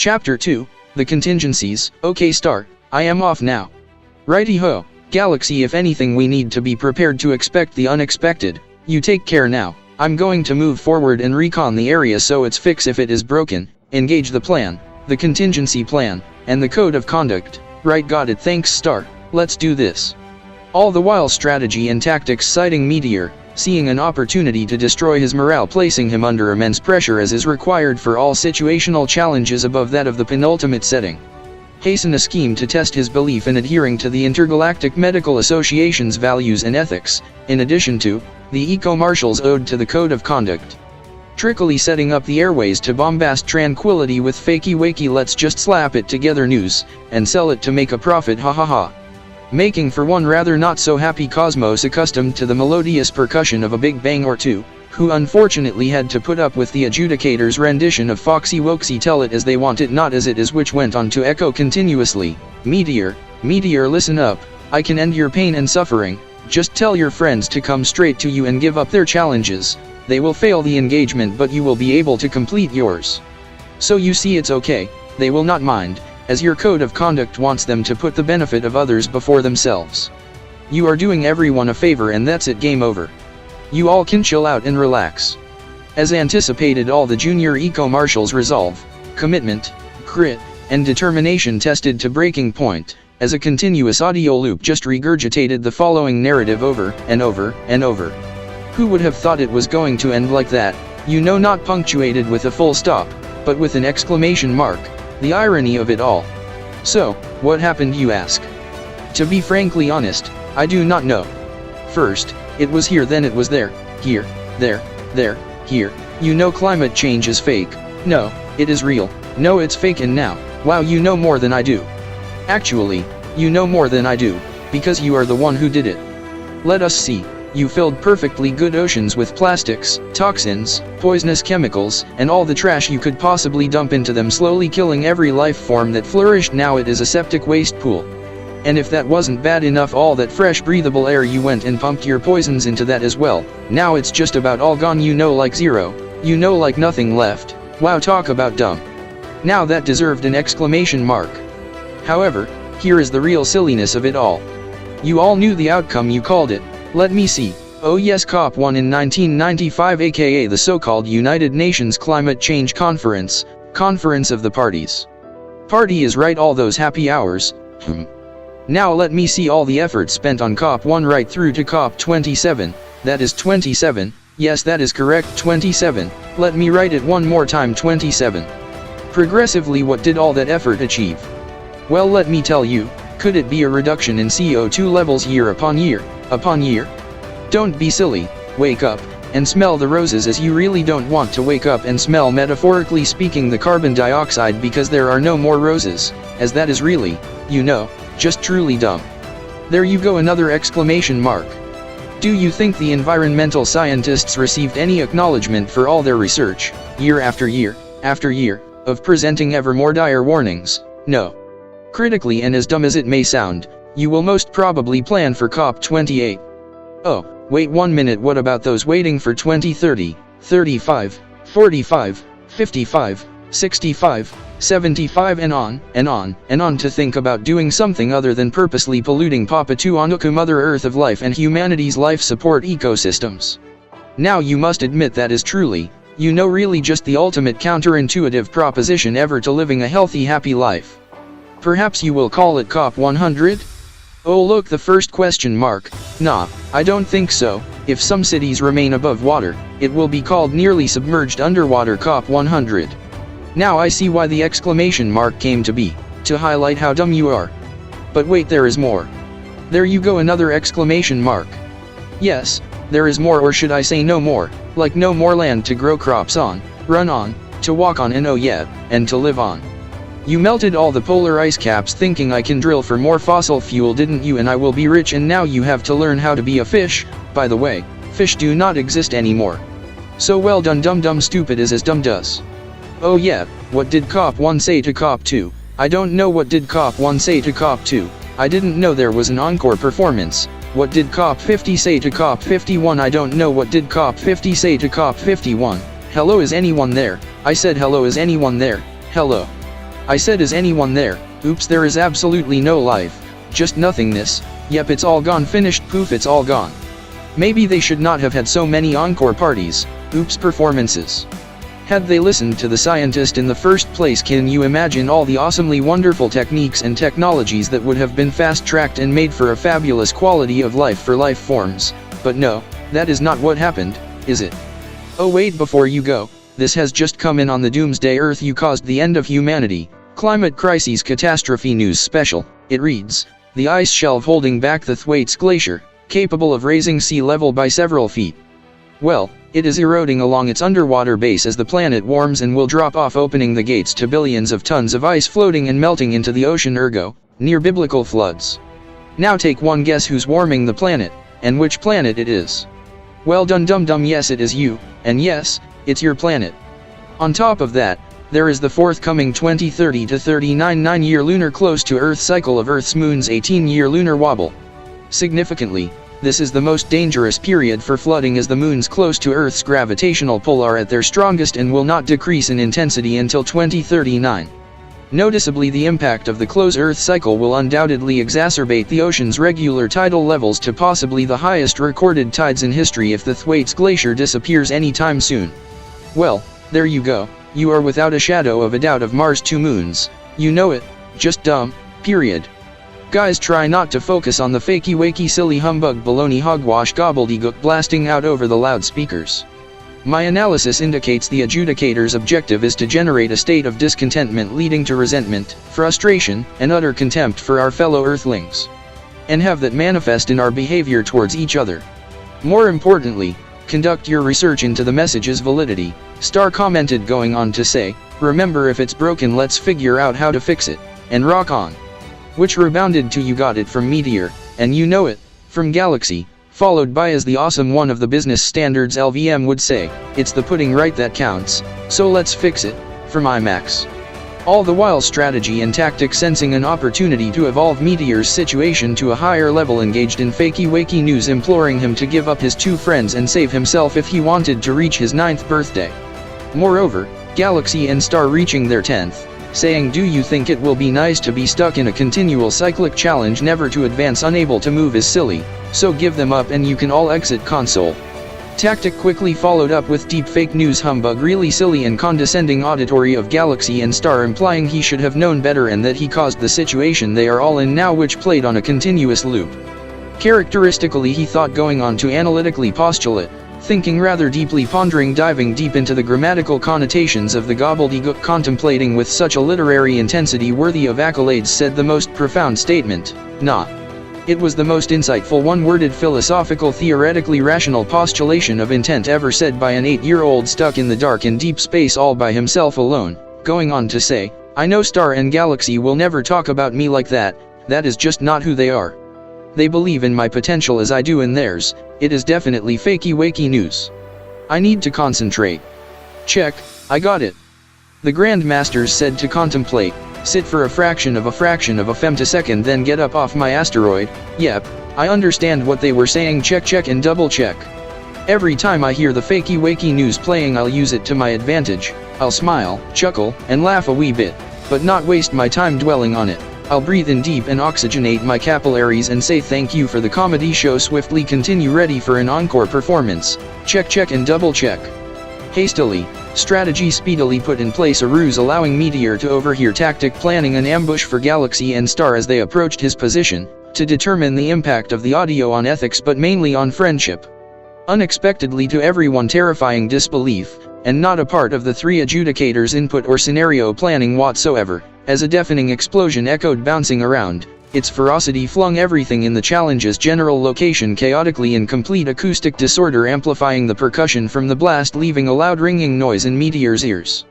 Chapter 2, The Contingencies. Okay, start. I am off now. Righty-ho, Galaxy, if anything we need to be prepared to expect the unexpected. You take care now. I'm going to move forward and recon the area so it's fixed if it is broken. Engage the plan, the contingency plan, and the code of conduct. Right, got it, thanks Star. Let's do this. All the while strategy and tactics citing Meteor, seeing an opportunity to destroy his morale, placing him under immense pressure as is required for all situational challenges above that of the penultimate setting. Hasten a scheme to test his belief in adhering to the Intergalactic Medical Association's values and ethics, in addition to the Eco-Marshals ode to the Code of Conduct. Trickily setting up the airways to bombast tranquility with fakey-wakey let's just slap it together news, and sell it to make a profit, ha ha ha. Making for one rather not so happy Cosmos, accustomed to the melodious percussion of a big bang or two, who unfortunately had to put up with the adjudicator's rendition of Foxy Woxy Tell It As They Want It Not As It Is, which went on to echo continuously. Meteor, listen up, I can end your pain and suffering, just tell your friends to come straight to you and give up their challenges. They will fail the engagement but you will be able to complete yours. So you see it's okay, they will not mind, as your code of conduct wants them to put the benefit of others before themselves. You are doing everyone a favor and that's it, game over. You all can chill out and relax. As anticipated, all the junior Eco-Marshals' resolve, commitment, grit, and determination tested to breaking point, as a continuous audio loop just regurgitated the following narrative over and over and over. Who would have thought it was going to end like that? You know, not punctuated with a full stop, but with an exclamation mark. The irony of it all. So, what happened, you ask? To be frankly honest, I do not know. First, it was here, then it was there, here, there, here. You know climate change is fake. No, it is real. No, it's fake, and now, wow, you know more than I do. Actually, you know more than I do, because you are the one who did it. Let us see. You filled perfectly good oceans with plastics, toxins, poisonous chemicals, and all the trash you could possibly dump into them, slowly killing every life form that flourished. Now it is a septic waste pool. And if that wasn't bad enough, all that fresh breathable air, you went and pumped your poisons into that as well. Now it's just about all gone, you know, like zero. You know, like nothing left. Wow, talk about dumb. Now that deserved an exclamation mark. However, here is the real silliness of it all. You all knew the outcome, you called it. Let me see. Oh yes, COP1 in 1995, aka the so-called United Nations Climate Change Conference, Conference of the Parties. Party is right, all those happy hours. Now let me see all the effort spent on COP1 right through to COP27, that is 27, yes that is correct, 27, let me write it one more time, 27. Progressively, what did all that effort achieve? Well, let me tell you, could it be a reduction in CO2 levels year upon year? Upon year? Don't be silly, wake up, and smell the roses, as you really don't want to wake up and smell, metaphorically speaking, the carbon dioxide, because there are no more roses, as that is really, you know, just truly dumb. There you go, another exclamation mark. Do you think the environmental scientists received any acknowledgement for all their research, year after year, of presenting ever more dire warnings? No. Critically, and as dumb as it may sound, you will most probably plan for COP28. Oh, wait 1 minute, what about those waiting for 2030, 35, 45, 55, 65, 75 and on to think about doing something other than purposely polluting Papatuanuku, Mother Earth of life and humanity's life support ecosystems? Now you must admit that is truly, you know, really just the ultimate counterintuitive proposition ever to living a healthy, happy life. Perhaps you will call it COP 100? Oh look, the first question mark. Nah, I don't think so. If some cities remain above water, it will be called nearly submerged underwater COP 100. Now I see why the exclamation mark came to be, to highlight how dumb you are. But wait, there is more. There you go, another exclamation mark. Yes, there is more, or should I say no more, like no more land to grow crops on, run on, to walk on, and oh yeah, and to live on. You melted all the polar ice caps thinking I can drill for more fossil fuel, didn't you? And I will be rich, and now you have to learn how to be a fish. By the way, fish do not exist anymore. So well done, dumb stupid as dumb does. Oh yeah, what did COP1 say to COP2? I don't know. What did COP1 say to COP2? I didn't know there was an encore performance. What did COP50 say to COP51? I don't know. What did COP50 say to COP51? Hello, is anyone there? I said hello, is anyone there? Hello. I said, is anyone there? Oops, there is absolutely no life. Just nothingness. Yep, it's all gone, finished, poof, it's all gone. Maybe they should not have had so many encore parties. Oops, performances. Had they listened to the scientist in the first place, can you imagine all the awesomely wonderful techniques and technologies that would have been fast-tracked and made for a fabulous quality of life for life forms? But no, that is not what happened, is it? Oh wait, before you go, this has just come in on the Doomsday Earth You Caused the End of Humanity, Climate Crises Catastrophe News Special. It reads, the ice shelf holding back the Thwaites Glacier, capable of raising sea level by several feet. Well, it is eroding along its underwater base as the planet warms and will drop off, opening the gates to billions of tons of ice floating and melting into the ocean, ergo, near biblical floods. Now take one guess who's warming the planet, and which planet it is. Well done, dum-dum, yes it is you, and yes, it's your planet. On top of that, there is the forthcoming 2030 to 39 9-year lunar close to Earth cycle of Earth's moon's 18-year lunar wobble. Significantly, this is the most dangerous period for flooding, as the moons close to Earth's gravitational pull are at their strongest and will not decrease in intensity until 2039. Noticeably, the impact of the close Earth cycle will undoubtedly exacerbate the ocean's regular tidal levels to possibly the highest recorded tides in history if the Thwaites Glacier disappears anytime soon. Well, there you go, you are without a shadow of a doubt of Mars' 2 moons. You know it, just dumb, period. Guys, try not to focus on the fakey wakey silly humbug baloney hogwash gobbledygook blasting out over the loudspeakers. My analysis indicates the adjudicator's objective is to generate a state of discontentment leading to resentment, frustration, and utter contempt for our fellow Earthlings. And have that manifest in our behavior towards each other. More importantly, conduct your research into the message's validity. Star commented, going on to say, remember, if it's broken, let's figure out how to fix it, and rock on. Which rebounded to, you got it from Meteor, and you know it, from Galaxy, followed by, as the awesome one of the business standards LVM would say, it's the putting right that counts, so let's fix it, from IMAX. All the while strategy and tactics sensing an opportunity to evolve Meteor's situation to a higher level, engaged in fakey wakey news imploring him to give up his 2 friends and save himself if he wanted to reach his 9th birthday. Moreover, Galaxy and Star reaching their 10th, saying, do you think it will be nice to be stuck in a continual cyclic challenge never to advance, unable to move is silly, so give them up and you can all exit console. Tactic quickly followed up with deep fake news humbug, really silly and condescending auditory of Galaxy and Star, implying he should have known better and that he caused the situation they are all in now, which played on a continuous loop. Characteristically, he thought, going on to analytically postulate, thinking rather deeply, pondering, diving deep into the grammatical connotations of the gobbledygook, contemplating with such a literary intensity worthy of accolades, said the most profound statement, nah. It was the most insightful, one-worded, philosophical, theoretically rational postulation of intent ever said by an 8-year-old stuck in the dark in deep space all by himself alone, going on to say, I know Star and Galaxy will never talk about me like that, that is just not who they are. They believe in my potential as I do in theirs. It is definitely fakey wakey news. I need to concentrate. Check, I got it. The Grandmasters said to contemplate, sit for a fraction of a femtosecond, then get up off my asteroid. Yep, I understand what they were saying, check and double check. Every time I hear the fakey wakey news playing, I'll use it to my advantage. I'll smile, chuckle, and laugh a wee bit, but not waste my time dwelling on it. I'll breathe in deep and oxygenate my capillaries and say thank you for the comedy show, swiftly continue, ready for an encore performance. Check and double check. Hastily, strategy speedily put in place a ruse allowing Meteor to overhear, tactic planning an ambush for Galaxy and Star as they approached his position, to determine the impact of the audio on ethics but mainly on friendship. Unexpectedly, to everyone terrifying disbelief, and not a part of the 3 adjudicators' input or scenario planning whatsoever, as a deafening explosion echoed, bouncing around, its ferocity flung everything in the challenge's general location chaotically in complete acoustic disorder, amplifying the percussion from the blast, leaving a loud ringing noise in Meteor's ears.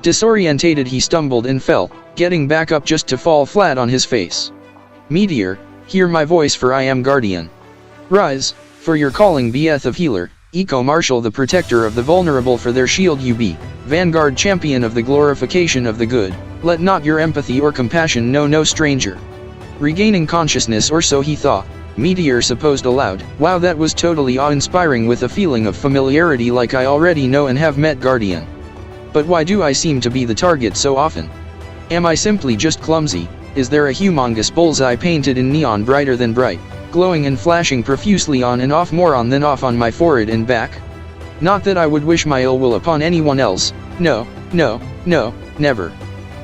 Disorientated, he stumbled and fell, getting back up just to fall flat on his face. Meteor, hear my voice, for I am Guardian. Rise, for your calling, beeth of healer, Eco-Marshal, the protector of the vulnerable, for their shield you be, Vanguard, champion of the glorification of the good, let not your empathy or compassion know no stranger. Regaining consciousness, or so he thought, Meteor supposed aloud, wow, that was totally awe-inspiring, with a feeling of familiarity, like I already know and have met Guardian. But why do I seem to be the target so often? Am I simply just clumsy? Is there a humongous bullseye painted in neon brighter than bright, glowing and flashing profusely on and off, more on than off, on my forehead and back? Not that I would wish my ill will upon anyone else, no, never.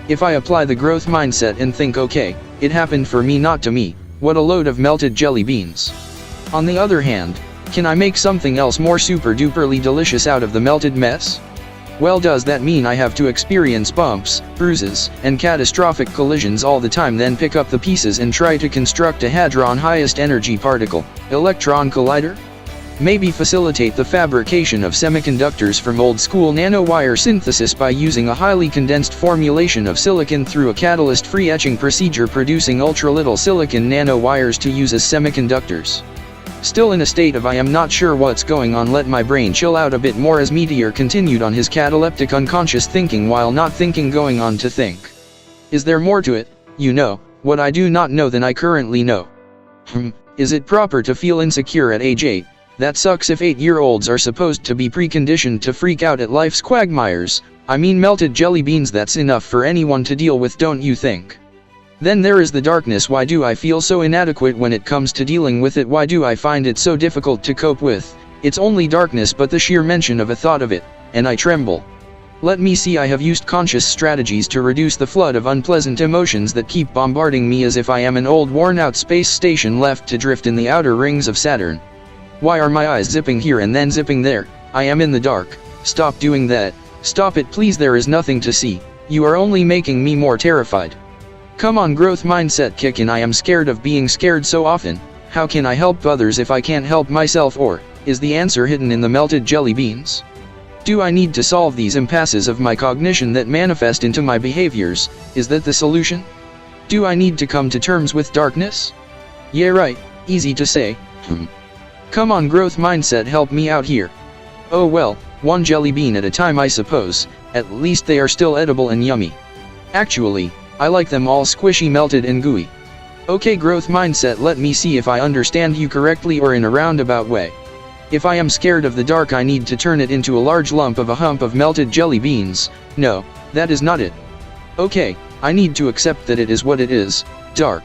If I apply the growth mindset and think, okay, it happened for me, not to me, what a load of melted jelly beans. On the other hand, can I make something else more super duperly delicious out of the melted mess? Well, does that mean I have to experience bumps, bruises, and catastrophic collisions all the time, then pick up the pieces and try to construct a hadron highest energy particle, electron collider? Maybe facilitate the fabrication of semiconductors from old-school nanowire synthesis by using a highly condensed formulation of silicon through a catalyst-free etching procedure, producing ultra-little silicon nanowires to use as semiconductors. Still in a state of I am not sure what's going on, let my brain chill out a bit more as Meteor continued on his cataleptic unconscious thinking while not thinking, going on to think. Is there more to it, what I do not know than I currently know? Is it proper to feel insecure at age 8? That sucks if 8-year-olds are supposed to be preconditioned to freak out at life's quagmires. I mean, melted jelly beans, that's enough for anyone to deal with, don't you think? Then there is the darkness. Why do I feel so inadequate when it comes to dealing with it? Why do I find it so difficult to cope with? It's only darkness, but the sheer mention of a thought of it, and I tremble. Let me see, I have used conscious strategies to reduce the flood of unpleasant emotions that keep bombarding me as if I am an old worn-out space station left to drift in the outer rings of Saturn. Why are my eyes zipping here and then zipping there? I am in the dark. Stop doing that. Stop it, please. There is nothing to see. You are only making me more terrified. Come on, growth mindset kick in. I am scared of being scared so often. How can I help others if I can't help myself? Or is the answer hidden in the melted jelly beans? Do I need to solve these impasses of my cognition that manifest into my behaviors? Is that the solution? Do I need to come to terms with darkness? Yeah, right. Easy to say. Come on, growth mindset, help me out here. Oh well, one jelly bean at a time, I suppose. At least they are still edible and yummy. Actually, I like them all squishy, melted and gooey. Okay, growth mindset, let me see if I understand you correctly or in a roundabout way. If I am scared of the dark, I need to turn it into a large lump of a hump of melted jelly beans. No, that is not it. Okay, I need to accept that it is what it is, dark.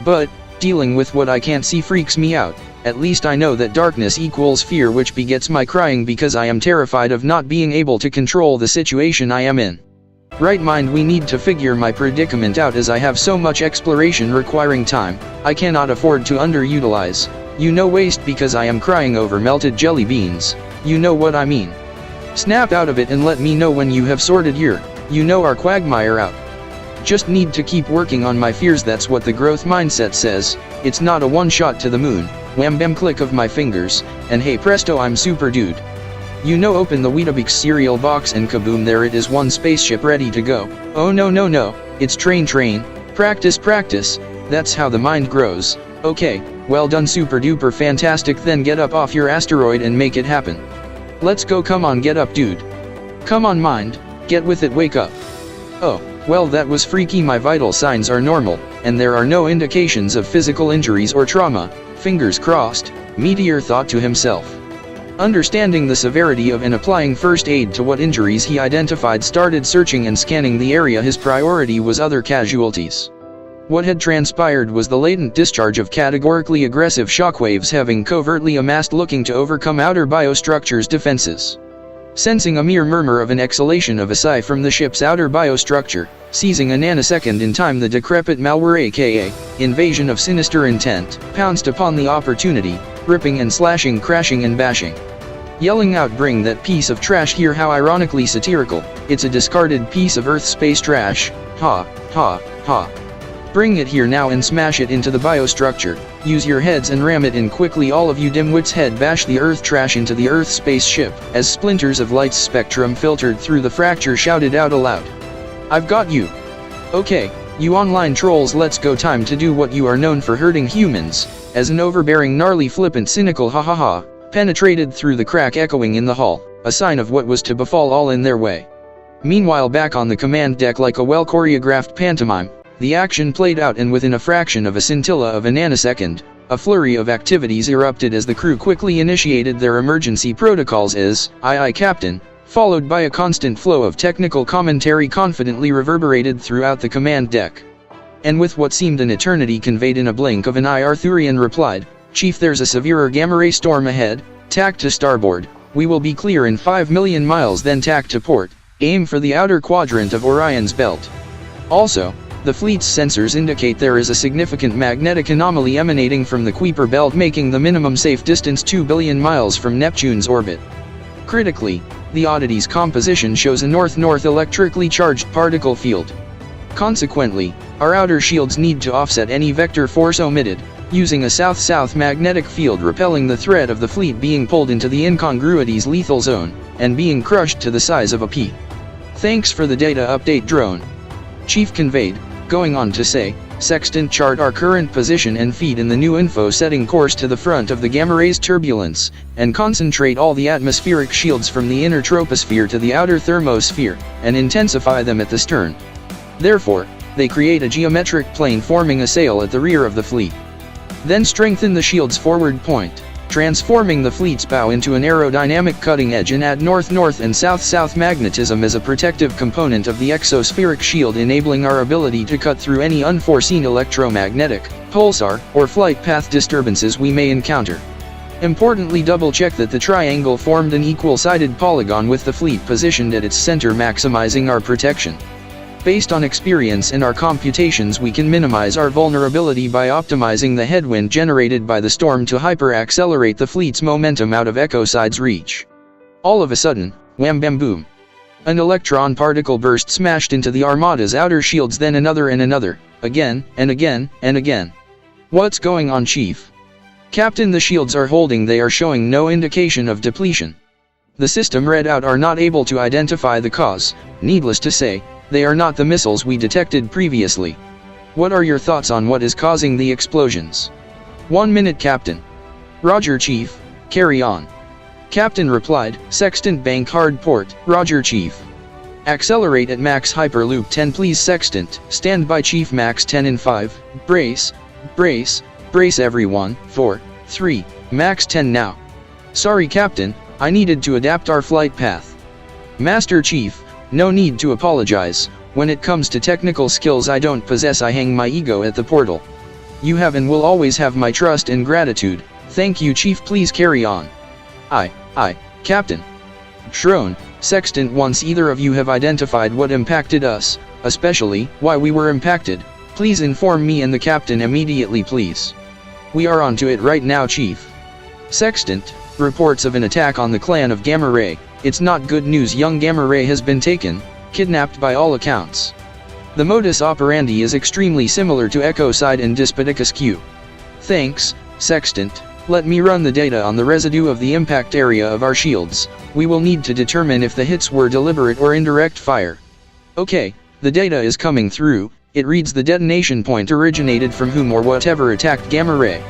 But dealing with what I can't see freaks me out. At least I know that darkness equals fear, which begets my crying because I am terrified of not being able to control the situation I am in. Right mind, we need to figure my predicament out as I have so much exploration requiring time I cannot afford to underutilize. Waste because I am crying over melted jelly beans. You know what I mean. Snap out of it and let me know when you have sorted our quagmire out. Just need to keep working on my fears, that's what the growth mindset says. It's not a one shot to the moon, wham bam click of my fingers, and hey presto, I'm super dude. Open the Weetabix cereal box and kaboom, there it is, one spaceship ready to go. Oh no, it's train. Practice, that's how the mind grows. Okay, well done, super duper fantastic, then get up off your asteroid and make it happen. Let's go, come on, get up dude. Come on mind, get with it, wake up. Oh, well that was freaky, my vital signs are normal, and there are no indications of physical injuries or trauma, fingers crossed, Meteor thought to himself. Understanding the severity of and applying first aid to what injuries he identified, started searching and scanning the area. His priority was other casualties. What had transpired was the latent discharge of categorically aggressive shockwaves having covertly amassed, looking to overcome outer biostructure's defenses. Sensing a mere murmur of an exhalation of a sigh from the ship's outer biostructure, seizing a nanosecond in time, the decrepit malware, aka invasion of sinister intent, pounced upon the opportunity, ripping and slashing, crashing and bashing. Yelling out, "Bring that piece of trash here!" How ironically satirical. It's a discarded piece of Earth space trash. Ha, ha, ha. Bring it here now and smash it into the biostructure. Use your heads and ram it in quickly. All of you dimwits, head bash the Earth trash into the Earth spaceship. As splinters of light's spectrum filtered through the fracture, shouted out aloud. I've got you. Okay, you online trolls, let's go. Time to do what you are known for, hurting humans. As an overbearing, gnarly, flippant, cynical ha ha ha penetrated through the crack echoing in the hull, a sign of what was to befall all in their way. Meanwhile, back on the command deck, like a well-choreographed pantomime, the action played out, and within a fraction of a scintilla of a nanosecond, a flurry of activities erupted as the crew quickly initiated their emergency protocols. Aye, Captain. followed by a constant flow of technical commentary confidently reverberated throughout the command deck. And with what seemed an eternity conveyed in a blink of an eye, Arthurian replied, "Chief, there's a severe gamma ray storm ahead, tack to starboard, we will be clear in 5 million miles, then tack to port, aim for the outer quadrant of Orion's belt. Also, the fleet's sensors indicate there is a significant magnetic anomaly emanating from the Kuiper belt, making the minimum safe distance 2 billion miles from Neptune's orbit. Critically, the oddity's composition shows a north-north electrically charged particle field. Consequently, our outer shields need to offset any vector force omitted, using a south-south magnetic field repelling the threat of the fleet being pulled into the incongruity's lethal zone, and being crushed to the size of a pea. Thanks for the data update, drone," Chief conveyed, going on to say, "Sextant, chart our current position and feed in the new info, setting course to the front of the gamma ray's turbulence, and concentrate all the atmospheric shields from the inner troposphere to the outer thermosphere, and intensify them at the stern. Therefore, they create a geometric plane forming a sail at the rear of the fleet. Then strengthen the shield's forward point, transforming the fleet's bow into an aerodynamic cutting edge, and add north-north and south-south magnetism as a protective component of the exospheric shield, enabling our ability to cut through any unforeseen electromagnetic, pulsar, or flight path disturbances we may encounter. Importantly, double-check that the triangle formed an equal-sided polygon with the fleet positioned at its center, maximizing our protection. Based on experience and our computations, we can minimize our vulnerability by optimizing the headwind generated by the storm to hyper-accelerate the fleet's momentum out of Echoside's reach." All of a sudden, wham bam boom. An electron particle burst smashed into the Armada's outer shields, then another and another, again, and again, and again. "What's going on, Chief?" "Captain, the shields are holding, they are showing no indication of depletion. The system read out are not able to identify the cause. Needless to say, they are not the missiles we detected previously. What are your thoughts on what is causing the explosions?" "1 minute, Captain." "Roger, Chief, carry on." Captain replied, "Sextant, bank hard port." "Roger, Chief." "Accelerate at max hyperloop 10 please, Sextant." "Stand by, Chief, max 10 in 5, brace, brace, brace everyone, 4, 3, max 10 now." "Sorry, Captain, I needed to adapt our flight path." "Master Chief, no need to apologize. When it comes to technical skills I don't possess, I hang my ego at the portal. You have and will always have my trust and gratitude." "Thank you, Chief, please carry on." Aye, Captain." "Drone, Sextant, once either of you have identified what impacted us, especially why we were impacted, please inform me and the Captain immediately, please." "We are on to it right now, Chief." "Sextant, reports of an attack on the clan of Gamma Ray. It's not good news. Young Gamma Ray has been taken, kidnapped by all accounts. The modus operandi is extremely similar to Echoside and Despoticus Q." "Thanks, Sextant. Let me run the data on the residue of the impact area of our shields. We will need to determine if the hits were deliberate or indirect fire." "Okay, the data is coming through. It reads the detonation point originated from whom or whatever attacked Gamma Ray.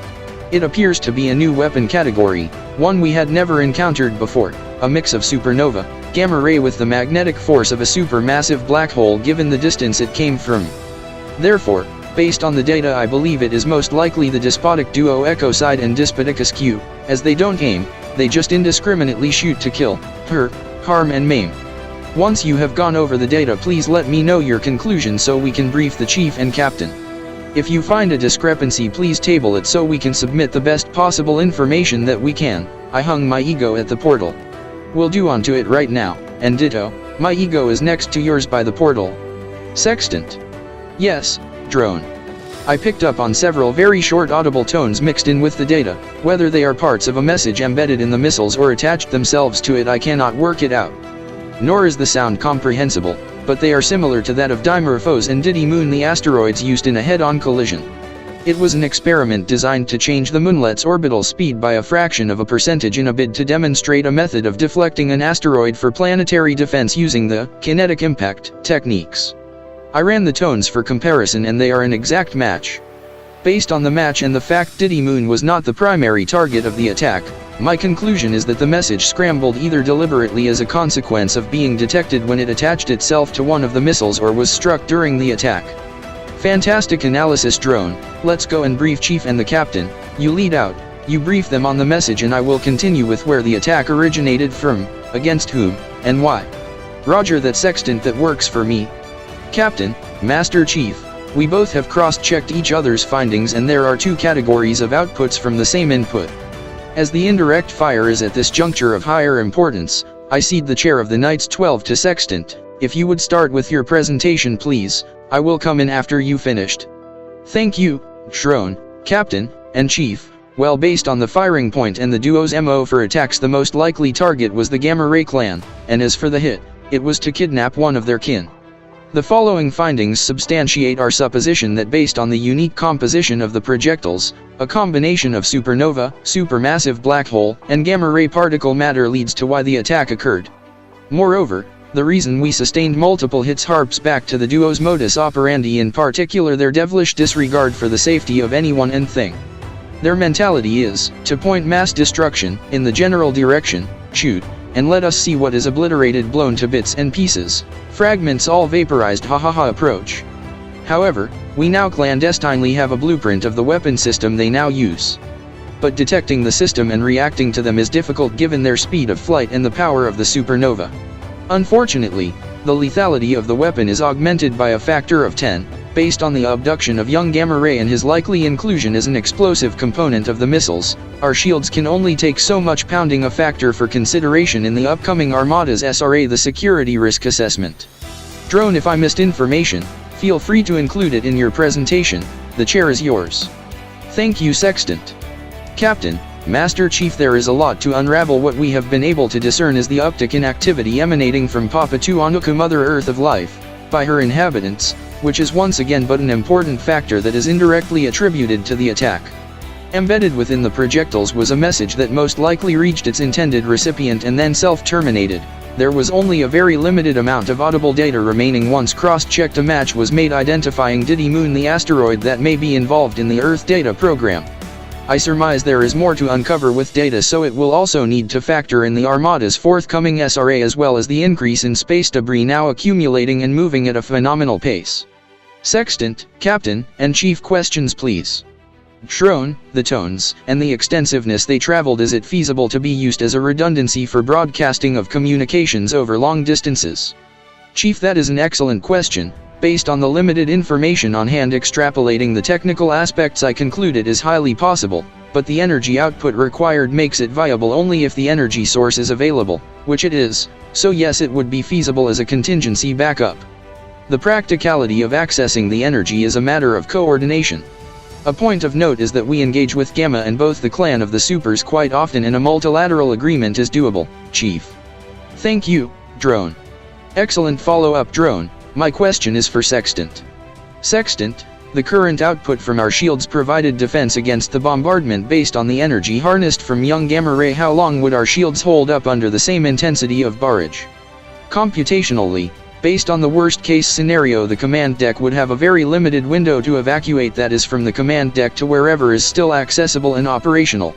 It appears to be a new weapon category, one we had never encountered before, a mix of supernova, gamma ray with the magnetic force of a supermassive black hole given the distance it came from. Therefore, based on the data, I believe it is most likely the despotic duo Echoside and Despoticus Q, as they don't aim, they just indiscriminately shoot to kill, hurt, harm and maim. Once you have gone over the data, please let me know your conclusion so we can brief the Chief and Captain. If you find a discrepancy, please table it so we can submit the best possible information that we can. I hung my ego at the portal. We'll do onto it right now, and ditto, my ego is next to yours by the portal." "Sextant." "Yes, drone." I picked up on several very short audible tones mixed in with the data. Whether they are parts of a message embedded in the missiles or attached themselves to it, I cannot work it out. Nor is the sound comprehensible, but they are similar to that of Dimorphos and Didymoon, the asteroids used in a head-on collision. It was an experiment designed to change the moonlet's orbital speed by a fraction of a percentage in a bid to demonstrate a method of deflecting an asteroid for planetary defense using the kinetic impact techniques. I ran the tones for comparison and they are an exact match. Based on the match and the fact Didymoon was not the primary target of the attack, my conclusion is that the message scrambled either deliberately as a consequence of being detected when it attached itself to one of the missiles or was struck during the attack. Fantastic analysis, drone. Let's go and brief Chief and the Captain. You lead out, you brief them on the message, and I will continue with where the attack originated from, against whom, and why? Roger that, Sextant. That works for me. Captain, Master Chief, we both have cross-checked each other's findings, and there are two categories of outputs from the same input. As the indirect fire is at this juncture of higher importance, I cede the chair of the Knights 12 to Sextant. If you would start with your presentation, please. I will come in after you finished. Thank you, Drone, Captain, and Chief. Well, based on the firing point and the duo's MO for attacks, the most likely target was the Gamma Ray clan, and as for the hit, it was to kidnap one of their kin. The following findings substantiate our supposition that based on the unique composition of the projectiles, a combination of supernova, supermassive black hole, and gamma-ray particle matter leads to why the attack occurred. Moreover, the reason we sustained multiple hits harps back to the duo's modus operandi, in particular their devilish disregard for the safety of anyone and thing. Their mentality is, to point mass destruction, in the general direction, shoot, and let us see what is obliterated, blown to bits and pieces, fragments all vaporized approach. However, we now clandestinely have a blueprint of the weapon system they now use. But detecting the system and reacting to them is difficult given their speed of flight and the power of the supernova. Unfortunately, the lethality of the weapon is augmented by a factor of 10, based on the abduction of young Gamma Ray and his likely inclusion as an explosive component of the missiles. Our shields can only take so much pounding, a factor for consideration in the upcoming Armada's SRA, the security risk assessment. Drone, if I missed information, feel free to include it in your presentation. The chair is yours. Thank you, Sextant. Captain, Master Chief, there is a lot to unravel. What we have been able to discern is the uptick in activity emanating from Papa Tuanuku, Mother Earth of Life, by her inhabitants, which is once again but an important factor that is indirectly attributed to the attack. Embedded within the projectiles was a message that most likely reached its intended recipient and then self-terminated. There was only a very limited amount of audible data remaining. Once cross-checked, a match was made identifying Diddy Moon, the asteroid that may be involved in the Earth data program. I surmise there is more to uncover with data, so it will also need to factor in the Armada's forthcoming SRA as well as the increase in space debris now accumulating and moving at a phenomenal pace. Sextant, Captain, and Chief, questions please. Drone, the tones, and the extensiveness they traveled, is it feasible to be used as a redundancy for broadcasting of communications over long distances? Chief, that is an excellent question. Based on the limited information on hand, extrapolating the technical aspects, I conclude it is highly possible, but the energy output required makes it viable only if the energy source is available, which it is, so yes, it would be feasible as a contingency backup. The practicality of accessing the energy is a matter of coordination. A point of note is that we engage with Gamma and both the clan of the Supers quite often, and a multilateral agreement is doable, Chief. Thank you, Drone. Excellent follow-up, Drone. My question is for Sextant. Sextant, the current output from our shields provided defense against the bombardment based on the energy harnessed from young Gamma Ray. How long would our shields hold up under the same intensity of barrage? Computationally, based on the worst-case scenario, the command deck would have a very limited window to evacuate, that is from the command deck to wherever is still accessible and operational.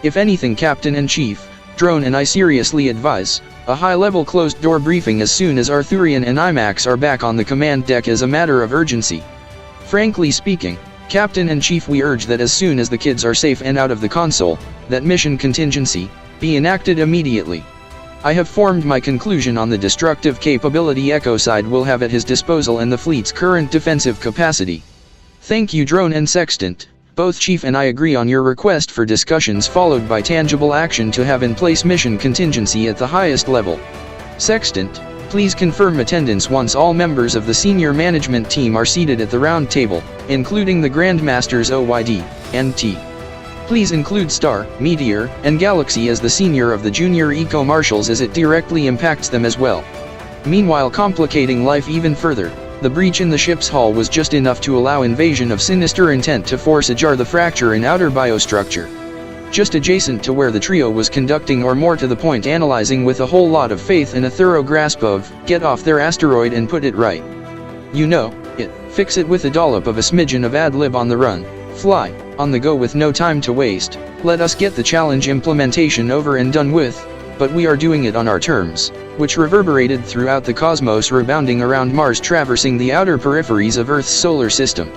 If anything, Captain and Chief, Drone and I seriously advise a high-level closed-door briefing as soon as Arthurian and IMAX are back on the command deck as a matter of urgency. Frankly speaking, Captain and Chief, we urge that as soon as the kids are safe and out of the console, that mission contingency be enacted immediately. I have formed my conclusion on the destructive capability Ecocide will have at his disposal and the fleet's current defensive capacity. Thank you, Drone and Sextant. Both Chief and I agree on your request for discussions followed by tangible action to have in place mission contingency at the highest level. Sextant, please confirm attendance once all members of the senior management team are seated at the round table, including the Grandmasters OYD and T. Please include Star, Meteor, and Galaxy as the senior of the junior eco-marshals, as it directly impacts them as well. Meanwhile, complicating life even further, the breach in the ship's hull was just enough to allow invasion of sinister intent to force ajar the fracture in outer biostructure. Just adjacent to where the trio was conducting, or more to the point, analyzing with a whole lot of faith and a thorough grasp of, get off their asteroid and put it right. You know, it, fix it with a dollop of a smidgen of ad-lib on the run, fly, on the go with no time to waste, let us get the challenge implementation over and done with, but we are doing it on our terms, which reverberated throughout the cosmos, rebounding around Mars, traversing the outer peripheries of Earth's solar system.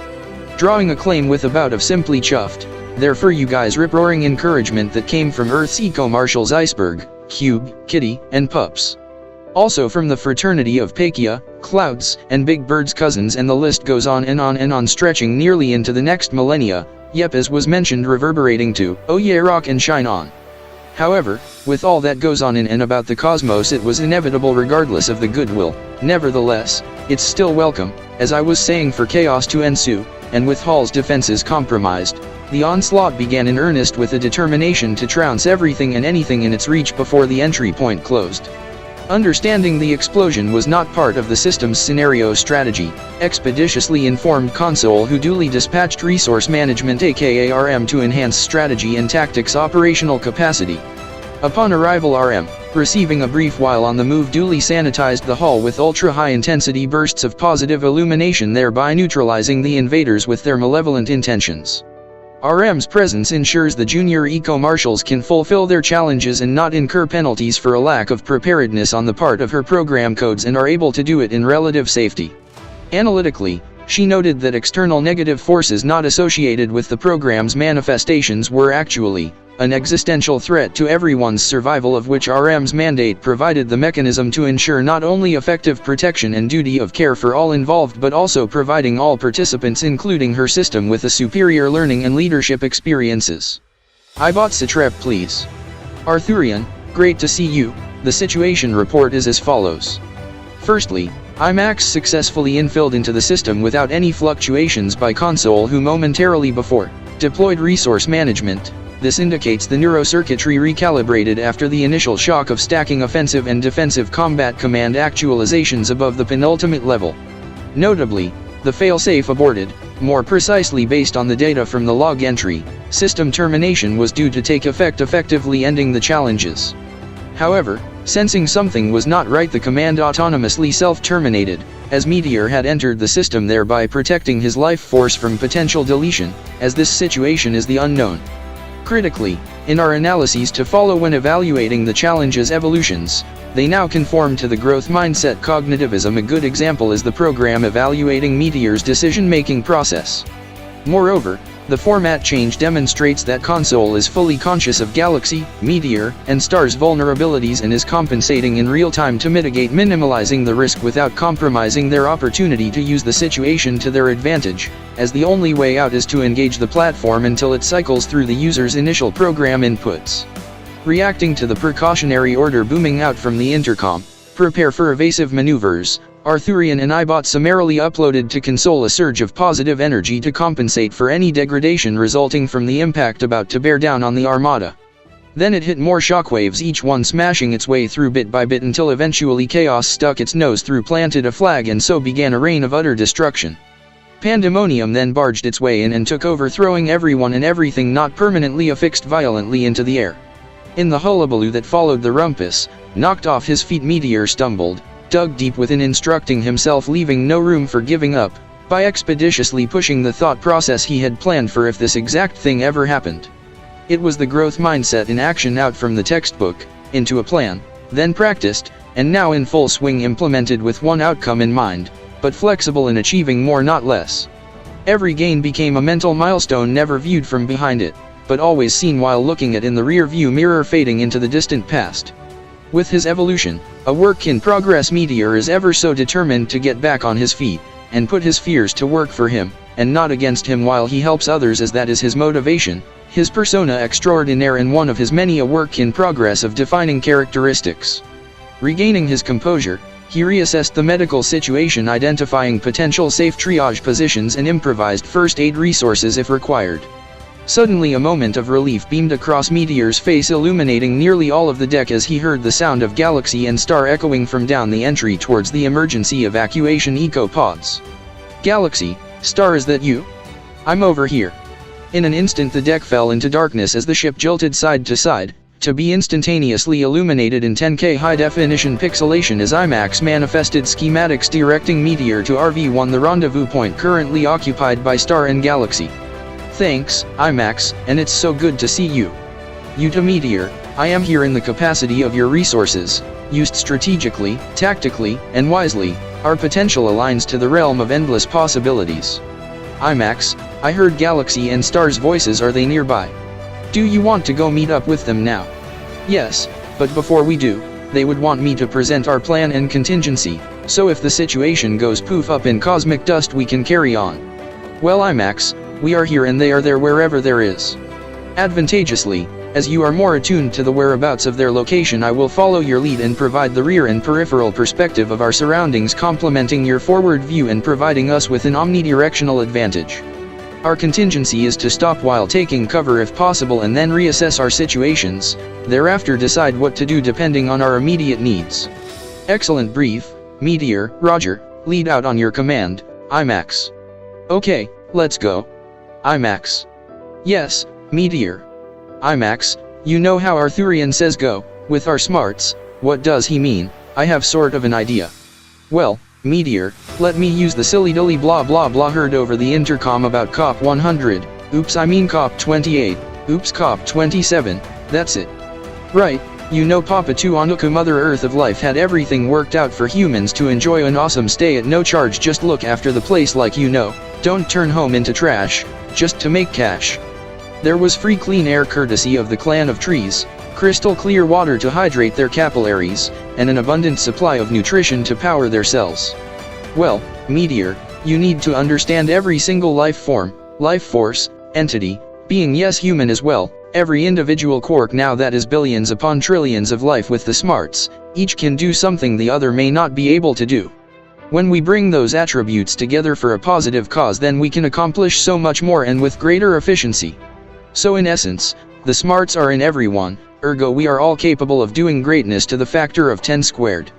Drawing a claim with a bout of simply chuffed, there for you guys rip-roaring encouragement that came from Earth's eco-marshals Iceberg, Cube, Kitty, and Pups. Also from the fraternity of Pakia, Clouds, and Big Bird's cousins, and the list goes on and on and on, stretching nearly into the next millennia, yep, as was mentioned, reverberating to, oh yeah, rock and shine on. However, with all that goes on in and about the cosmos, it was inevitable regardless of the goodwill. Nevertheless, it's still welcome, as I was saying, for chaos to ensue, and with Hall's defenses compromised, the onslaught began in earnest with a determination to trounce everything and anything in its reach before the entry point closed. Understanding the explosion was not part of the system's scenario strategy, expeditiously informed Console, who duly dispatched Resource Management aka RM to enhance strategy and tactics operational capacity. Upon arrival, RM, receiving a brief while on the move, duly sanitized the hull with ultra-high intensity bursts of positive illumination, thereby neutralizing the invaders with their malevolent intentions. RM's presence ensures the junior eco-marshals can fulfill their challenges and not incur penalties for a lack of preparedness on the part of her program codes, and are able to do it in relative safety. Analytically, she noted that external negative forces not associated with the program's manifestations were actually an existential threat to everyone's survival, of which RM's mandate provided the mechanism to ensure not only effective protection and duty of care for all involved, but also providing all participants, including her system, with a superior learning and leadership experiences. "Ibot Satrep, please." Arthurian, great to see you. The situation report is as follows. Firstly, IMAX successfully infilled into the system without any fluctuations by Console, who momentarily before deployed Resource Management. This indicates the neurocircuitry recalibrated after the initial shock of stacking offensive and defensive combat command actualizations above the penultimate level. Notably, the failsafe aborted, more precisely based on the data from the log entry. System termination was due to take effect, effectively ending the challenges. However, sensing something was not right, the command autonomously self-terminated, as Meteor had entered the system, thereby protecting his life force from potential deletion, as this situation is the unknown. Critically, in our analyses to follow when evaluating the challenge's evolutions, they now conform to the growth mindset cognitivism. A good example is the program evaluating Meteor's decision-making process. Moreover, the format change demonstrates that Console is fully conscious of Galaxy, Meteor, and Star's vulnerabilities and is compensating in real time to mitigate, minimalizing the risk without compromising their opportunity to use the situation to their advantage, as the only way out is to engage the platform until it cycles through the user's initial program inputs. Reacting to the precautionary order booming out from the intercom, "Prepare for evasive maneuvers," Arthurian and Ibot summarily uploaded to Console a surge of positive energy to compensate for any degradation resulting from the impact about to bear down on the Armada. Then it hit more shockwaves, each one smashing its way through bit by bit until eventually chaos stuck its nose through, planted a flag, and so began a reign of utter destruction. Pandemonium then barged its way in and took over, throwing everyone and everything not permanently affixed violently into the air. In the hullabaloo that followed the rumpus, knocked off his feet, Meteor stumbled, dug deep within, instructing himself, leaving no room for giving up, by expeditiously pushing the thought process he had planned for if this exact thing ever happened. It was the growth mindset in action, out from the textbook, into a plan, then practiced, and now in full swing, implemented with one outcome in mind, but flexible in achieving more, not less. Every gain became a mental milestone, never viewed from behind it, but always seen while looking at in the rear view mirror, fading into the distant past. With his evolution, a work in progress, Meteor is ever so determined to get back on his feet, and put his fears to work for him, and not against him, while he helps others, as that is his motivation, his persona extraordinaire, and one of his many a work in progress of defining characteristics. Regaining his composure, he reassessed the medical situation, identifying potential safe triage positions and improvised first aid resources if required. Suddenly a moment of relief beamed across Meteor's face, illuminating nearly all of the deck as he heard the sound of Galaxy and Star echoing from down the entry towards the emergency evacuation eco-pods. "Galaxy, Star, is that you? I'm over here." In an instant the deck fell into darkness as the ship jolted side to side, to be instantaneously illuminated in 10K high-definition pixelation as IMAX manifested schematics directing Meteor to RV-1, the rendezvous point currently occupied by Star and Galaxy. "Thanks, IMAX, and it's so good to see you." "You to Meteor, I am here in the capacity of your resources, used strategically, tactically, and wisely, our potential aligns to the realm of endless possibilities." "IMAX, I heard Galaxy and Star's voices, are they nearby? Do you want to go meet up with them now?" "Yes, but before we do, they would want me to present our plan and contingency, so if the situation goes poof up in cosmic dust we can carry on. Well IMAX, we are here and they are there wherever there is. Advantageously, as you are more attuned to the whereabouts of their location, I will follow your lead and provide the rear and peripheral perspective of our surroundings, complementing your forward view and providing us with an omnidirectional advantage. Our contingency is to stop while taking cover if possible and then reassess our situations, thereafter decide what to do depending on our immediate needs. Excellent brief, Meteor, Roger, lead out on your command, IMAX. Okay, let's go. IMAX. Yes, Meteor. IMAX, you know how Arthurian says go, with our smarts, what does he mean? I have sort of an idea. Well, Meteor, let me use the silly dilly blah blah blah heard over the intercom about COP 100, oops I mean COP 28, oops COP 27, that's it. Right, you know Papa Tuanuku Mother Earth of Life had everything worked out for humans to enjoy an awesome stay at no charge, just look after the place like you know, don't turn home into trash, just to make cash. There was free clean air courtesy of the clan of trees, crystal clear water to hydrate their capillaries, and an abundant supply of nutrition to power their cells. Well, Meteor, you need to understand every single life form, life force, entity, being yes human as well, every individual quark now that is billions upon trillions of life with the smarts, each can do something the other may not be able to do. When we bring those attributes together for a positive cause, then we can accomplish so much more and with greater efficiency. So in essence, the smarts are in everyone, ergo we are all capable of doing greatness to the factor of 10 squared.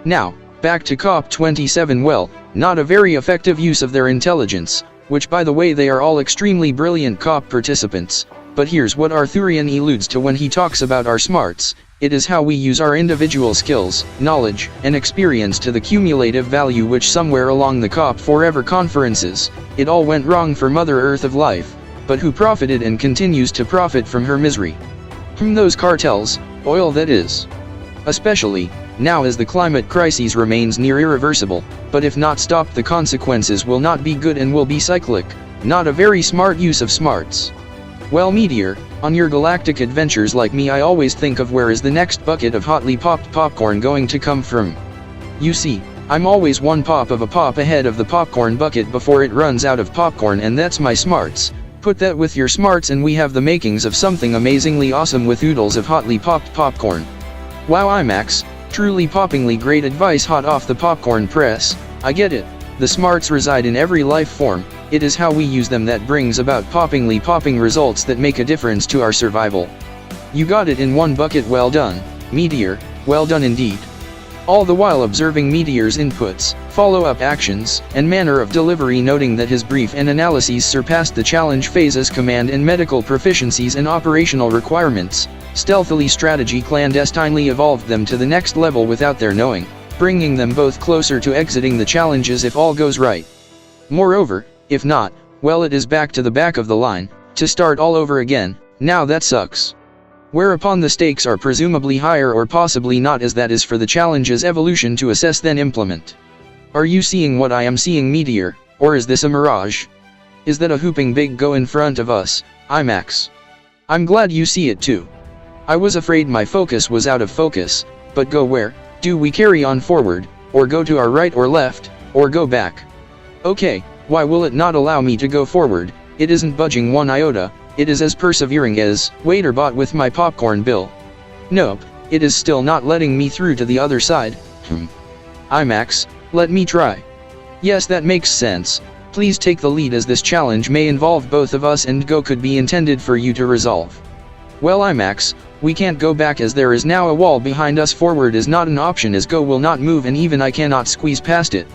Now, back to COP 27. Well, not a very effective use of their intelligence, which by the way they are all extremely brilliant COP participants, but here's what Arthurian alludes to when he talks about our smarts, it is how we use our individual skills, knowledge, and experience to the cumulative value which somewhere along the COP forever conferences, it all went wrong for Mother Earth of Life, but who profited and continues to profit from her misery? Those cartels, oil that is. Especially, now as the climate crisis remains near irreversible, but if not stopped the consequences will not be good and will be cyclic, not a very smart use of smarts. Well Meteor, on your galactic adventures like me I always think of where is the next bucket of hotly popped popcorn going to come from. You see, I'm always one pop of a pop ahead of the popcorn bucket before it runs out of popcorn, and that's my smarts. Put that with your smarts and we have the makings of something amazingly awesome with oodles of hotly popped popcorn. Wow IMAX, truly poppingly great advice hot off the popcorn press, I get it, the smarts reside in every life form, it is how we use them that brings about poppingly popping results that make a difference to our survival. You got it in one bucket, well done, Meteor, well done indeed. All the while observing Meteor's inputs, follow-up actions, and manner of delivery, noting that his brief and analyses surpassed the challenge phases, command and medical proficiencies and operational requirements, stealthily strategy clandestinely evolved them to the next level without their knowing, bringing them both closer to exiting the challenges if all goes right. Moreover, if not, well it is back to the back of the line, to start all over again, now that sucks. Whereupon the stakes are presumably higher or possibly not, as that is for the challenge's evolution to assess then implement. Are you seeing what I am seeing Meteor, or is this a mirage? Is that a whooping big go in front of us, IMAX? I'm glad you see it too. I was afraid my focus was out of focus, but go where? Do we carry on forward, or go to our right or left, or go back? Okay, why will it not allow me to go forward? It isn't budging one iota. It is as persevering as waiterbot with my popcorn bill. Nope, it is still not letting me through to the other side. IMAX, let me try. Yes, that makes sense. Please take the lead, as this challenge may involve both of us and go could be intended for you to resolve. Well IMAX, we can't go back as there is now a wall behind us. Forward is not an option as go will not move and even I cannot squeeze past it.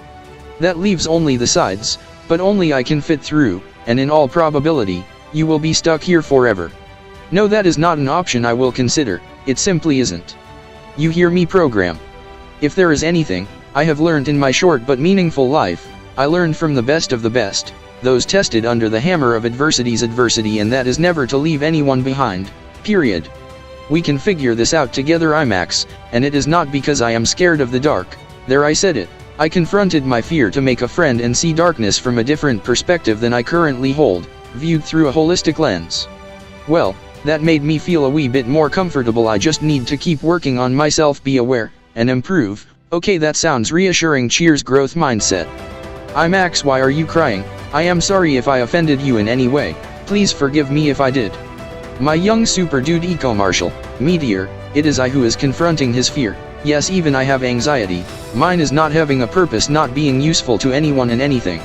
That leaves only the sides, but only I can fit through, and in all probability, you will be stuck here forever. No, that is not an option I will consider, it simply isn't. You hear me, program? If there is anything I have learned in my short but meaningful life, I learned from the best of the best, those tested under the hammer of adversity, and that is never to leave anyone behind, period. We can figure this out together IMAX, and it is not because I am scared of the dark, there I said it. I confronted my fear to make a friend and see darkness from a different perspective than I currently hold, viewed through a holistic lens. Well, That made me feel a wee bit more comfortable. I just need to keep working on myself, be aware, and improve. Okay, that sounds reassuring. Cheers, growth mindset. Max, why are you crying? I am sorry if I offended you in any way. Please forgive me if I did. My young super dude eco-marshal, Meteor, it is I who is confronting his fear. Yes, even I have anxiety. Mine is not having a purpose, not being useful to anyone and anything.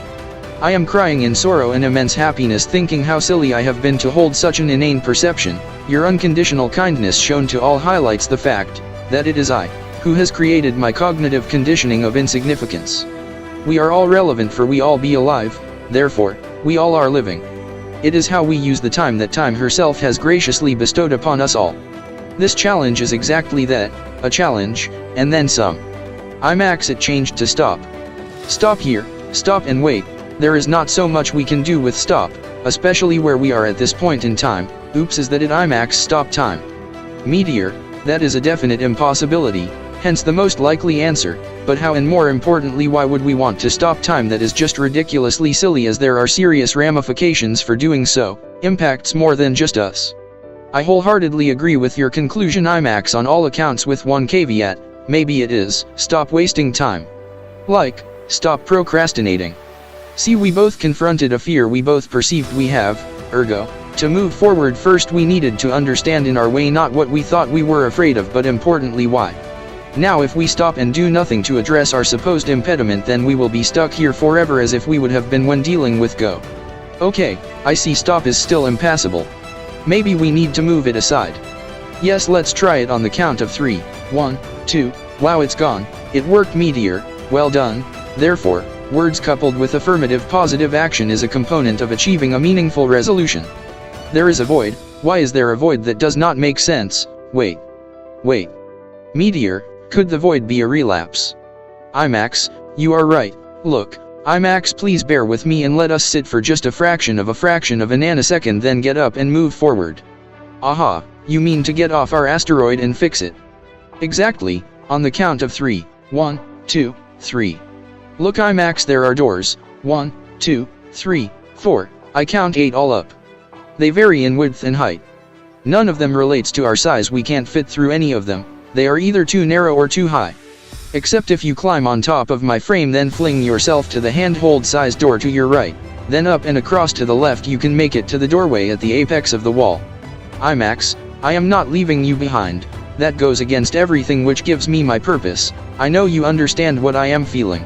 I am crying in sorrow and immense happiness, thinking how silly I have been to hold such an inane perception. Your unconditional kindness shown to all highlights the fact that it is I who has created my cognitive conditioning of insignificance. We are all relevant, for we all be alive, therefore, we all are living. It is how we use the time that time herself has graciously bestowed upon us all. This challenge is exactly that, a challenge, and then some. Max, it changed to stop. Stop here, stop and wait. There is not so much we can do with stop, especially where we are at this point in time. Oops, is that it? Max, stop time. Meteor, that is a definite impossibility, hence the most likely answer, but how, and more importantly, why would we want to stop time? That is just ridiculously silly, as there are serious ramifications for doing so, impacts more than just us. I wholeheartedly agree with your conclusion, Max, on all accounts, with one caveat. Maybe it is, stop wasting time. Like, stop procrastinating. See, we both confronted a fear we both perceived we have, ergo, to move forward first we needed to understand in our way not what we thought we were afraid of, but importantly why. Now if we stop and do nothing to address our supposed impediment, then we will be stuck here forever, as if we would have been when dealing with go. Okay, I see stop is still impassable. Maybe we need to move it aside. Yes, let's try it on the count of 3. 1, 2, wow, it's gone. It worked, Meteor, well done. Therefore, words coupled with affirmative positive action is a component of achieving a meaningful resolution. There is a void. Why is there a void? That does not make sense. Wait. Meteor, could the void be a relapse? Max, you are right. Look, Max, please bear with me and let us sit for just a fraction of a nanosecond, then get up and move forward. Aha, you mean to get off our asteroid and fix it? Exactly, on the count of 3. 1, 2, 3. Look, Max, there are doors. 1, 2, 3, 4. I count 8 all up. They vary in width and height. None of them relates to our size. We can't fit through any of them. They are either too narrow or too high. Except if you climb on top of my frame, then fling yourself to the handhold sized door to your right, then up and across to the left, you can make it to the doorway at the apex of the wall. Max, I am not leaving you behind. That goes against everything which gives me my purpose. I know you understand what I am feeling.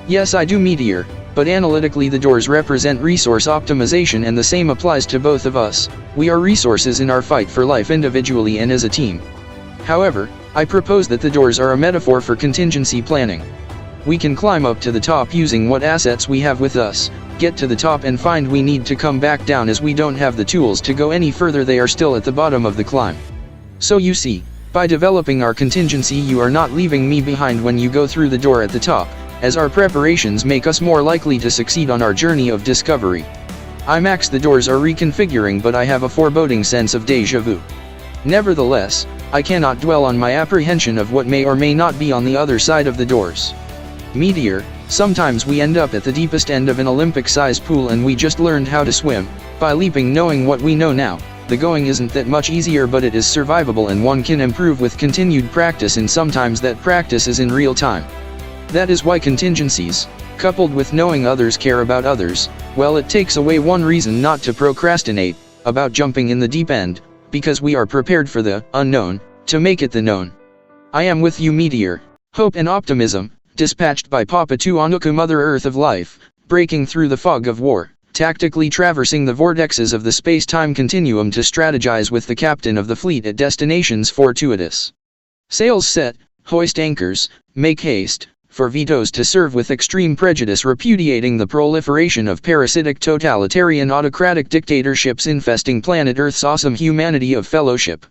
Yes, I do, Meteor, but analytically the doors represent resource optimization, and the same applies to both of us. We are resources in our fight for life, individually and as a team. However, I propose that the doors are a metaphor for contingency planning. We can climb up to the top using what assets we have with us, get to the top and find we need to come back down as we don't have the tools to go any further. They are still at the bottom of the climb. So you see, by developing our contingency, you are not leaving me behind when you go through the door at the top, as our preparations make us more likely to succeed on our journey of discovery. Max, the doors are reconfiguring, but I have a foreboding sense of déjà vu. Nevertheless, I cannot dwell on my apprehension of what may or may not be on the other side of the doors. Meteor, sometimes we end up at the deepest end of an Olympic-sized pool and we just learned how to swim, by leaping, knowing what we know now. The going isn't that much easier, but it is survivable, and one can improve with continued practice, and sometimes that practice is in real time. That is why contingencies, coupled with knowing others care about others, well, it takes away one reason not to procrastinate about jumping in the deep end, because we are prepared for the unknown, to make it the known. I am with you, Meteor. Hope and optimism, dispatched by Papa Tuanuku, Mother Earth of life, breaking through the fog of war, tactically traversing the vortexes of the space-time continuum to strategize with the captain of the fleet at destinations fortuitous. Sails set, hoist anchors, make haste, for vetoes to serve with extreme prejudice, repudiating the proliferation of parasitic totalitarian autocratic dictatorships infesting planet Earth's awesome humanity of fellowship.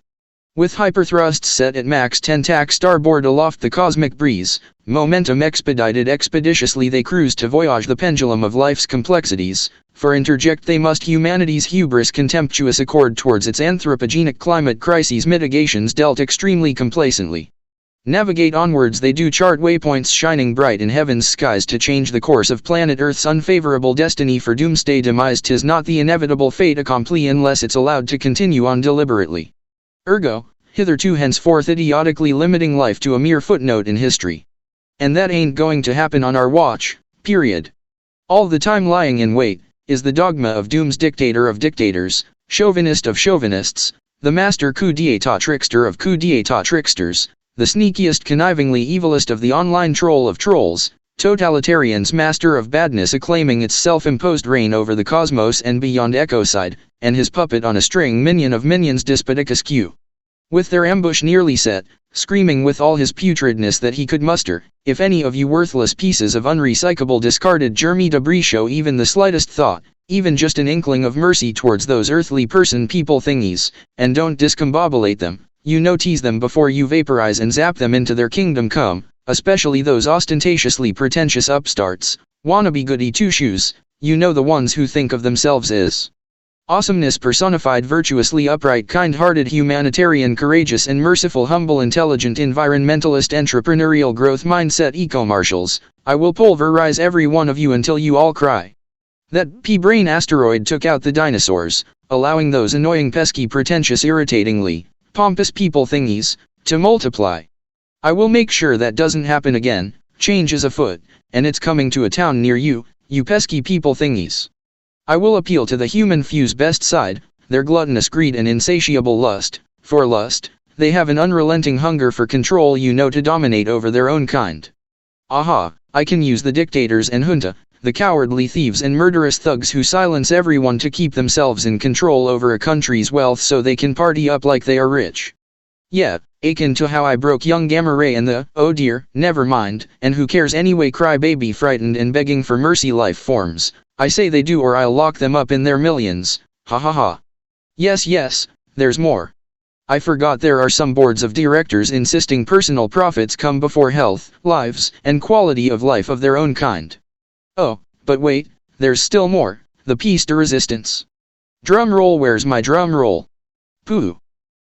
With hyperthrusts set at max 10 tack starboard aloft the cosmic breeze, momentum expedited expeditiously they cruise to voyage the pendulum of life's complexities, for interject they must humanity's hubris contemptuous accord towards its anthropogenic climate crises mitigations dealt extremely complacently. Navigate onwards they do, chart waypoints shining bright in heaven's skies to change the course of planet Earth's unfavorable destiny for doomsday demise. 'Tis not the inevitable fait accompli unless it's allowed to continue on deliberately. Ergo, hitherto henceforth idiotically limiting life to a mere footnote in history. And that ain't going to happen on our watch, period. All the time lying in wait is the dogma of doom's dictator of dictators, chauvinist of chauvinists, the master coup d'etat trickster of coup d'etat tricksters, the sneakiest connivingly evilest of the online troll of trolls, totalitarian's master of badness acclaiming its self-imposed reign over the cosmos and beyond ecocide, and his puppet on a string minion of minions despoticus Q. With their ambush nearly set, screaming with all his putridness that he could muster, if any of you worthless pieces of unrecyclable discarded germy debris show even the slightest thought, even just an inkling of mercy towards those earthly person people thingies, and don't discombobulate them, you know, tease them before you vaporize and zap them into their kingdom come, especially those ostentatiously pretentious upstarts, wannabe goody two-shoes, you know, the ones who think of themselves as awesomeness personified, virtuously upright, kind-hearted, humanitarian, courageous and merciful, humble, intelligent, environmentalist, entrepreneurial, growth mindset eco-marshals. I will pulverize every one of you until you all cry. That pea-brain asteroid took out the dinosaurs, allowing those annoying, pesky, pretentious, irritatingly pompous people thingies to multiply. I will make sure that doesn't happen again. Change is afoot, and it's coming to a town near you, you pesky people thingies. I will appeal to the human few's best side, their gluttonous greed and insatiable lust. For lust, they have an unrelenting hunger for control, you know, to dominate over their own kind. Aha, I can use the dictators and junta, the cowardly thieves and murderous thugs who silence everyone to keep themselves in control over a country's wealth so they can party up like they are rich. Yeah, akin to how I broke young Gamma Ray and the, oh dear, never mind, and who cares anyway, crybaby frightened and begging for mercy life forms. I say they do or I'll lock them up in their millions, ha ha ha. Yes, there's more. I forgot there are some boards of directors insisting personal profits come before health, lives, and quality of life of their own kind. Oh, but wait, there's still more, the piece de resistance. Drum roll, where's my drum roll? Pooh.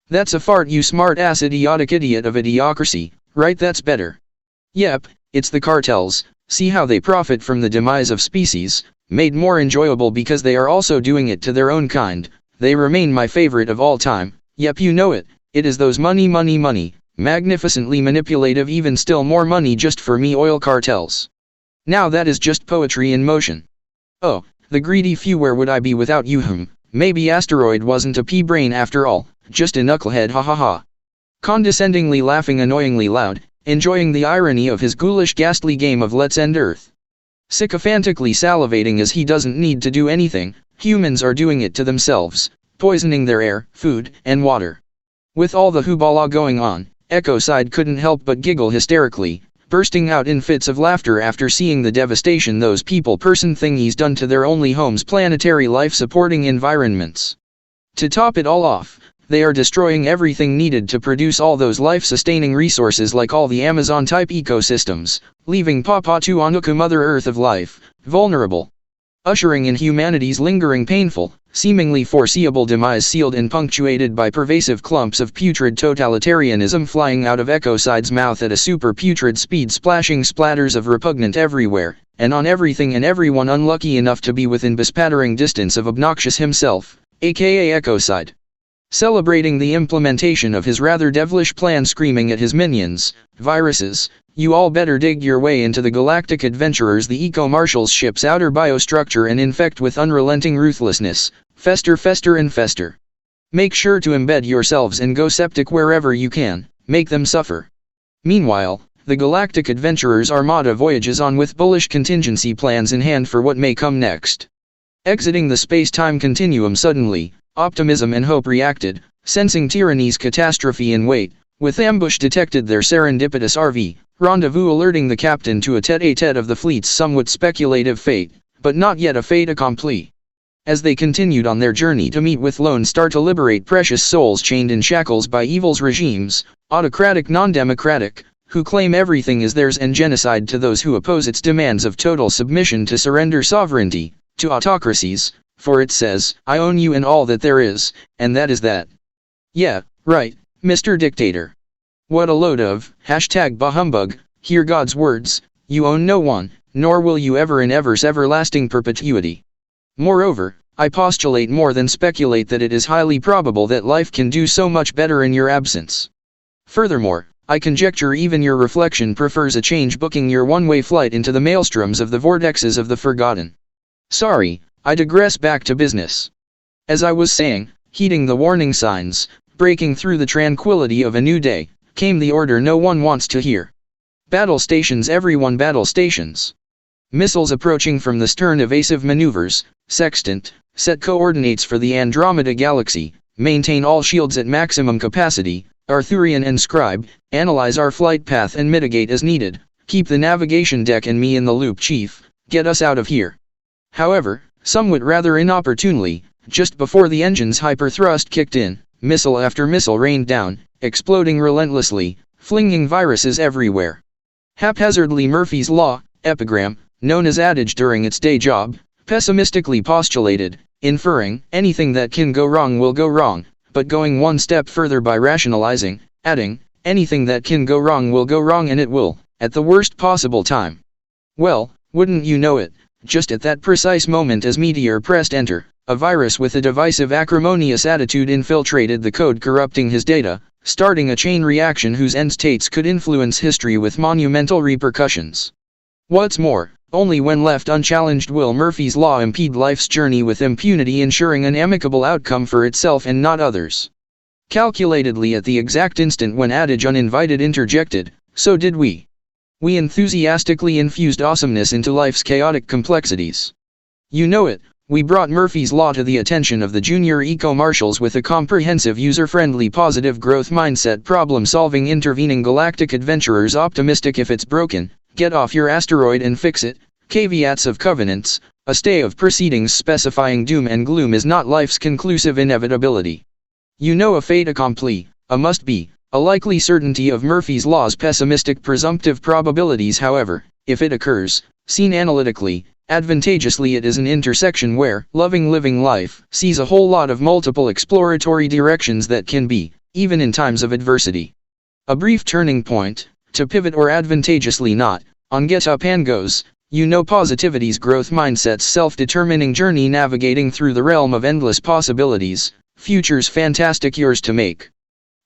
That's a fart, you smart-ass idiotic idiot of idiocracy, right? That's better. Yep, it's the cartels. See how they profit from the demise of species, made more enjoyable because they are also doing it to their own kind. They remain my favorite of all time. Yep, you know it. It is those money, magnificently manipulative, even still more money just for me oil cartels. Now that is just poetry in motion. Oh, the greedy few, where would I be without you? Maybe asteroid wasn't a pea-brain after all, just a knucklehead, ha ha ha. Condescendingly laughing annoyingly loud, enjoying the irony of his ghoulish ghastly game of Let's End Earth. Sycophantically salivating as he doesn't need to do anything, humans are doing it to themselves, poisoning their air, food, and water. With all the hoopla going on, Ecocide couldn't help but giggle hysterically, bursting out in fits of laughter after seeing the devastation those people-person thingies done to their only home's planetary life-supporting environments. To top it all off, they are destroying everything needed to produce all those life-sustaining resources, like all the Amazon-type ecosystems, leaving Papatuanuku, Mother Earth of life, vulnerable. Ushering in humanity's lingering, painful, seemingly foreseeable demise, sealed and punctuated by pervasive clumps of putrid totalitarianism flying out of Ecocide's mouth at a super putrid speed, splashing splatters of repugnant everywhere, and on everything and everyone unlucky enough to be within bespattering distance of obnoxious himself, aka Ecocide. Celebrating the implementation of his rather devilish plan, screaming at his minions, viruses, you all better dig your way into the galactic adventurers, the eco-marshals ship's outer biostructure, and infect with unrelenting ruthlessness, fester and fester. Make sure to embed yourselves and go septic wherever you can, make them suffer. Meanwhile, the galactic adventurers' armada voyages on with bullish contingency plans in hand for what may come next. Exiting the space-time continuum suddenly, optimism and hope reacted, sensing tyranny's catastrophe in wait, with ambush detected their serendipitous RV rendezvous, alerting the captain to a tete-a-tete of the fleet's somewhat speculative fate, but not yet a fait accompli. As they continued on their journey to meet with Lone Star to liberate precious souls chained in shackles by evil's regimes, autocratic, non-democratic, who claim everything is theirs, and genocide to those who oppose its demands of total submission to surrender sovereignty to autocracies, for it says, I own you and all that there is, and that is that. Yeah, right, Mr. Dictator. What a load of, #bahumbug, hear God's words, you own no one, nor will you ever in everlasting perpetuity. Moreover, I postulate more than speculate that it is highly probable that life can do so much better in your absence. Furthermore, I conjecture even your reflection prefers a change, booking your one-way flight into the maelstroms of the vortexes of the forgotten. Sorry, I digress. Back to business. As I was saying, heeding the warning signs, breaking through the tranquility of a new day, came the order no one wants to hear. Battle stations, everyone, battle stations. Missiles approaching from the stern, evasive maneuvers, sextant, set coordinates for the Andromeda Galaxy, maintain all shields at maximum capacity, Arthurian and Scribe, analyze our flight path and mitigate as needed, keep the navigation deck and me in the loop, Chief, get us out of here. However, somewhat rather inopportunely, just before the engine's hyperthrust kicked in, missile after missile rained down, exploding relentlessly, flinging viruses everywhere. Haphazardly, Murphy's Law, epigram, known as adage during its day job, pessimistically postulated, inferring, anything that can go wrong will go wrong, but going one step further by rationalizing, adding, anything that can go wrong will go wrong, and it will, at the worst possible time. Well, wouldn't you know it, just at that precise moment as Meteor pressed enter, a virus with a divisive, acrimonious attitude infiltrated the code, corrupting his data, starting a chain reaction whose end states could influence history with monumental repercussions. What's more, only when left unchallenged will Murphy's Law impede life's journey with impunity, ensuring an amicable outcome for itself and not others. Calculatedly, at the exact instant when adage uninvited interjected, so did we. We enthusiastically infused awesomeness into life's chaotic complexities. You know it, we brought Murphy's Law to the attention of the junior eco-marshals with a comprehensive, user-friendly, positive growth mindset, problem-solving, intervening galactic adventurers, optimistic if it's broken, get off your asteroid and fix it, caveats of covenants, a stay of proceedings specifying doom and gloom is not life's conclusive inevitability. You know, a fait accompli, a must-be, a likely certainty of Murphy's Law's pessimistic presumptive probabilities. However, if it occurs, seen analytically, advantageously, it is an intersection where loving living life sees a whole lot of multiple exploratory directions that can be, even in times of adversity, a brief turning point, to pivot or advantageously not, on get up and goes, you know, positivity's growth mindset's self-determining journey navigating through the realm of endless possibilities, futures fantastic, yours to make.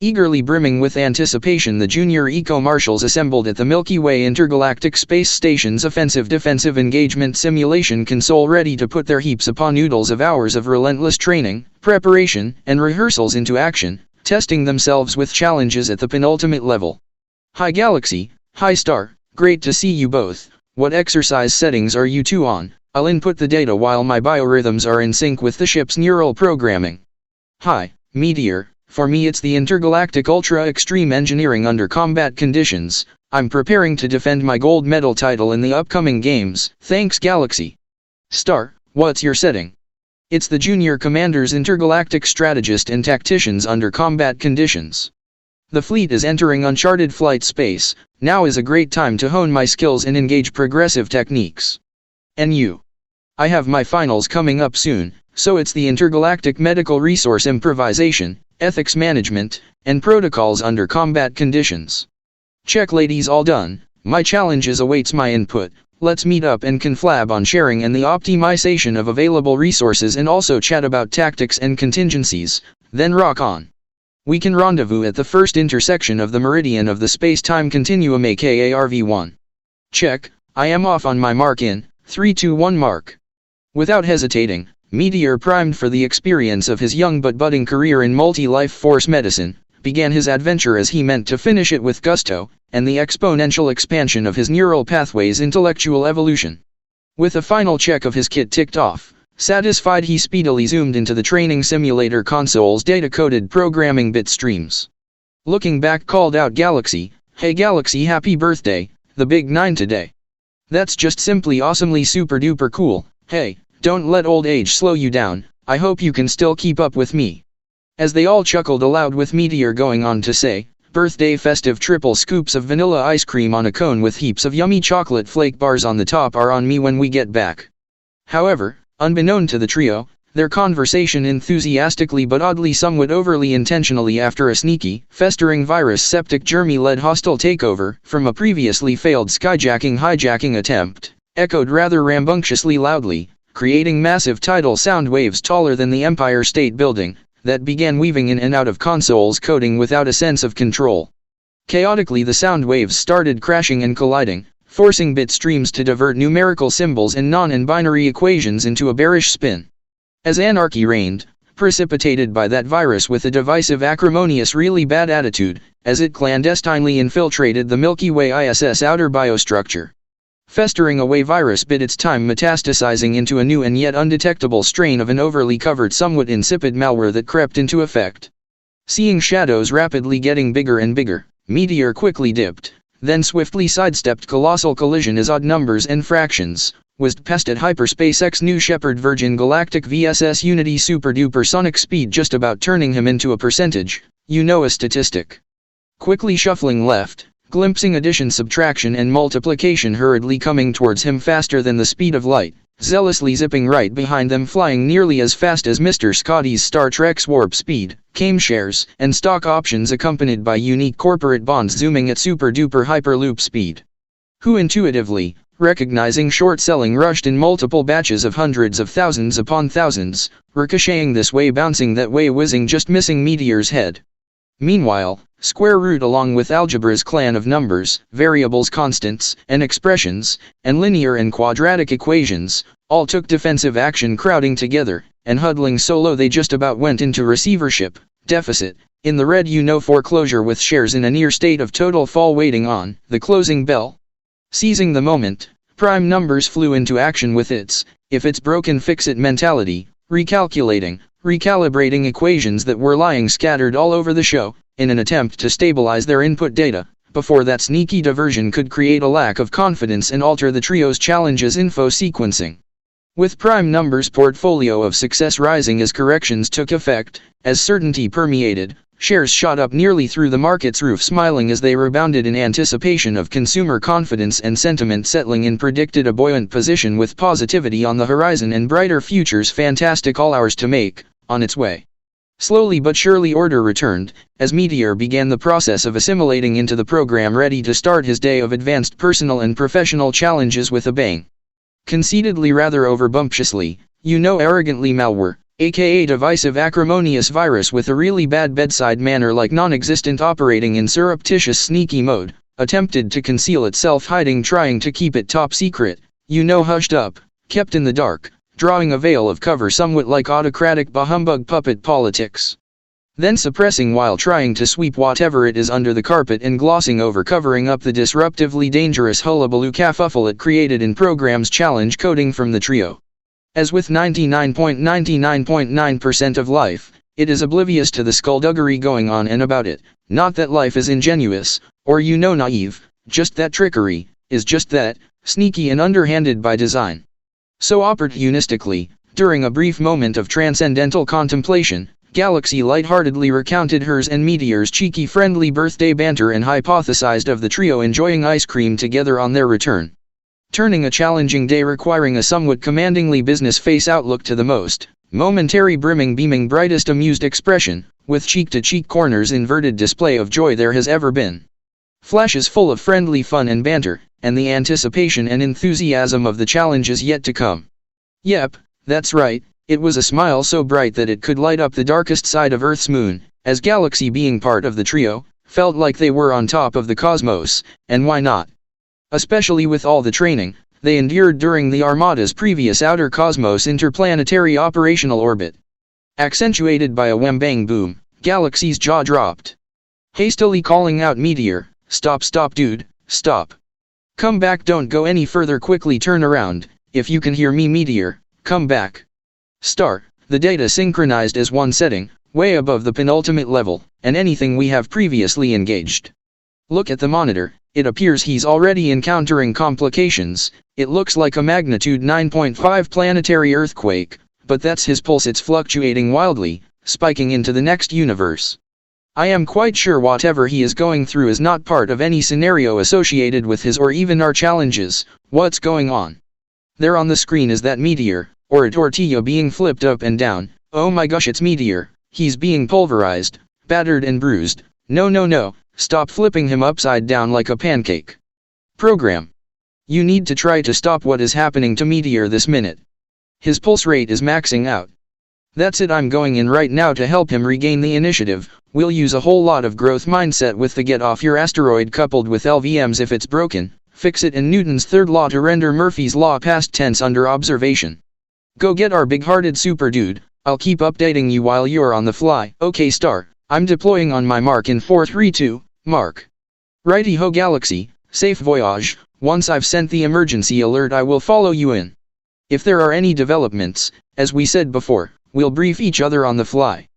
Eagerly brimming with anticipation, the junior eco-marshals assembled at the Milky Way Intergalactic Space Station's offensive-defensive engagement simulation console, ready to put their heaps upon oodles of hours of relentless training, preparation, and rehearsals into action, testing themselves with challenges at the penultimate level. Hi Galaxy, hi Star, great to see you both. What exercise settings are you two on? I'll input the data while my biorhythms are in sync with the ship's neural programming. Hi, Meteor. For me it's the intergalactic ultra extreme engineering under combat conditions. I'm preparing to defend my gold medal title in the upcoming games, thanks Galaxy. Star, what's your setting? It's the junior commander's intergalactic strategist and tacticians under combat conditions. The fleet is entering uncharted flight space, now is a great time to hone my skills and engage progressive techniques. And you? I have my finals coming up soon, so it's the intergalactic medical resource improvisation, ethics management, and protocols under combat conditions. Check ladies, all done, my challenges awaits my input, let's meet up and conflab on sharing and the optimization of available resources, and also chat about tactics and contingencies, then rock on. We can rendezvous at the first intersection of the meridian of the space-time continuum, aka RV1. Check, I am off on my mark in 3, 2, 1 mark. Without hesitating, Meteor, primed for the experience of his young but budding career in multi-life force medicine, began his adventure as he meant to finish it with gusto, and the exponential expansion of his neural pathways' intellectual evolution. With a final check of his kit ticked off, satisfied, he speedily zoomed into the training simulator console's data-coded programming bit streams. Looking back, called out Galaxy, "Hey Galaxy, happy birthday, the big 9 today. That's just simply awesomely super duper cool. Hey, don't let old age slow you down, I hope you can still keep up with me." As they all chuckled aloud, with Meteor going on to say, "Birthday festive triple scoops of vanilla ice cream on a cone with heaps of yummy chocolate flake bars on the top are on me when we get back." However, unbeknown to the trio, their conversation enthusiastically but oddly somewhat overly intentionally after a sneaky, festering virus septic germy-led hostile takeover from a previously failed hijacking attempt, echoed rather rambunctiously loudly, creating massive tidal sound waves taller than the Empire State Building, that began weaving in and out of consoles coding without a sense of control. Chaotically the sound waves started crashing and colliding, forcing bit streams to divert numerical symbols and non- and binary equations into a bearish spin. As anarchy reigned, precipitated by that virus with a divisive acrimonious really bad attitude, as it clandestinely infiltrated the Milky Way ISS outer biostructure. Festering away virus bid its time metastasizing into a new and yet undetectable strain of an overly covered somewhat insipid malware that crept into effect. Seeing shadows rapidly getting bigger and bigger, Meteor quickly dipped, then swiftly sidestepped colossal collision as odd numbers and fractions, whizzed past at hyperspace X New Shepard Virgin Galactic VSS Unity super duper sonic speed just about turning him into a percentage, a statistic. Quickly shuffling left, glimpsing addition subtraction and multiplication hurriedly coming towards him faster than the speed of light, zealously zipping right behind them flying nearly as fast as Mr. Scotty's Star Trek's warp speed, came shares and stock options accompanied by unique corporate bonds zooming at super-duper hyperloop speed. Who intuitively, recognizing short selling rushed in multiple batches of hundreds of thousands upon thousands, ricocheting this way bouncing that way whizzing just missing Meteor's head. Meanwhile, square root along with algebra's clan of numbers, variables constants, and expressions, and linear and quadratic equations, all took defensive action crowding together, and huddling so low they just about went into receivership, deficit, in the red foreclosure with shares in a near state of total fall waiting on the closing bell. Seizing the moment, prime numbers flew into action with if it's broken fix it mentality, recalculating, recalibrating equations that were lying scattered all over the show, in an attempt to stabilize their input data, before that sneaky diversion could create a lack of confidence and alter the trio's challenges info sequencing. With prime numbers' portfolio of success rising as corrections took effect, as certainty permeated, shares shot up nearly through the market's roof smiling as they rebounded in anticipation of consumer confidence and sentiment settling in predicted a buoyant position with positivity on the horizon and brighter futures fantastic all ours to make, on its way. Slowly but surely order returned, as Meteor began the process of assimilating into the program ready to start his day of advanced personal and professional challenges with a bang. Conceitedly rather overbumptiously, arrogantly malware, aka divisive acrimonious virus with a really bad bedside manner like non-existent operating in surreptitious sneaky mode, attempted to conceal itself hiding trying to keep it top secret, hushed up, kept in the dark, drawing a veil of cover somewhat like autocratic bah-humbug puppet politics. Then suppressing while trying to sweep whatever it is under the carpet and glossing over covering up the disruptively dangerous hullabaloo kerfuffle it created in program's challenge coding from the trio. As with 99.99.9% of life, it is oblivious to the skullduggery going on and about it, not that life is ingenuous, or naive, just that trickery, is just that, sneaky and underhanded by design. So opportunistically, during a brief moment of transcendental contemplation, Galaxy lightheartedly recounted hers and Meteor's cheeky friendly birthday banter and hypothesized of the trio enjoying ice cream together on their return. Turning a challenging day requiring a somewhat commandingly business face outlook to the most momentary brimming beaming brightest amused expression, with cheek-to-cheek corners inverted display of joy there has ever been. Flashes full of friendly fun and banter, and the anticipation and enthusiasm of the challenges yet to come. Yep, that's right, it was a smile so bright that it could light up the darkest side of Earth's moon, as Galaxy being part of the trio, felt like they were on top of the cosmos, and why not? Especially with all the training they endured during the Armada's previous outer cosmos interplanetary operational orbit. Accentuated by a wham-bang boom, Galaxy's jaw dropped. Hastily calling out Meteor, "Stop dude, stop. Come back don't go any further quickly turn around, if you can hear me Meteor, come back." The data synchronized as one setting, way above the penultimate level, and anything we have previously engaged. Look at the monitor, it appears he's already encountering complications, it looks like a magnitude 9.5 planetary earthquake, but that's his pulse it's fluctuating wildly, spiking into the next universe. I am quite sure whatever he is going through is not part of any scenario associated with his or even our challenges. What's going on? There on the screen is that Meteor, Or a tortilla being flipped up and down. Oh my gosh, it's Meteor. He's being pulverized, battered and bruised. No no no, stop flipping him upside down like a pancake. Program. You need to try to stop what is happening to Meteor this minute. His pulse rate is maxing out. That's it, I'm going in right now to help him regain the initiative. We'll use a whole lot of growth mindset with the get off your asteroid coupled with LVMs if it's broken. Fix it and Newton's third law to render Murphy's law past tense under observation. Go get our big-hearted super dude. I'll keep updating you while you're on the fly. Okay Star, I'm deploying on my mark in 432, mark. Righty ho Galaxy, safe voyage. Once I've sent the emergency alert I will follow you in. If there are any developments, as we said before, we'll brief each other on the fly.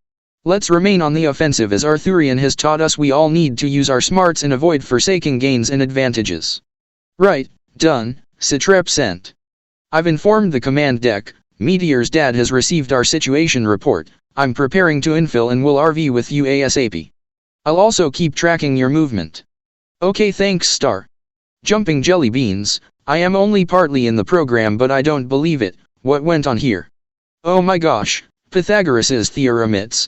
Let's remain on the offensive as Arthurian has taught us we all need to use our smarts and avoid forsaking gains and advantages. Right, done, Satrep sent. I've informed the command deck. Meteor's dad has received our situation report. I'm preparing to infill and will RV with you ASAP. I'll also keep tracking your movement. Okay thanks Star. Jumping jelly beans, I am only partly in the program but I don't believe it. What went on here? Oh my gosh, Pythagoras's theorem it's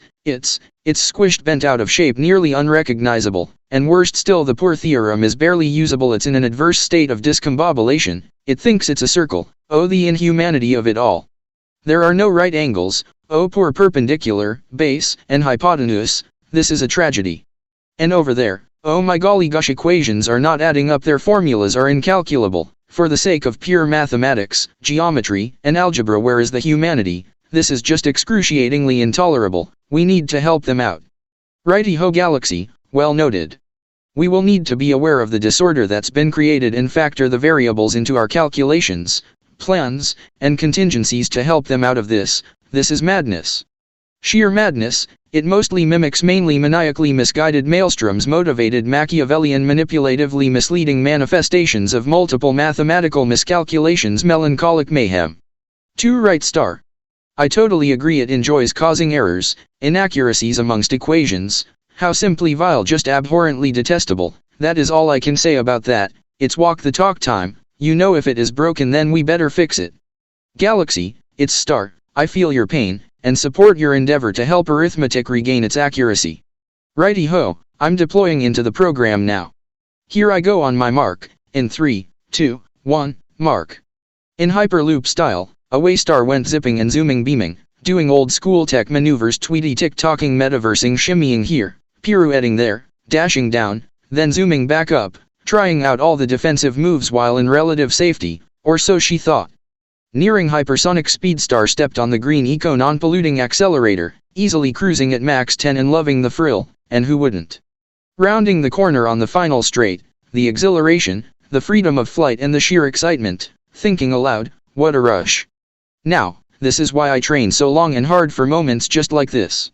squished bent out of shape nearly unrecognizable, and worst still the poor theorem is barely usable, it's in an adverse state of discombobulation, it thinks it's a circle, oh the inhumanity of it all. There are no right angles, oh poor perpendicular, base, and hypotenuse, this is a tragedy. And over there, oh my golly gosh equations are not adding up, their formulas are incalculable, for the sake of pure mathematics, geometry, and algebra, where is the humanity? This is just excruciatingly intolerable, we need to help them out. Righty ho Galaxy, well noted. We will need to be aware of the disorder that's been created and factor the variables into our calculations, plans, and contingencies to help them out of this. This is madness. Sheer madness. It mostly mimics mainly maniacally misguided maelstroms, motivated Machiavellian manipulatively misleading manifestations of multiple mathematical miscalculations, melancholic mayhem. 2 right Star. I totally agree, it enjoys causing errors, inaccuracies amongst equations, how simply vile, just abhorrently detestable, that is all I can say about that. It's walk the talk time, you know, if it is broken then we better fix it. Galaxy, it's Star, I feel your pain, and support your endeavor to help arithmetic regain its accuracy. Righty ho, I'm deploying into the program now. Here I go on my mark, in 3, 2, 1, mark. In Hyperloop style, away Star went zipping and zooming beaming, doing old school tech maneuvers, tweety tick-tocking, metaversing, shimmying here, pirouetting there, dashing down, then zooming back up, trying out all the defensive moves while in relative safety, or so she thought. Nearing hypersonic speed, Star stepped on the green eco non-polluting accelerator, easily cruising at max 10 and loving the thrill, and who wouldn't? Rounding the corner on the final straight, the exhilaration, the freedom of flight and the sheer excitement, thinking aloud, what a rush. Now, this is why I train so long and hard for moments just like this.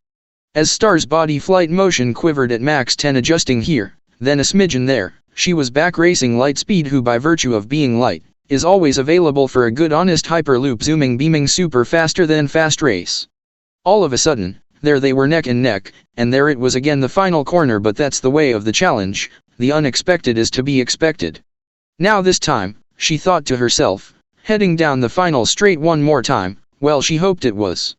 As Star's body flight motion quivered at max 10, adjusting here, then a smidgen there, she was back racing light speed, who by virtue of being light, is always available for a good honest hyperloop zooming beaming super faster than fast race. All of a sudden, there they were neck and neck, and there it was again, the final corner, but that's the way of the challenge, the unexpected is to be expected. Now this time, she thought to herself, heading down the final straight one more time, well she hoped it was.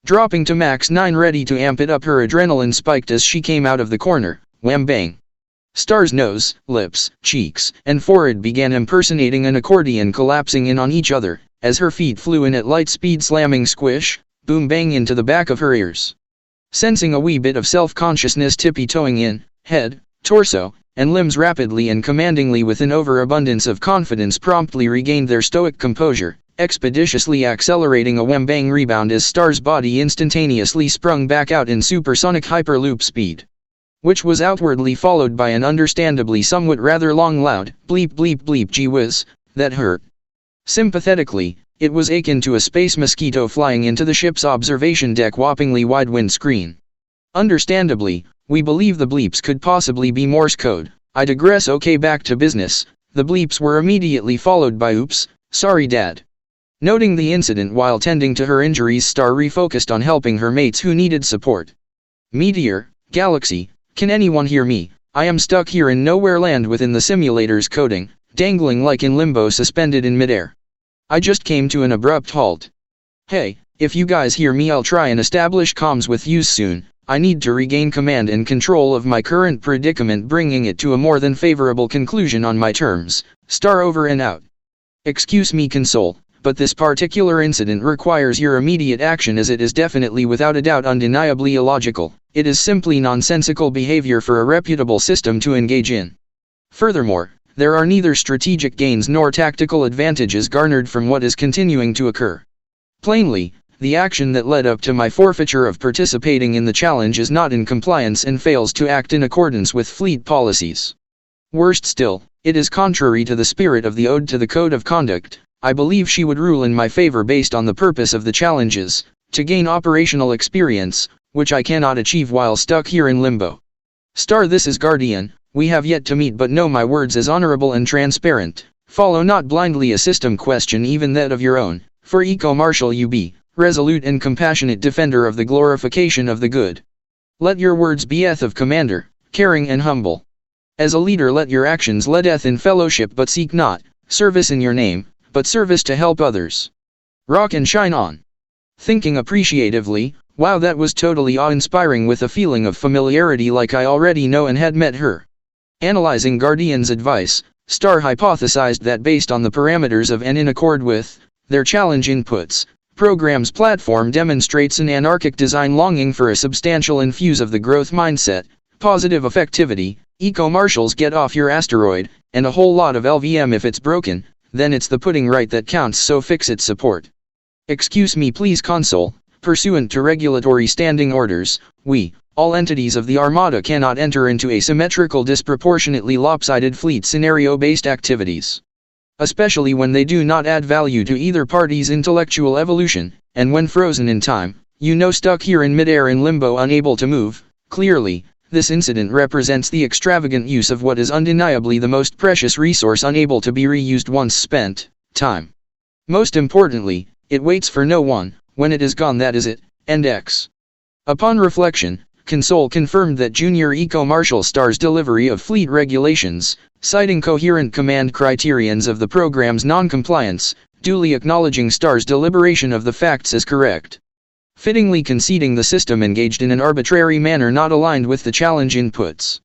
Dropping to max 9, ready to amp it up, her adrenaline spiked as she came out of the corner, wham bang. Star's nose, lips, cheeks, and forehead began impersonating an accordion, collapsing in on each other, as her feet flew in at light speed, slamming squish, boom bang into the back of her ears. Sensing a wee bit of self-consciousness tippy-toeing in, head, torso, and limbs rapidly and commandingly, with an overabundance of confidence promptly regained their stoic composure, expeditiously accelerating a wham bang rebound as Star's body instantaneously sprung back out in supersonic hyperloop speed, which was outwardly followed by an understandably somewhat rather long loud bleep bleep bleep, gee whiz, that hurt. Sympathetically, it was akin to a space mosquito flying into the ship's observation deck whoppingly wide windscreen. Understandably, we believe the bleeps could possibly be Morse code. I digress. Okay, back to business. The bleeps were immediately followed by oops, sorry dad. Noting the incident while tending to her injuries, Star refocused on helping her mates who needed support. Meteor, Galaxy, can anyone hear me? I am stuck here in nowhere land within the simulator's coding, dangling like in limbo, suspended in midair. I just came to an abrupt halt. Hey, if you guys hear me, I'll try and establish comms with you soon. I need to regain command and control of my current predicament, bringing it to a more than favorable conclusion on my terms. Star over and out. Excuse me, Console, but this particular incident requires your immediate action, as it is definitely, without a doubt, undeniably illogical. It is simply nonsensical behavior for a reputable system to engage in. Furthermore, there are neither strategic gains nor tactical advantages garnered from what is continuing to occur. Plainly, the action that led up to my forfeiture of participating in the challenge is not in compliance and fails to act in accordance with fleet policies. Worst still, it is contrary to the spirit of the Ode to the Code of Conduct. I believe she would rule in my favor based on the purpose of the challenges, to gain operational experience, which I cannot achieve while stuck here in limbo. Star, this is Guardian. We have yet to meet, but know my words as honorable and transparent. Follow not blindly a system question, even that of your own, for Eco-Marshal you be, resolute and compassionate defender of the glorification of the good. Let your words be eth of commander, caring and humble. As a leader, let your actions leadeth in fellowship, but seek not service in your name, but service to help others. Rock and shine on. Thinking appreciatively, wow, that was totally awe-inspiring, with a feeling of familiarity like I already know and had met her. Analyzing Guardian's advice, Star hypothesized that based on the parameters of and in accord with their challenge inputs, program's platform demonstrates an anarchic design longing for a substantial infuse of the growth mindset, positive effectivity, eco-marshals get off your asteroid, and a whole lot of LVM. If it's broken, then it's the putting right that counts, so fix it. Support. Excuse me please, Console. Pursuant to regulatory standing orders, we, all entities of the Armada, cannot enter into asymmetrical, disproportionately lopsided fleet scenario-based activities. Especially when they do not add value to either party's intellectual evolution, and when frozen in time, stuck here in midair in limbo, unable to move. Clearly, this incident represents the extravagant use of what is undeniably the most precious resource, unable to be reused once spent, time. Most importantly, it waits for no one. When it is gone, that is it, and X. Upon reflection, Console confirmed that Junior Eco-Marshal Star's delivery of fleet regulations, citing coherent command criterions of the program's non-compliance, duly acknowledging Star's deliberation of the facts as correct. Fittingly conceding the system engaged in an arbitrary manner not aligned with the challenge inputs.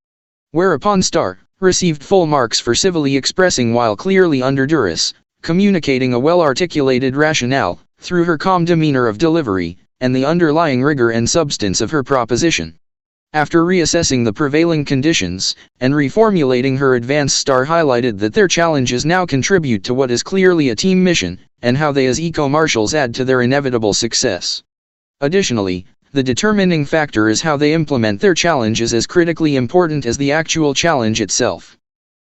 Whereupon Star received full marks for civilly expressing, while clearly under duress, communicating a well-articulated rationale, through her calm demeanor of delivery, and the underlying rigor and substance of her proposition. After reassessing the prevailing conditions, and reformulating her advance, Star highlighted that their challenges now contribute to what is clearly a team mission, and how they as eco-marshals add to their inevitable success. Additionally, the determining factor is how they implement their challenges, as critically important as the actual challenge itself.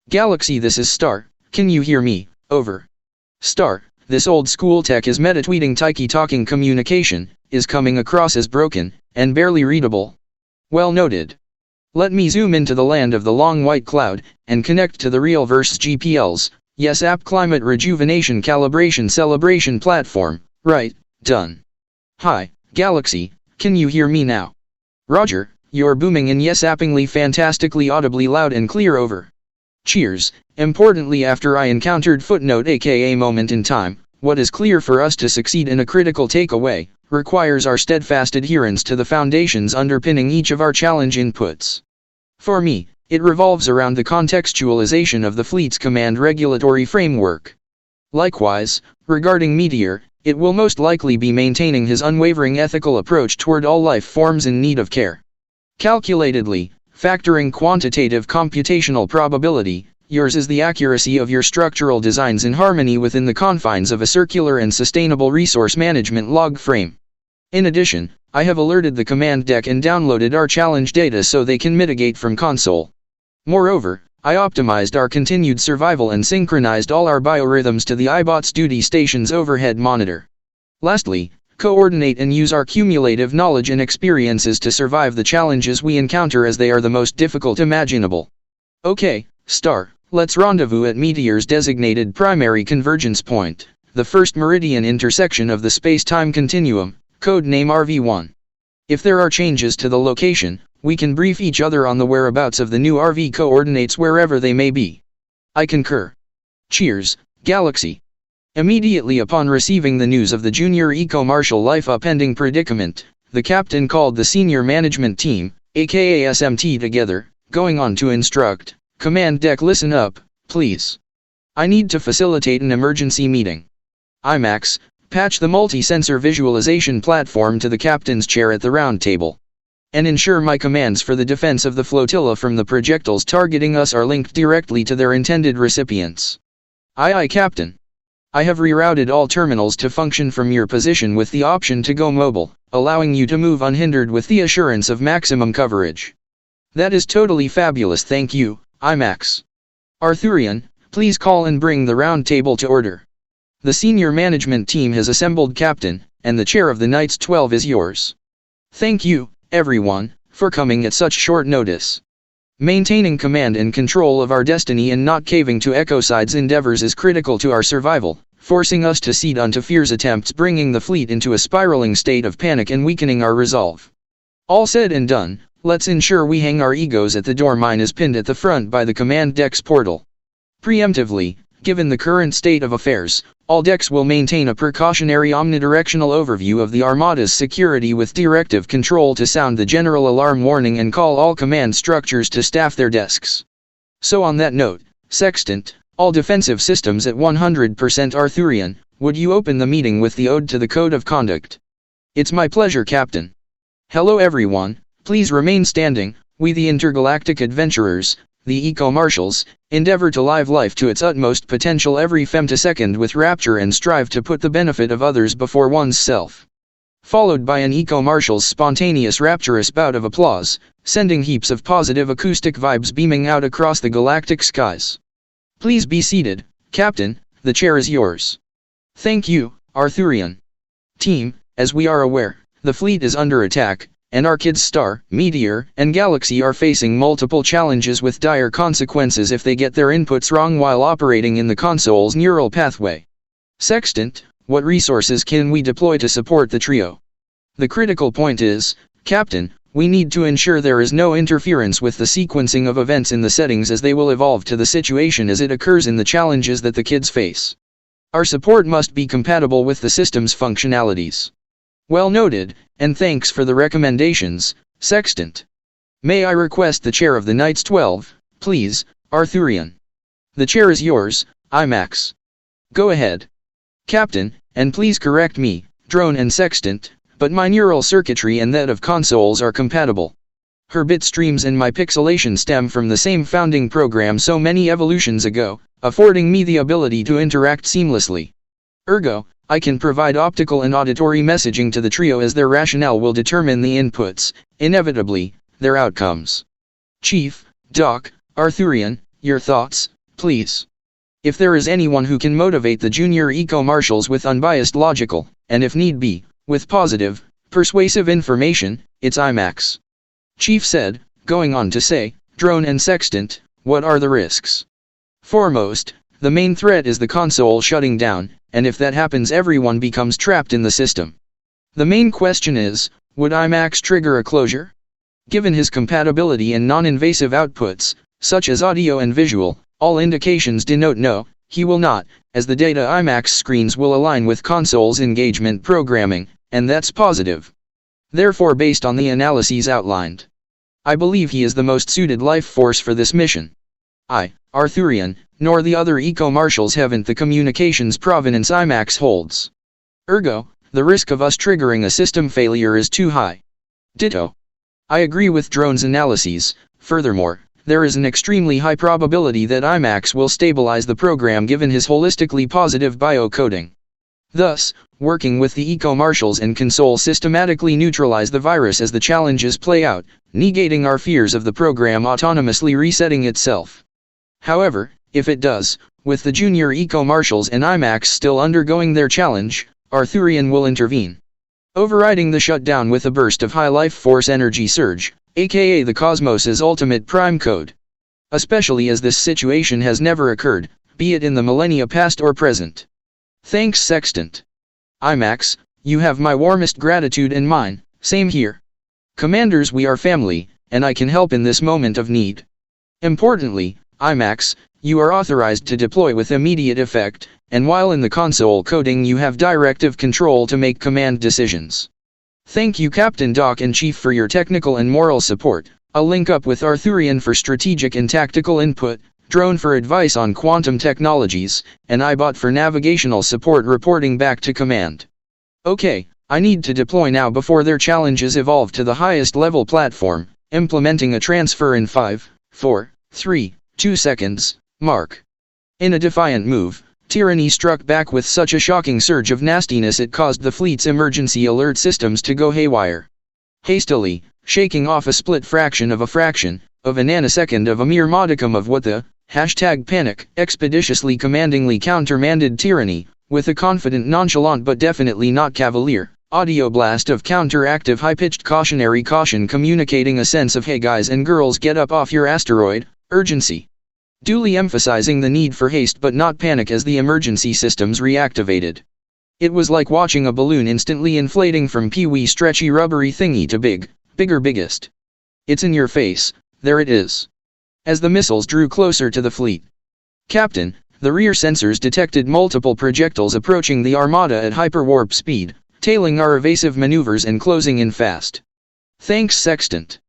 Galaxy, this is Star. Can you hear me? Over. Star, this old school tech is meta-tweeting tiki-talking communication, is coming across as broken, and barely readable. Well noted. Let me zoom into the land of the long white cloud, and connect to the real versus GPLs, yes, app climate rejuvenation calibration celebration platform, right, done. Hi, Galaxy, can you hear me now? Roger, you're booming and yes, appingly, fantastically, audibly loud and clear. Over. Cheers. Importantly, after I encountered footnote aka moment in time, what is clear for us to succeed in a critical takeaway, requires our steadfast adherence to the foundations underpinning each of our challenge inputs. For me, it revolves around the contextualization of the fleet's command regulatory framework. Likewise, regarding Meteor, it will most likely be maintaining his unwavering ethical approach toward all life forms in need of care. Calculatedly, factoring quantitative computational probability, yours is the accuracy of your structural designs in harmony within the confines of a circular and sustainable resource management log frame. In addition, I have alerted the command deck and downloaded our challenge data so they can mitigate from console. Moreover, I optimized our continued survival and synchronized all our biorhythms to the iBot's duty station's overhead monitor. Lastly, coordinate and use our cumulative knowledge and experiences to survive the challenges we encounter, as they are the most difficult imaginable. Okay, Star, let's rendezvous at Meteor's designated primary convergence point, the first meridian intersection of the space-time continuum, codename RV1. If there are changes to the location, we can brief each other on the whereabouts of the new RV coordinates wherever they may be. I concur. Cheers, Galaxy. Immediately upon receiving the news of the junior eco-marshal life-upending predicament, the captain called the senior management team, aka SMT, together, going on to instruct, "Command deck, listen up, please. I need to facilitate an emergency meeting. IMAX, patch the multi-sensor visualization platform to the captain's chair at the round table. And ensure my commands for the defense of the flotilla from the projectiles targeting us are linked directly to their intended recipients." "Aye aye, Captain. I have rerouted all terminals to function from your position with the option to go mobile, allowing you to move unhindered with the assurance of maximum coverage." "That is totally fabulous, thank you, IMAX. Arthurian, please call and bring the round table to order. The senior management team has assembled, Captain, and the chair of the Knights 12 is yours." "Thank you, everyone, for coming at such short notice. Maintaining command and control of our destiny and not caving to Ecocide's endeavors is critical to our survival, forcing us to cede unto fear's attempts, bringing the fleet into a spiraling state of panic and weakening our resolve. All said and done, let's ensure we hang our egos at the door. Mine is pinned at the front by the command deck's portal. Preemptively, given the current state of affairs, all decks will maintain a precautionary omnidirectional overview of the Armada's security with directive control to sound the general alarm warning and call all command structures to staff their desks. So on that note, Sextant, all defensive systems at 100%. Arthurian, would you open the meeting with the ode to the Code of Conduct?" "It's my pleasure, Captain. Hello everyone, please remain standing. We the intergalactic adventurers, the eco-marshals, endeavor to live life to its utmost potential every femtosecond with rapture and strive to put the benefit of others before one's self." Followed by an eco-marshal's spontaneous rapturous bout of applause, sending heaps of positive acoustic vibes beaming out across the galactic skies. "Please be seated, Captain, the chair is yours." "Thank you, Arthurian. Team, as we are aware, the fleet is under attack, and our kids' star, meteor, and galaxy are facing multiple challenges with dire consequences if they get their inputs wrong while operating in the console's neural pathway. Sextant, what resources can we deploy to support the trio? The critical point is, Captain, we need to ensure there is no interference with the sequencing of events in the settings as they will evolve to the situation as it occurs in the challenges that the kids face. Our support must be compatible with the system's functionalities." "Well noted, and thanks for the recommendations, Sextant. May I request the chair of the Knights 12, please, Arthurian?" "The chair is yours, IMAX. Go ahead." "Captain, and please correct me, Drone and Sextant, but my neural circuitry and that of consoles are compatible. Her bit streams and my pixelation stem from the same founding program so many evolutions ago, affording me the ability to interact seamlessly. Ergo, I can provide optical and auditory messaging to the trio as their rationale will determine the inputs, inevitably, their outcomes. Chief, Doc, Arthurian, your thoughts, please. If there is anyone who can motivate the junior eco-marshals with unbiased logical, and if need be, with positive, persuasive information, it's IMAX." Chief said, going on to say, "Drone and Sextant, what are the risks? Foremost, the main threat is the console shutting down, and if that happens everyone becomes trapped in the system. The main question is, would IMAX trigger a closure? Given his compatibility and non-invasive outputs, such as audio and visual, all indications denote no, he will not, as the data IMAX screens will align with console's engagement programming, and that's positive. Therefore, based on the analyses outlined, I believe he is the most suited life force for this mission. I, Arthurian, nor the other eco-marshals haven't the communications provenance IMAX holds. Ergo, the risk of us triggering a system failure is too high. Ditto. I agree with Drone's analyses. Furthermore, there is an extremely high probability that IMAX will stabilize the program given his holistically positive biocoding. Thus, working with the eco-marshals and console systematically neutralize the virus as the challenges play out, negating our fears of the program autonomously resetting itself. However, if it does, with the junior eco-marshals and IMAX still undergoing their challenge, Arthurian will intervene, overriding the shutdown with a burst of high life force energy surge, aka the cosmos's ultimate prime code. Especially as this situation has never occurred, be it in the millennia past or present. Thanks, Sextant. IMAX, you have my warmest gratitude and mine, same here. Commanders, we are family, and I can help in this moment of need. Importantly, IMAX, you are authorized to deploy with immediate effect, and while in the console coding you have directive control to make command decisions. Thank you Captain Doc and Chief for your technical and moral support. I'll link up with Arthurian for strategic and tactical input, Drone for advice on quantum technologies, and iBot for navigational support reporting back to command. Okay, I need to deploy now before their challenges evolve to the highest level platform, implementing a transfer in 5, 4, 3, 2 seconds, mark. In a defiant move, Tyranny struck back with such a shocking surge of nastiness it caused the fleet's emergency alert systems to go haywire. Hastily, shaking off a split fraction of a nanosecond of a mere modicum of what the #panic expeditiously commandingly countermanded Tyranny, with a confident nonchalant but definitely not cavalier, audio blast of counteractive high-pitched cautionary caution communicating a sense of hey guys and girls get up off your asteroid, urgency. Duly emphasizing the need for haste but not panic as the emergency systems reactivated. It was like watching a balloon instantly inflating from pee-wee stretchy rubbery thingy to bigger biggest. It's in your face, there it is. As the missiles drew closer to the fleet. Captain, the rear sensors detected multiple projectiles approaching the Armada at hyperwarp speed, tailing our evasive maneuvers and closing in fast. Thanks Sextant.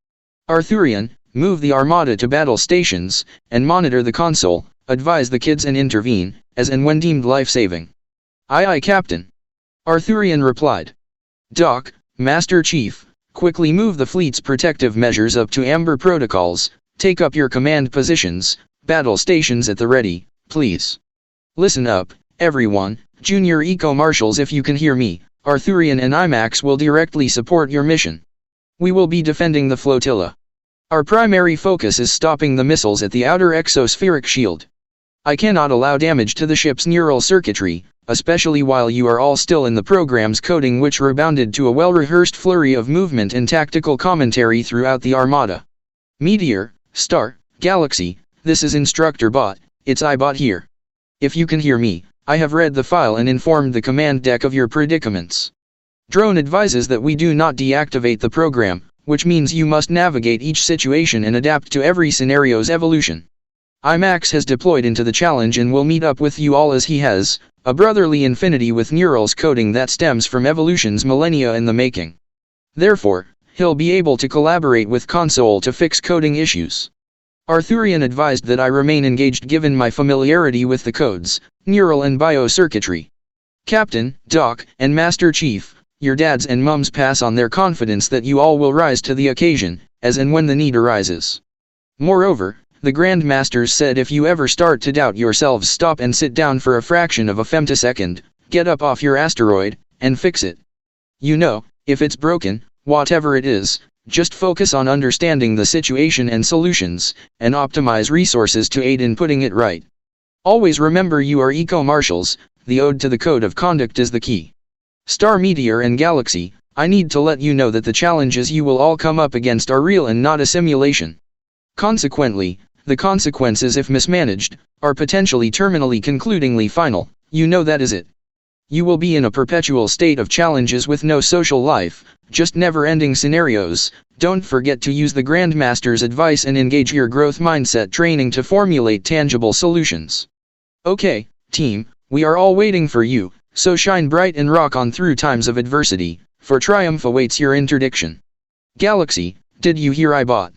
Arthurian, move the Armada to battle stations, and monitor the console, advise the kids and intervene, as and when deemed life-saving. Aye aye Captain. Arthurian replied. Doc, Master Chief, quickly move the fleet's protective measures up to Amber Protocols, take up your command positions, battle stations at the ready, please. Listen up, everyone, Junior Eco-Marshals if you can hear me, Arthurian and IMAX will directly support your mission. We will be defending the flotilla. Our primary focus is stopping the missiles at the outer exospheric shield. I cannot allow damage to the ship's neural circuitry, especially while you are all still in the program's coding which rebounded to a well-rehearsed flurry of movement and tactical commentary throughout the Armada. Meteor, Star, Galaxy, this is Instructor Bot, it's iBot here. If you can hear me, I have read the file and informed the command deck of your predicaments. Drone advises that we do not deactivate the program, which means you must navigate each situation and adapt to every scenario's evolution. IMAX has deployed into the challenge and will meet up with you all as he has, a brotherly infinity with neurals coding that stems from evolution's millennia in the making. Therefore, he'll be able to collaborate with console to fix coding issues. Arthurian advised that I remain engaged given my familiarity with the codes, neural and biocircuitry. Captain, Doc, and Master Chief, your dads and mums pass on their confidence that you all will rise to the occasion, as and when the need arises. Moreover, the Grand Masters said if you ever start to doubt yourselves stop and sit down for a fraction of a femtosecond, get up off your asteroid, and fix it. You know, if it's broken, whatever it is, just focus on understanding the situation and solutions, and optimize resources to aid in putting it right. Always remember you are eco-marshals, the ode to the code of conduct is the key. Star Meteor and Galaxy, I need to let you know that the challenges you will all come up against are real and not a simulation. Consequently, the consequences if mismanaged, are potentially terminally concludingly final, you know that is it. You will be in a perpetual state of challenges with no social life, just never-ending scenarios. Don't forget to use the Grandmaster's advice and engage your growth mindset training to formulate tangible solutions. Okay, team, we are all waiting for you, so shine bright and rock on through times of adversity, for triumph awaits your interdiction. Galaxy, did you hear iBot?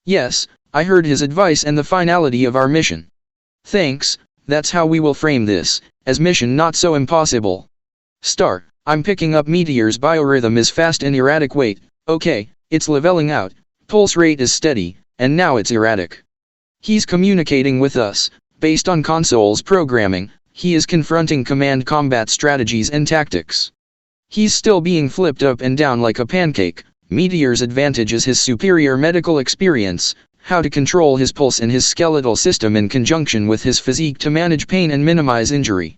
Yes, I heard his advice and the finality of our mission. Thanks, that's how we will frame this, as mission not so impossible. Star, I'm picking up Meteor's biorhythm is fast and erratic wait, okay, it's leveling out, pulse rate is steady, and now it's erratic. He's communicating with us, based on console's programming, he is confronting command combat strategies and tactics. He's still being flipped up and down like a pancake. Meteor's advantage is his superior medical experience, how to control his pulse and his skeletal system in conjunction with his physique to manage pain and minimize injury.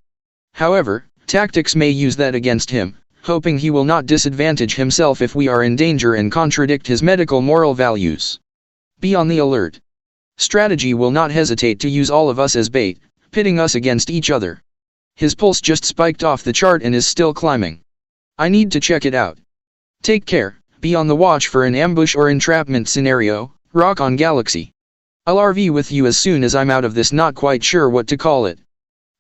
However, tactics may use that against him, hoping he will not disadvantage himself if we are in danger and contradict his medical moral values. Be on the alert. Strategy will not hesitate to use all of us as bait, pitting us against each other. His pulse just spiked off the chart and is still climbing. I need to check it out. Take care, be on the watch for an ambush or entrapment scenario, rock on Galaxy. I'll RV with you as soon as I'm out of this, not quite sure what to call it.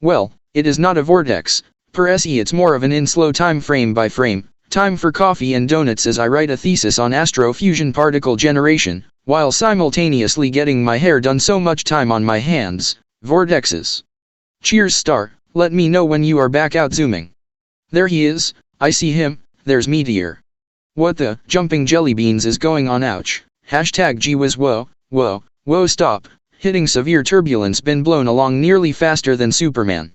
Well, it is not a vortex, per se, it's more of an in slow time, frame by frame, time for coffee and donuts as I write a thesis on astrofusion particle generation, while simultaneously getting my hair done, so much time on my hands. Vortexes. Cheers, Star, let me know when you are back out zooming. There he is, I see him, there's Meteor. What the jumping jelly beans is going on, ouch. Hashtag GWIZ, whoa, stop, hitting severe turbulence, been blown along nearly faster than Superman.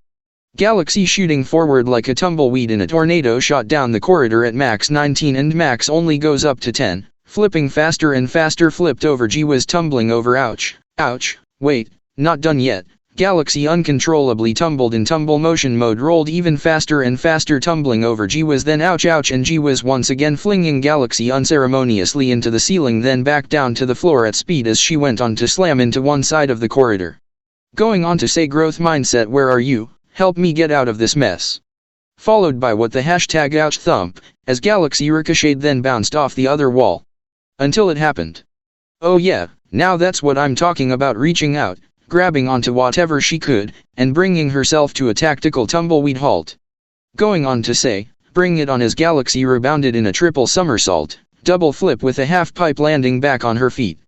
Galaxy shooting forward like a tumbleweed in a tornado, shot down the corridor at max 19 and max only goes up to 10, flipping faster and faster, flipped over, GWIZ, tumbling over, ouch, wait, not done yet. Galaxy uncontrollably tumbled in tumble motion mode, rolled even faster and faster, tumbling over, GWIZ, then ouch, and GWIZ once again flinging Galaxy unceremoniously into the ceiling, then back down to the floor at speed as she went on to slam into one side of the corridor. Going on to say, growth mindset, where are you, help me get out of this mess. Followed by what the hashtag ouch thump, as Galaxy ricocheted then bounced off the other wall. Until it happened. Oh yeah, now that's what I'm talking about, reaching out, grabbing onto whatever she could, and bringing herself to a tactical tumbleweed halt. Going on to say, bring it on, as Galaxy rebounded in a triple somersault, double flip with a half pipe, landing back on her feet.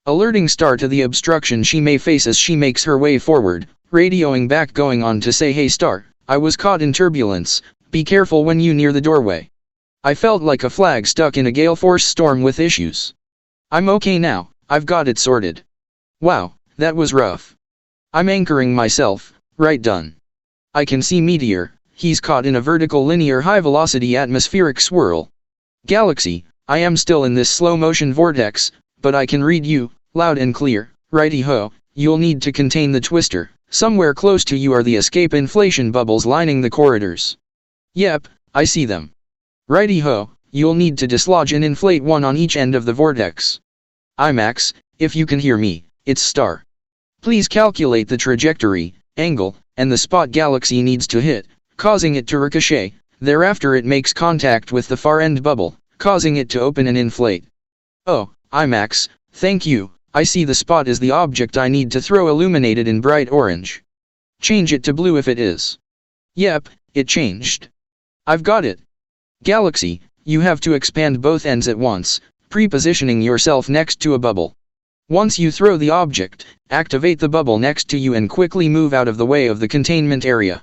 Alerting Star to the obstruction she may face as she makes her way forward, radioing back, going on to say, hey Star, I was caught in turbulence, be careful when you near the doorway. I felt like a flag stuck in a gale force storm with issues. I'm okay now, I've got it sorted. Wow. That was rough. I'm anchoring myself, right, done. I can see Meteor, he's caught in a vertical linear high velocity atmospheric swirl. Galaxy, I am still in this slow motion vortex, but I can read you, loud and clear, righty ho, you'll need to contain the twister, somewhere close to you are the escape inflation bubbles lining the corridors. Yep, I see them. Righty ho, you'll need to dislodge and inflate one on each end of the vortex. IMAX, if you can hear me, it's Star. Please calculate the trajectory, angle, and the spot Galaxy needs to hit, causing it to ricochet. Thereafter it makes contact with the far end bubble, causing it to open and inflate. Oh, IMAX, thank you, I see the spot is the object I need to throw, illuminated in bright orange. Change it to blue if it is. Yep, it changed. I've got it. Galaxy, you have to expand both ends at once, pre-positioning yourself next to a bubble. Once you throw the object, activate the bubble next to you and quickly move out of the way of the containment area.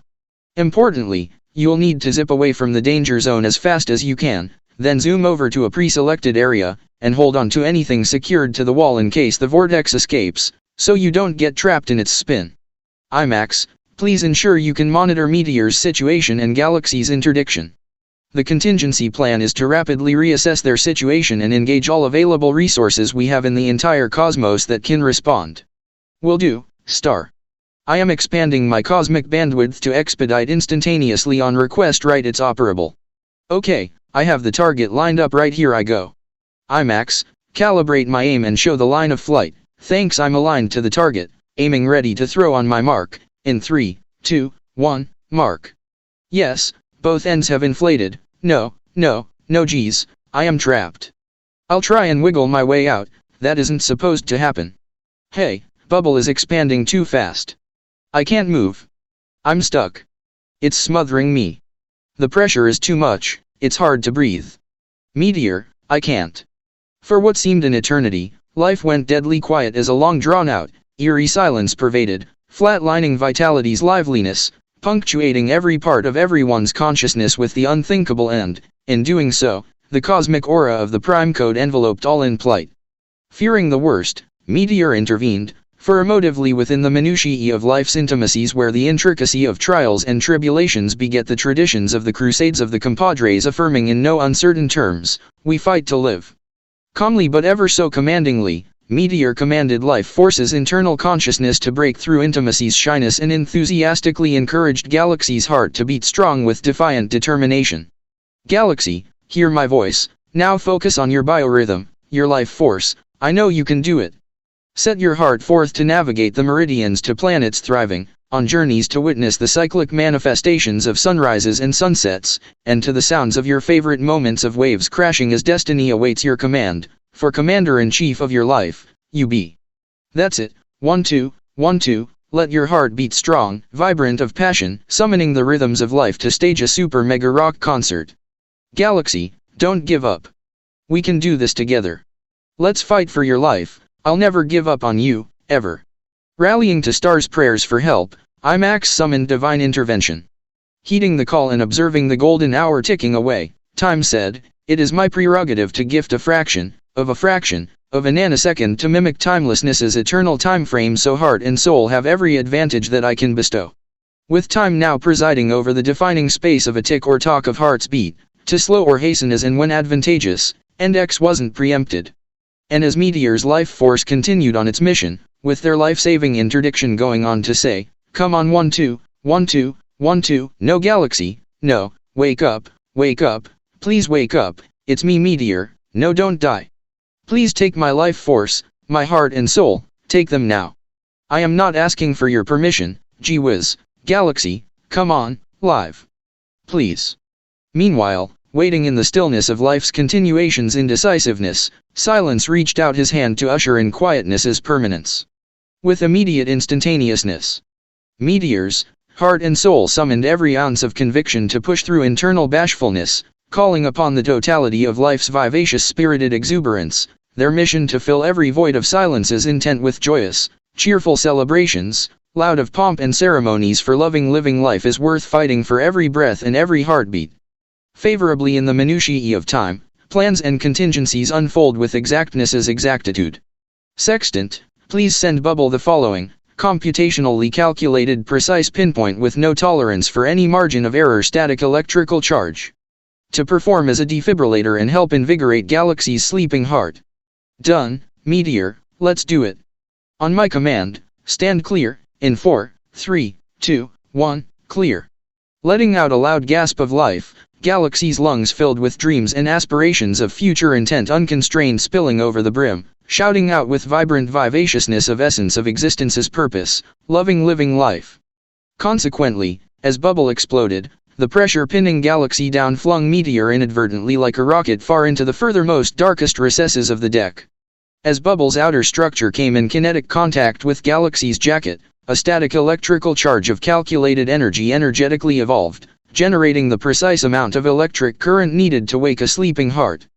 Importantly, you'll need to zip away from the danger zone as fast as you can, then zoom over to a pre-selected area, and hold on to anything secured to the wall in case the vortex escapes, so you don't get trapped in its spin. IMAX, please ensure you can monitor Meteor's situation and Galaxy's interdiction. The contingency plan is to rapidly reassess their situation and engage all available resources we have in the entire cosmos that can respond. Will do, Star. I am expanding my cosmic bandwidth to expedite instantaneously on request, right, it's operable. Okay, I have the target lined up, right, here I go. IMAX, calibrate my aim and show the line of flight. Thanks, I'm aligned to the target, aiming, ready to throw on my mark, in 3, 2, 1, mark. Yes, both ends have inflated. No geez, I am trapped. I'll try and wiggle my way out, that isn't supposed to happen. Hey, bubble is expanding too fast. I can't move. I'm stuck. It's smothering me. The pressure is too much, it's hard to breathe. Meteor, I can't. For what seemed an eternity, life went deadly quiet as a long drawn-out, eerie silence pervaded, flatlining vitality's liveliness, punctuating every part of everyone's consciousness with the unthinkable, and, in doing so, the cosmic aura of the prime code enveloped all in plight. Fearing the worst, Meteor intervened, for emotively within the minutiae of life's intimacies, where the intricacy of trials and tribulations beget the traditions of the crusades of the compadres, affirming in no uncertain terms, we fight to live. Calmly but ever so commandingly, Meteor commanded life force's internal consciousness to break through intimacy's shyness and enthusiastically encouraged Galaxy's heart to beat strong with defiant determination. Galaxy, hear my voice, now focus on your biorhythm, your life force, I know you can do it. Set your heart forth to navigate the meridians to planets thriving, on journeys to witness the cyclic manifestations of sunrises and sunsets, and to the sounds of your favorite moments of waves crashing as destiny awaits your command. For Commander-in-Chief of your life, you be. That's it, 1-2, 1-2, let your heart beat strong, vibrant of passion, summoning the rhythms of life to stage a super mega rock concert. Galaxy, don't give up. We can do this together. Let's fight for your life, I'll never give up on you, ever. Rallying to Star's prayers for help, IMAX summoned divine intervention. Heeding the call and observing the golden hour ticking away, Time said, "It is my prerogative to gift a fraction of a nanosecond to mimic timelessness's eternal time frame, so heart and soul have every advantage that I can bestow. With time now presiding over the defining space of a tick or talk of heart's beat, to slow or hasten as and when advantageous, and X wasn't preempted." And as Meteor's life force continued on its mission, with their life-saving interdiction going on to say, "Come on 1-2, 1-2, 1-2, no Galaxy, no, wake up, please wake up, it's me Meteor, no don't die. Please take my life force, my heart and soul, take them now. I am not asking for your permission, gee whiz, Galaxy, come on, live. Please." Meanwhile, waiting in the stillness of life's continuation's indecisiveness, Silence reached out his hand to usher in quietness's permanence. With immediate instantaneousness, Meteor's heart and soul summoned every ounce of conviction to push through internal bashfulness, calling upon the totality of life's vivacious spirited exuberance, their mission to fill every void of silence's intent with joyous, cheerful celebrations, loud of pomp and ceremonies, for loving living life is worth fighting for every breath and every heartbeat. Favorably in the minutiae of time, plans and contingencies unfold with exactness's exactitude. Sextant, please send Bubble the following, computationally calculated precise pinpoint with no tolerance for any margin of error static electrical charge, to perform as a defibrillator and help invigorate Galaxy's sleeping heart. Done, Meteor, let's do it. On my command, stand clear, in 4, 3, 2, 1, clear. Letting out a loud gasp of life, Galaxy's lungs filled with dreams and aspirations of future intent unconstrained spilling over the brim, shouting out with vibrant vivaciousness of essence of existence's purpose, loving living life. Consequently, as Bubble exploded, the pressure pinning Galaxy down flung Meteor inadvertently like a rocket far into the furthermost darkest recesses of the deck. As Bubble's outer structure came in kinetic contact with Galaxy's jacket, a static electrical charge of calculated energy energetically evolved, generating the precise amount of electric current needed to wake a sleeping heart.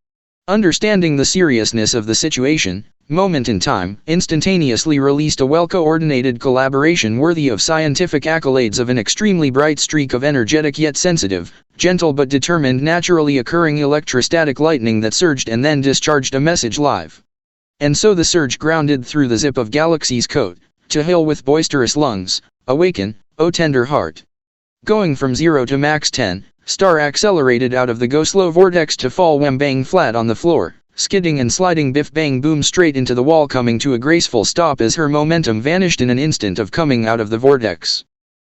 Understanding the seriousness of the situation, Moment in Time instantaneously released a well-coordinated collaboration worthy of scientific accolades of an extremely bright streak of energetic yet sensitive, gentle but determined naturally occurring electrostatic lightning that surged and then discharged a message live. And so the surge grounded through the zip of Galaxy's coat, to hail with boisterous lungs, "Awaken, O tender heart." Going from 0 to max 10, Star accelerated out of the go-slow vortex to fall wham-bang flat on the floor, skidding and sliding biff-bang-boom straight into the wall, coming to a graceful stop as her momentum vanished in an instant of coming out of the vortex.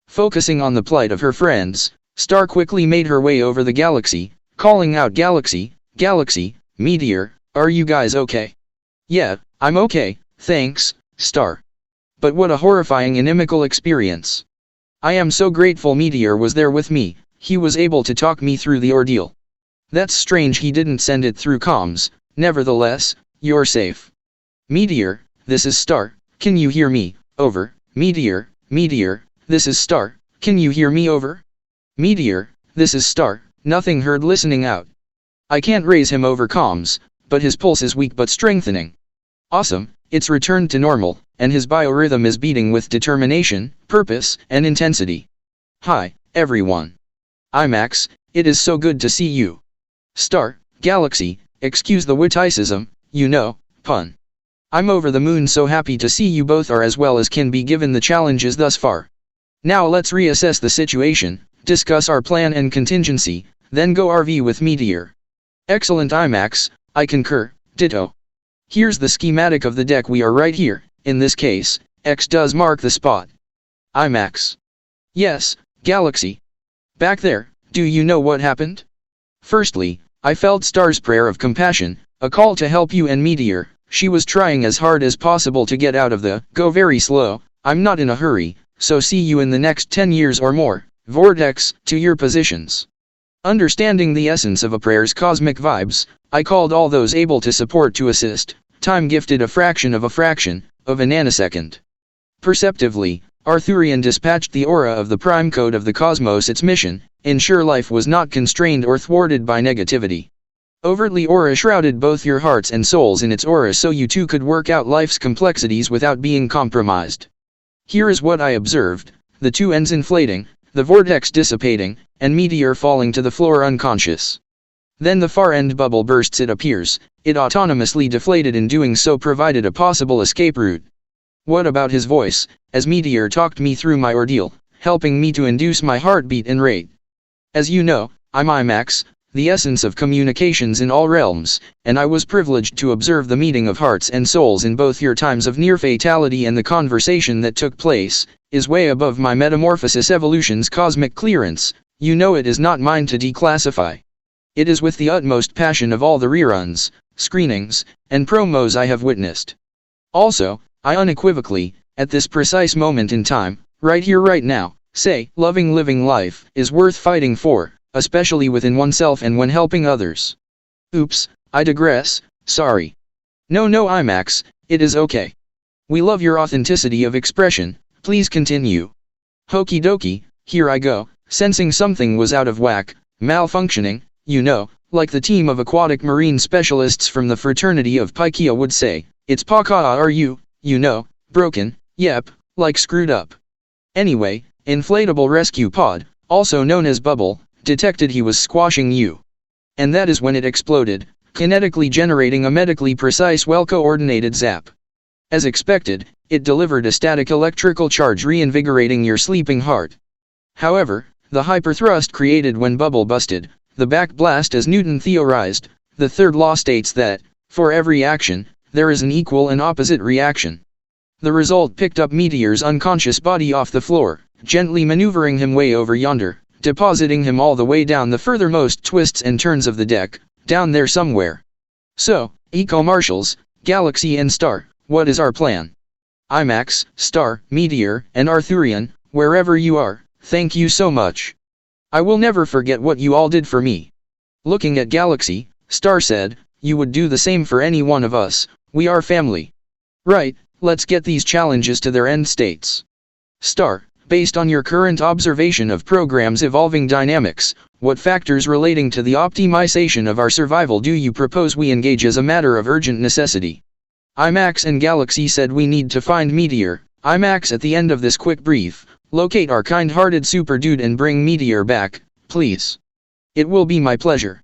Focusing on the plight of her friends, Star quickly made her way over the Galaxy, calling out, "Galaxy, Galaxy, Meteor, are you guys okay?" "Yeah, I'm okay, thanks, Star. But what a horrifying inimical experience. I am so grateful Meteor was there with me, he was able to talk me through the ordeal. That's strange he didn't send it through comms, nevertheless, you're safe. Meteor, this is Star, can you hear me, over, Meteor, Meteor, this is Star, can you hear me, over? Meteor, this is Star, nothing heard listening out. I can't raise him over comms, but his pulse is weak but strengthening. Awesome, it's returned to normal, and his biorhythm is beating with determination, purpose, and intensity. Hi, everyone. IMAX, it is so good to see you. Star, Galaxy, excuse the witticism, you know, pun. I'm over the moon, so happy to see you both are as well as can be given the challenges thus far. Now let's reassess the situation, discuss our plan and contingency, then go RV with Meteor. Excellent IMAX, I concur, ditto. Here's the schematic of the deck. We are right here, in this case, X does mark the spot. IMAX. Yes, Galaxy. Back there, do you know what happened? Firstly, I felt Star's prayer of compassion, a call to help you and Meteor. She was trying as hard as possible to get out of the, go very slow, I'm not in a hurry, so see you in the next 10 years or more, vortex, to your positions. Understanding the essence of a prayer's cosmic vibes, I called all those able to support to assist. Time gifted a fraction of a nanosecond. Perceptively, Arthurian dispatched the aura of the prime code of the cosmos its mission, ensure life was not constrained or thwarted by negativity. Overtly aura shrouded both your hearts and souls in its aura so you two could work out life's complexities without being compromised. Here is what I observed, the two ends inflating, the vortex dissipating, and meteor falling to the floor unconscious. Then the far end bubble bursts, it appears, it autonomously deflated, in doing so provided a possible escape route. What about his voice, as meteor talked me through my ordeal, helping me to induce my heartbeat and rate. As you know, I'm IMAX, the essence of communications in all realms, and I was privileged to observe the meeting of hearts and souls in both your times of near fatality, and the conversation that took place is way above my metamorphosis evolution's cosmic clearance. You know it is not mine to declassify. It is with the utmost passion of all the reruns, screenings, and promos I have witnessed. Also, I unequivocally, at this precise moment in time, right here right now, say, loving living life is worth fighting for, especially within oneself and when helping others. Oops, I digress, sorry. No IMAX, it is okay. We love your authenticity of expression, please continue. Okie dokie, here I go, sensing something was out of whack, malfunctioning, you know, like the team of aquatic marine specialists from the fraternity of Paikia would say, it's Paka you know, broken, yep, like screwed up. Anyway, inflatable rescue pod, also known as Bubble, detected he was squashing you. And that is when it exploded, kinetically generating a medically precise, well-coordinated zap. As expected, it delivered a static electrical charge reinvigorating your sleeping heart. However, the hyperthrust created when Bubble busted, the back blast, as Newton theorized, the third law states that, for every action, there is an equal and opposite reaction. The result picked up Meteor's unconscious body off the floor, gently maneuvering him way over yonder, depositing him all the way down the furthermost twists and turns of the deck, down there somewhere. So, Eco-Marshals, Galaxy and Star, what is our plan? IMAX, Star, Meteor, and Arthurian, wherever you are, thank you so much. I will never forget what you all did for me. Looking at Galaxy, Star said, you would do the same for any one of us, we are family. Right, let's get these challenges to their end states. Star, based on your current observation of programs' evolving dynamics, what factors relating to the optimization of our survival do you propose we engage as a matter of urgent necessity? IMAX and Galaxy said we need to find Meteor. IMAX, at the end of this quick brief, locate our kind-hearted super dude and bring Meteor back, please. It will be my pleasure.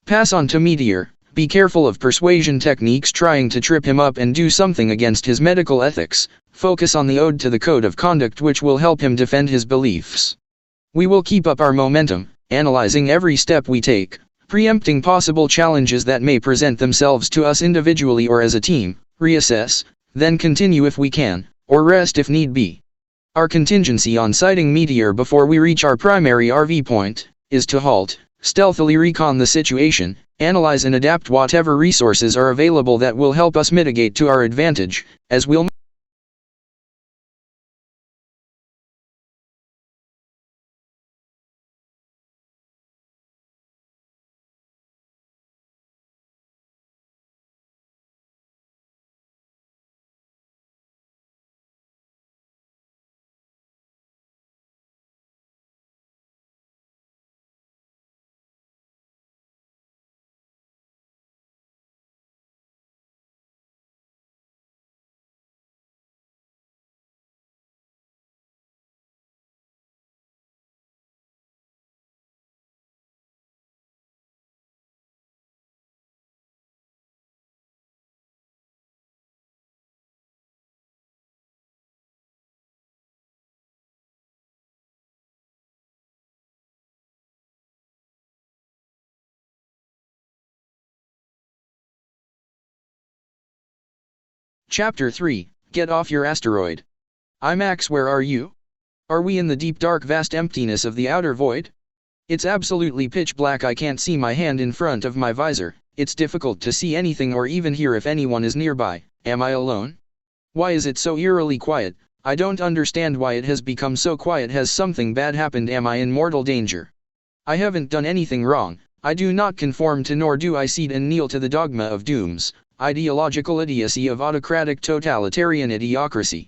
Pass on to Meteor, be careful of persuasion techniques trying to trip him up and do something against his medical ethics, focus on the ode to the code of conduct which will help him defend his beliefs. We will keep up our momentum, analyzing every step we take, preempting possible challenges that may present themselves to us individually or as a team, reassess, then continue if we can, or rest if need be. Our contingency on sighting Meteor before we reach our primary RV point is to halt, stealthily recon the situation, analyze and adapt whatever resources are available that will help us mitigate to our advantage, as we'll Chapter 3, Get Off Your Asteroid. IMAX, where are you? Are we in the deep dark vast emptiness of the outer void? It's absolutely pitch black, I can't see my hand in front of my visor, it's difficult to see anything or even hear if anyone is nearby. Am I alone? Why is it so eerily quiet? I don't understand why it has become so quiet. Has something bad happened? Am I in mortal danger? I haven't done anything wrong, I do not conform to nor do I cede and kneel to the dogma of dooms, ideological idiocy of autocratic totalitarian idiocracy.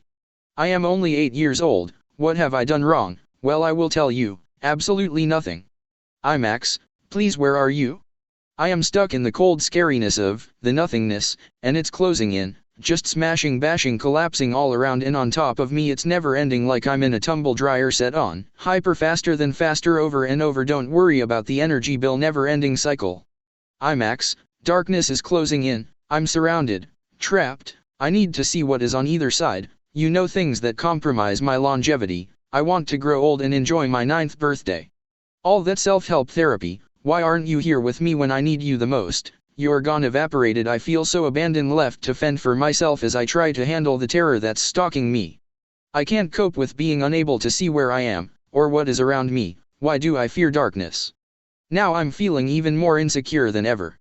I am only 8 years old, what have I done wrong? Well, I will tell you, absolutely nothing. IMAX, please, where are you? I am stuck in the cold scariness of the nothingness, and it's closing in, just smashing, bashing, collapsing all around and on top of me. It's never ending, like I'm in a tumble dryer set on hyper, faster than faster, over and over. Don't worry about the energy bill, never ending cycle. IMAX, darkness is closing in, I'm surrounded, trapped, I need to see what is on either side, you know, things that compromise my longevity. I want to grow old and enjoy my 9th birthday. All that self-help therapy. Why aren't you here with me when I need you the most? You're gone, evaporated. I feel so abandoned, left to fend for myself as I try to handle the terror that's stalking me. I can't cope with being unable to see where I am, or what is around me. Why do I fear darkness? Now I'm feeling even more insecure than ever.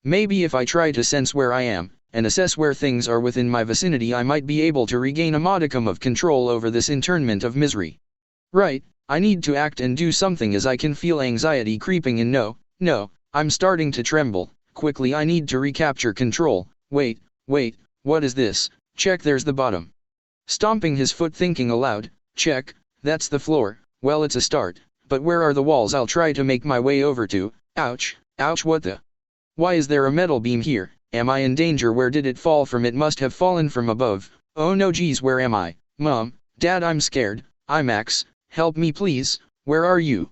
Maybe if I try to sense where I am, and assess where things are within my vicinity, I might be able to regain a modicum of control over this internment of misery. Right, I need to act and do something, as I can feel anxiety creeping in. No, I'm starting to tremble. Quickly, I need to recapture control. Wait, what is this? Check, there's the bottom. Stomping his foot, thinking aloud, check, that's the floor. Well, it's a start, but where are the walls I'll try to make my way over to? Ouch, what the? Why is there a metal beam here? Am I in danger? Where did it fall from? It must have fallen from above. Oh no, geez, where am I? Mom, Dad, I'm scared. IMAX, help me please, where are you?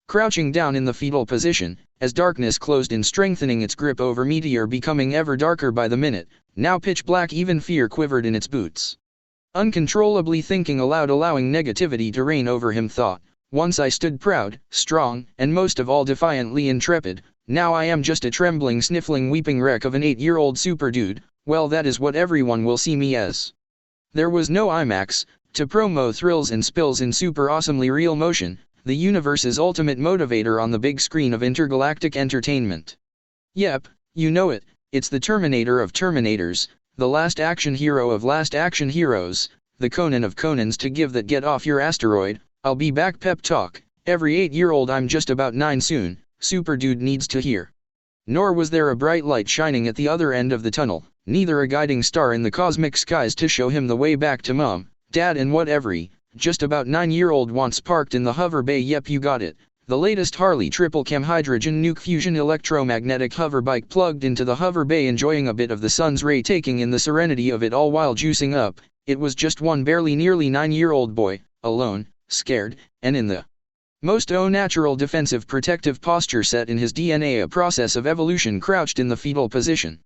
Crouching down in the fetal position, as darkness closed in, strengthening its grip over Meteor, becoming ever darker by the minute, now pitch black, even fear quivered in its boots. Uncontrollably thinking aloud, allowing negativity to reign over him, thought, once I stood proud, strong, and most of all defiantly intrepid, now I am just a trembling, sniffling, weeping wreck of an 8-year-old super dude. Well, that is what everyone will see me as. There was no IMAX to promo thrills and spills in super awesomely real motion, the universe's ultimate motivator on the big screen of intergalactic entertainment. Yep, you know it, it's the Terminator of Terminators, the last action hero of last action heroes, the Conan of Conans. To give that get off your asteroid, I'll be back pep talk, every 8-year-old, I'm just about 9 soon, super dude needs to hear. Nor was there a bright light shining at the other end of the tunnel, neither a guiding star in the cosmic skies to show him the way back to Mom, Dad, and what every just about 9-year-old wants parked in the hover bay. Yep, you got it, the latest Harley triple cam hydrogen nuke fusion electromagnetic hover bike plugged into the hover bay, enjoying a bit of the sun's ray, taking in the serenity of it all while juicing up. It was just one barely nearly 9-year-old boy, alone, scared, and in the most natural defensive protective posture set in his DNA, a process of evolution, crouched in the fetal position.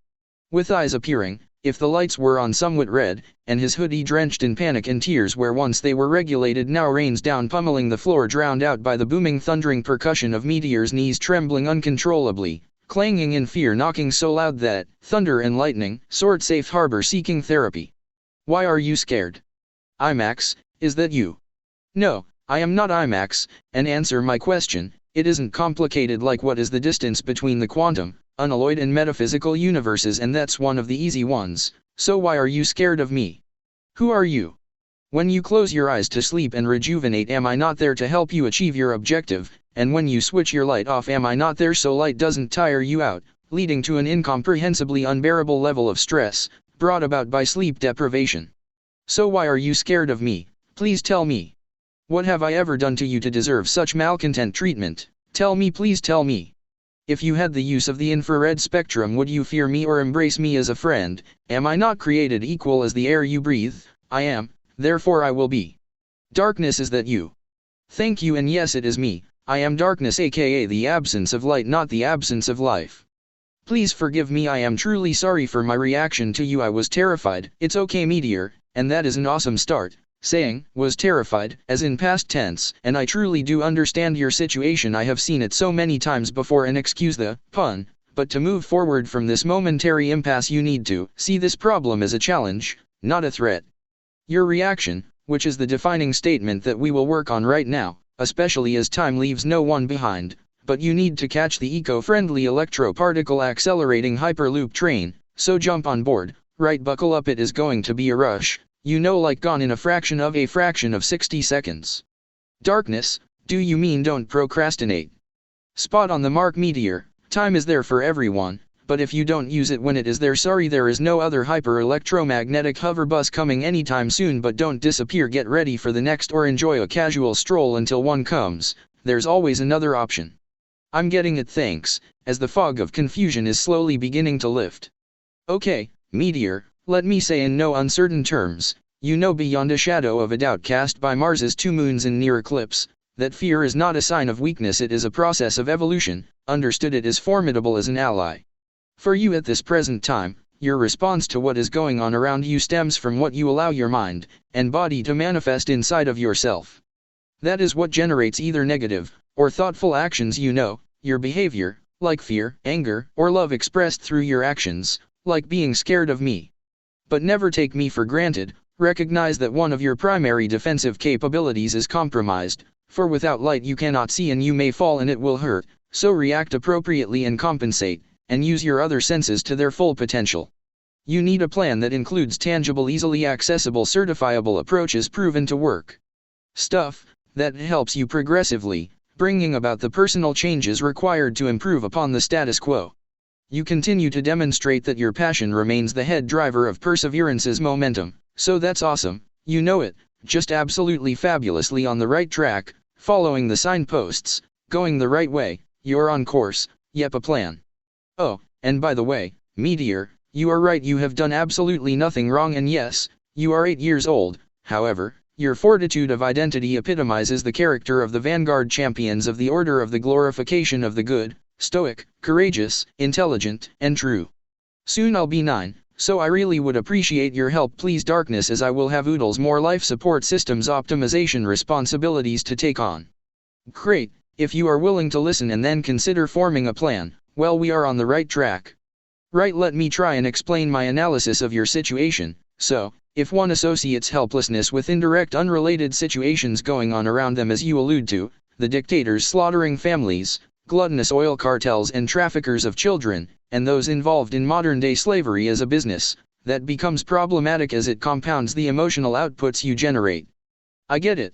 With eyes appearing, if the lights were on, somewhat red, and his hoodie drenched in panic and tears, where once they were regulated now rains down, pummeling the floor, drowned out by the booming, thundering percussion of Meteor's knees trembling uncontrollably, clanging in fear, knocking so loud that thunder and lightning sought safe harbor, seeking therapy. Why are you scared? IMAX, is that you? No, I am not IMAX, and answer my question. It isn't complicated, like what is the distance between the quantum, unalloyed, and metaphysical universes, and that's one of the easy ones. So why are you scared of me? Who are you? When you close your eyes to sleep and rejuvenate, am I not there to help you achieve your objective? And when you switch your light off, am I not there so light doesn't tire you out, leading to an incomprehensibly unbearable level of stress, brought about by sleep deprivation? So why are you scared of me? Please tell me. What have I ever done to you to deserve such malcontent treatment? Tell me, please tell me. If you had the use of the infrared spectrum, would you fear me or embrace me as a friend? Am I not created equal as the air you breathe? I am, therefore I will be. Darkness, is that you? Thank you, and yes, it is me. I am darkness, aka the absence of light, not the absence of life. Please forgive me, I am truly sorry for my reaction to you. I was terrified. It's okay, Meteor, and that is an awesome start. Saying, was terrified, as in past tense, and I truly do understand your situation. I have seen it so many times before, and excuse the pun, but to move forward from this momentary impasse you need to see this problem as a challenge, not a threat. Your reaction, which is the defining statement that we will work on right now, especially as time leaves no one behind, but you need to catch the eco-friendly electroparticle accelerating hyperloop train, so jump on board, right, buckle up, it is going to be a rush. You know, like gone in a fraction of 60 seconds. Darkness, do you mean don't procrastinate? Spot on the mark, Meteor, time is there for everyone, but if you don't use it when it is there, sorry, there is no other hyper-electromagnetic hover bus coming anytime soon, but don't disappear, get ready for the next or enjoy a casual stroll until one comes. There's always another option. I'm getting it, thanks, as the fog of confusion is slowly beginning to lift. Okay, Meteor, let me say in no uncertain terms, you know beyond a shadow of a doubt cast by Mars's 2 moons in near eclipse, that fear is not a sign of weakness, it is a process of evolution, understood it is formidable as an ally. For you at this present time, your response to what is going on around you stems from what you allow your mind and body to manifest inside of yourself. That is what generates either negative or thoughtful actions, you know, your behavior, like fear, anger, or love expressed through your actions, like being scared of me. But never take me for granted, recognize that one of your primary defensive capabilities is compromised, for without light you cannot see and you may fall and it will hurt, so react appropriately and compensate, and use your other senses to their full potential. You need a plan that includes tangible, easily accessible, certifiable approaches proven to work. Stuff that helps you progressively, bringing about the personal changes required to improve upon the status quo. You continue to demonstrate that your passion remains the head driver of Perseverance's momentum, so that's awesome, you know it, just absolutely fabulously on the right track, following the signposts, going the right way, you're on course, yep, a plan. Oh, and by the way, Meteor, you are right, you have done absolutely nothing wrong, and yes, you are 8 years old, however, your fortitude of identity epitomizes the character of the vanguard champions of the Order of the Glorification of the Good, stoic, courageous, intelligent, and true. Soon I'll be 9, so I really would appreciate your help, please, Darkness, as I will have oodles more life support systems optimization responsibilities to take on. Great, if you are willing to listen and then consider forming a plan, well, we are on the right track. Right, let me try and explain my analysis of your situation. So, if one associates helplessness with indirect unrelated situations going on around them, as you allude to, the dictators slaughtering families, gluttonous oil cartels and traffickers of children, and those involved in modern-day slavery as a business, that becomes problematic as it compounds the emotional outputs you generate. I get it.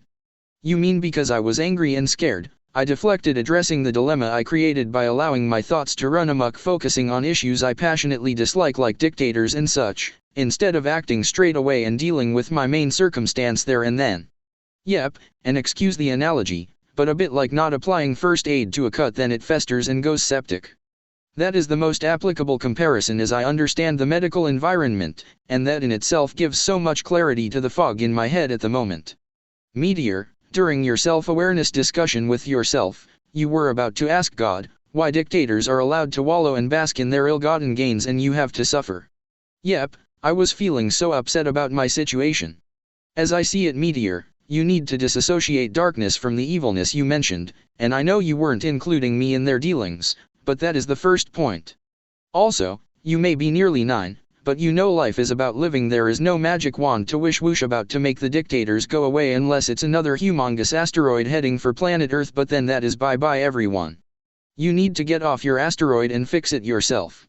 You mean because I was angry and scared, I deflected addressing the dilemma I created by allowing my thoughts to run amok, focusing on issues I passionately dislike like dictators and such, instead of acting straight away and dealing with my main circumstance there and then. Yep, and excuse the analogy, but a bit like not applying first aid to a cut, then it festers and goes septic. That is the most applicable comparison as I understand the medical environment, and that in itself gives so much clarity to the fog in my head at the moment. Meteor, during your self-awareness discussion with yourself, you were about to ask God, why dictators are allowed to wallow and bask in their ill-gotten gains and you have to suffer. Yep, I was feeling so upset about my situation. As I see it, Meteor, you need to disassociate Darkness from the evilness you mentioned, and I know you weren't including me in their dealings, but that is the first point. Also, you may be nearly 9, but you know life is about living. There is no magic wand to wish whoosh about to make the dictators go away unless it's another humongous asteroid heading for planet Earth, but then that is bye-bye everyone. You need to get off your asteroid and fix it yourself.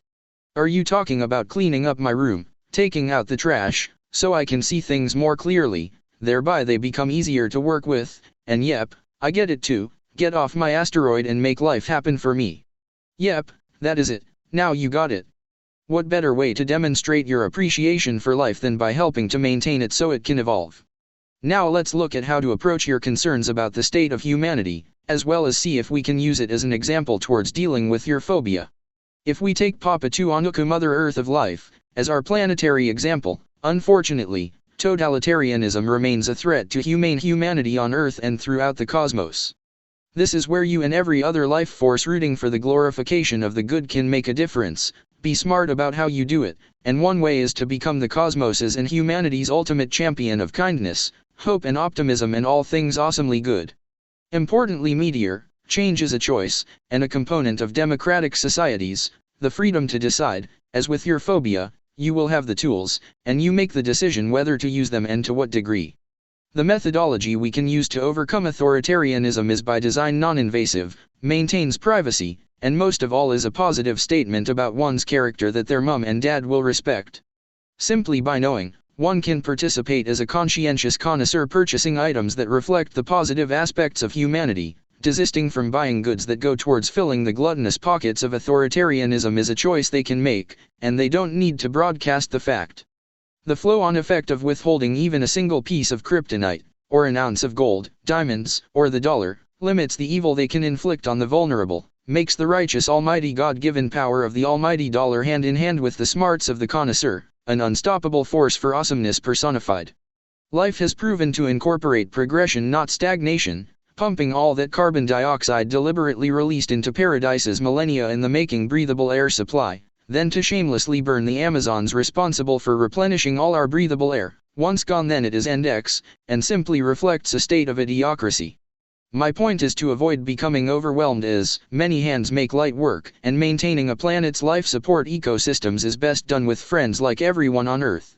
Are you talking about cleaning up my room, taking out the trash, so I can see things more clearly, thereby they become easier to work with, and yep, I get it too, get off my asteroid and make life happen for me. Yep, that is it, now you got it. What better way to demonstrate your appreciation for life than by helping to maintain it so it can evolve? Now let's look at how to approach your concerns about the state of humanity, as well as see if we can use it as an example towards dealing with your phobia. If we take Papa Tuanuku, Mother Earth of Life, as our planetary example, unfortunately, totalitarianism remains a threat to humane humanity on Earth and throughout the cosmos. This is where you and every other life force rooting for the glorification of the good can make a difference. Be smart about how you do it, and one way is to become the cosmos's and humanity's ultimate champion of kindness, hope and optimism and all things awesomely good. Importantly, Meteor, change is a choice, and a component of democratic societies, the freedom to decide. As with your phobia, you will have the tools, and you make the decision whether to use them and to what degree. The methodology we can use to overcome authoritarianism is by design non-invasive, maintains privacy, and most of all is a positive statement about one's character that their mum and dad will respect. Simply by knowing, one can participate as a conscientious connoisseur purchasing items that reflect the positive aspects of humanity, Desisting from buying goods that go towards filling the gluttonous pockets of authoritarianism is a choice they can make, and they don't need to broadcast the fact. The flow-on effect of withholding even a single piece of kryptonite, or an ounce of gold, diamonds, or the dollar, limits the evil they can inflict on the vulnerable, makes the righteous almighty God-given power of the almighty dollar hand in hand with the smarts of the connoisseur, an unstoppable force for awesomeness personified. Life has proven to incorporate progression, not stagnation, pumping all that carbon dioxide deliberately released into paradise's millennia in the making breathable air supply, then to shamelessly burn the Amazons responsible for replenishing all our breathable air. Once gone, then it is end X, and simply reflects a state of idiocracy. My point is to avoid becoming overwhelmed, as many hands make light work, and maintaining a planet's life support ecosystems is best done with friends like everyone on Earth.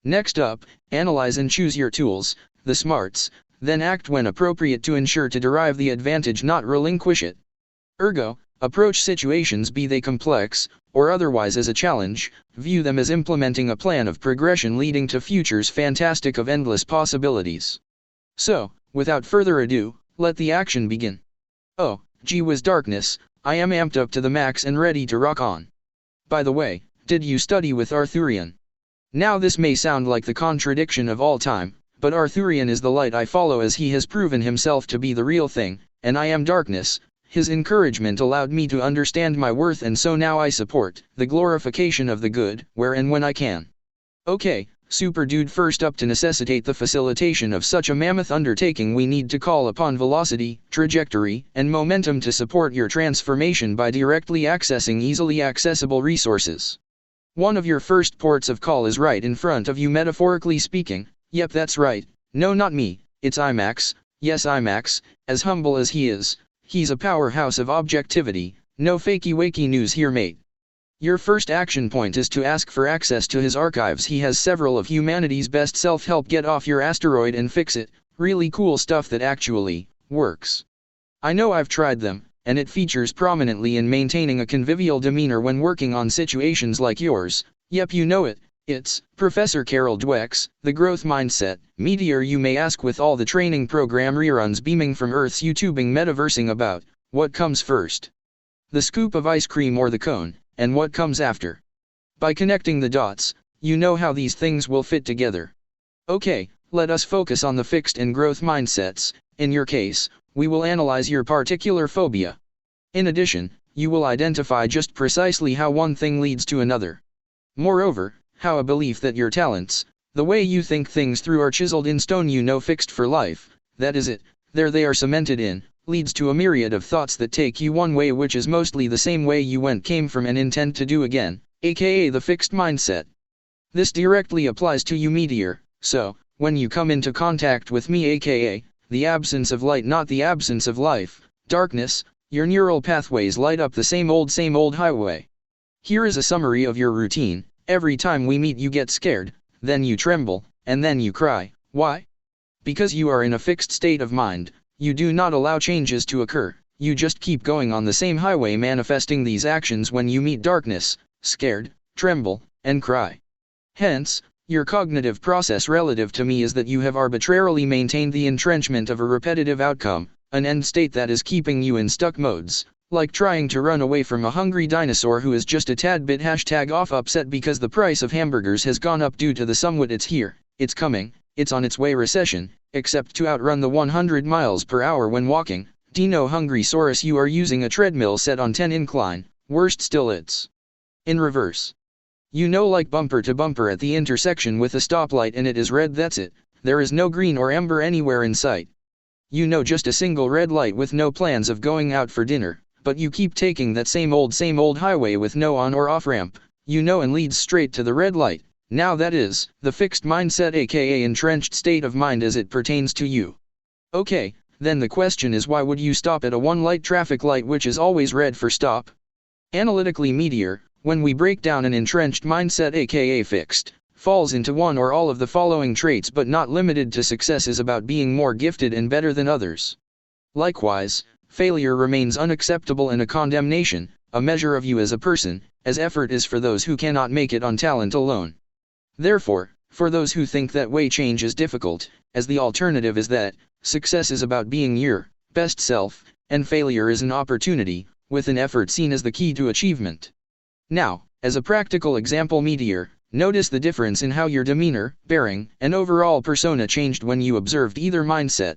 Next up, analyze and choose your tools, the smarts, then act when appropriate to ensure to derive the advantage, not relinquish it. Ergo, approach situations, be they complex, or otherwise, as a challenge, view them as implementing a plan of progression leading to futures fantastic of endless possibilities. So, without further ado, let the action begin. Oh, gee whiz darkness, I am amped up to the max and ready to rock on. By the way, did you study with Arthurian? Now this may sound like the contradiction of all time, but Arthurian is the light I follow, as he has proven himself to be the real thing, and I am darkness. His encouragement allowed me to understand my worth, and so now I support the glorification of the good, where and when I can. Okay, super dude, first up, to necessitate the facilitation of such a mammoth undertaking, we need to call upon velocity, trajectory, and momentum to support your transformation by directly accessing easily accessible resources. One of your first ports of call is right in front of you, metaphorically speaking. Yep, that's right. No, not me, it's IMAX. Yes, IMAX, as humble as he is. He's a powerhouse of objectivity, no fakey-wakey news here, mate. Your first action point is to ask for access to his archives. He has several of humanity's best self-help get off your asteroid and fix it, really cool stuff that actually works. I know, I've tried them, and it features prominently in maintaining a convivial demeanor when working on situations like yours. Yep, you know it. It's Professor Carol Dweck's The Growth Mindset, Meteor, you may ask, with all the training program reruns beaming from Earth's YouTubing metaversing about what comes first. The scoop of ice cream or the cone, and what comes after. By connecting the dots, you know how these things will fit together. Okay, let us focus on the fixed and growth mindsets. In your case, we will analyze your particular phobia. In addition, you will identify just precisely how one thing leads to another. Moreover, how a belief that your talents, the way you think things through, are chiseled in stone, you know, fixed for life, that is it, there they are cemented in, leads to a myriad of thoughts that take you one way, which is mostly the same way you came from, and intend to do again, aka the fixed mindset. This directly applies to you, Meteor, so, when you come into contact with me, aka the absence of light, not the absence of life, darkness, your neural pathways light up the same old highway. Here is a summary of your routine. Every time we meet, you get scared, then you tremble, and then you cry. Why? Because you are in a fixed state of mind. You do not allow changes to occur. You just keep going on the same highway, manifesting these actions when you meet darkness, scared, tremble, and cry. Hence, your cognitive process relative to me is that you have arbitrarily maintained the entrenchment of a repetitive outcome, an end state that is keeping you in stuck modes. Like trying to run away from a hungry dinosaur who is just a tad bit #off upset because the price of hamburgers has gone up due to the somewhat "it's here, it's coming, it's on its way" recession, except to outrun the 100 miles per hour when walking. Dino hungry saurus, you are using a treadmill set on 10 incline, worst still, it's in reverse. You know, like bumper to bumper at the intersection with a stoplight and it is red, that's it, there is no green or amber anywhere in sight. You know, just a single red light with no plans of going out for dinner. But you keep taking that same old highway with no on or off ramp, you know, and leads straight to the red light. Now that is the fixed mindset, aka entrenched state of mind as it pertains to you. Okay, then the question is, why would you stop at a one-light traffic light which is always red for stop? Analytically, Meteor, when we break down an entrenched mindset, aka fixed, falls into one or all of the following traits, but not limited to: success is about being more gifted and better than others. Likewise, failure remains unacceptable and a condemnation, a measure of you as a person, as effort is for those who cannot make it on talent alone. Therefore, for those who think that way change is difficult, as the alternative is that success is about being your best self, and failure is an opportunity, with an effort seen as the key to achievement. Now, as a practical example, Meteor, notice the difference in how your demeanor, bearing, and overall persona changed when you observed either mindset.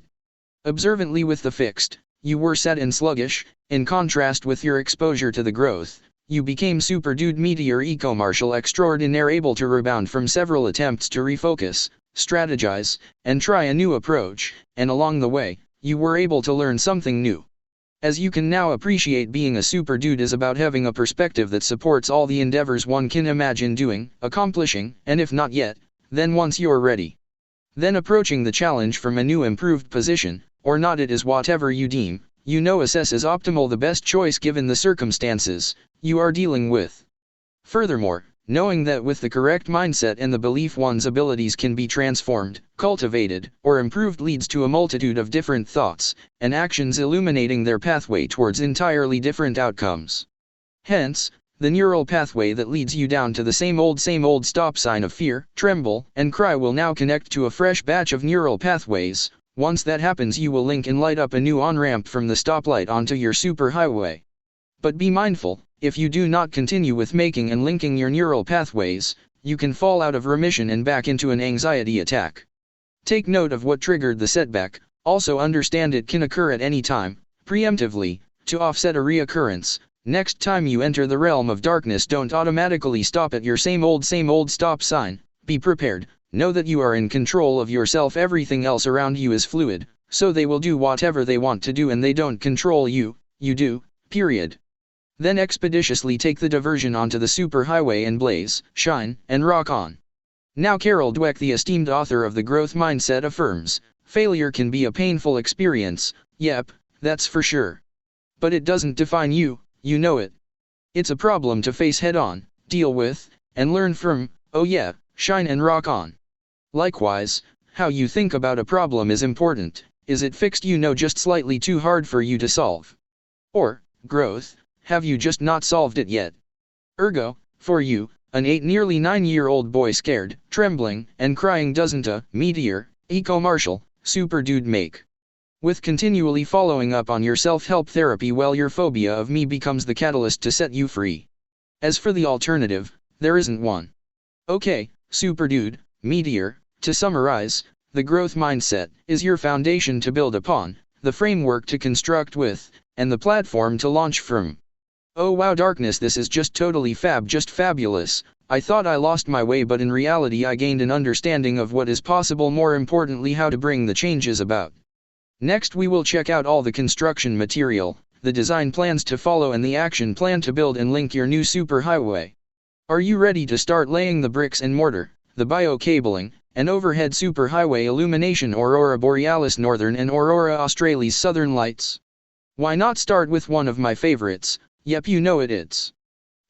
Observantly with the fixed, you were set and sluggish. In contrast with your exposure to the growth, you became super dude Meteor eco-martial extraordinaire, able to rebound from several attempts to refocus, strategize, and try a new approach, and along the way, you were able to learn something new. As you can now appreciate, being a super dude is about having a perspective that supports all the endeavors one can imagine doing, accomplishing, and if not yet, then once you're ready, then approaching the challenge from a new improved position, or not, it is whatever you deem, assess as optimal, the best choice given the circumstances you are dealing with. Furthermore, knowing that with the correct mindset and the belief one's abilities can be transformed, cultivated, or improved leads to a multitude of different thoughts and actions illuminating their pathway towards entirely different outcomes. Hence, the neural pathway that leads you down to the same old stop sign of fear, tremble, and cry will now connect to a fresh batch of neural pathways. Once that happens, you will link and light up a new on-ramp from the stoplight onto your superhighway. But be mindful, if you do not continue with making and linking your neural pathways, you can fall out of remission and back into an anxiety attack. Take note of what triggered the setback. Also understand it can occur at any time, preemptively, to offset a reoccurrence. Next time you enter the realm of darkness, don't automatically stop at your same old stop sign. Be prepared. Know that you are in control of yourself. Everything else around you is fluid, so they will do whatever they want to do and they don't control you, you do, period. Then expeditiously take the diversion onto the superhighway and blaze, shine, and rock on. Now Carol Dweck, the esteemed author of The Growth Mindset, affirms, failure can be a painful experience, yep, that's for sure. But it doesn't define you, you know it. It's a problem to face head on, deal with, and learn from. Oh yeah, shine and rock on. Likewise, how you think about a problem is important. Is it fixed, just slightly too hard for you to solve? Or, growth, have you just not solved it yet? Ergo, for you, an nearly 9-year-old boy scared, trembling, and crying doesn't a Meteor, eco-martial, super dude make. With continually following up on your self-help therapy, well, your phobia of me becomes the catalyst to set you free. As for the alternative, there isn't one. Okay, super dude, Meteor, to summarize, the growth mindset is your foundation to build upon, the framework to construct with, and the platform to launch from. Oh wow, darkness, this is just totally just fabulous. I thought I lost my way, but in reality I gained an understanding of what is possible, more importantly how to bring the changes about. Next we will check out all the construction material, the design plans to follow, and the action plan to build and link your new superhighway. Are you ready to start laying the bricks and mortar, the bio-cabling, and overhead superhighway illumination, Aurora Borealis Northern and Aurora Australis Southern Lights? Why not start with one of my favorites? Yep, it's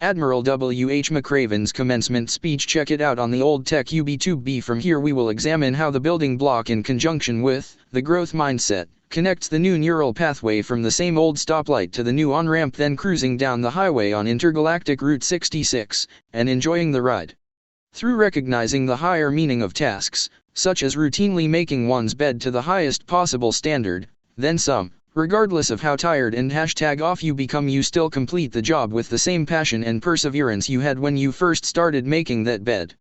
Admiral W. H. McRaven's commencement speech. Check it out on the Old Tech UB2B. From here we will examine how the building block, in conjunction with the growth mindset, connects the new neural pathway from the same old stoplight to the new on-ramp, then cruising down the highway on intergalactic Route 66, and enjoying the ride. Through recognizing the higher meaning of tasks, such as routinely making one's bed to the highest possible standard, then some, regardless of how tired and #off you become, you still complete the job with the same passion and perseverance you had when you first started making that bed.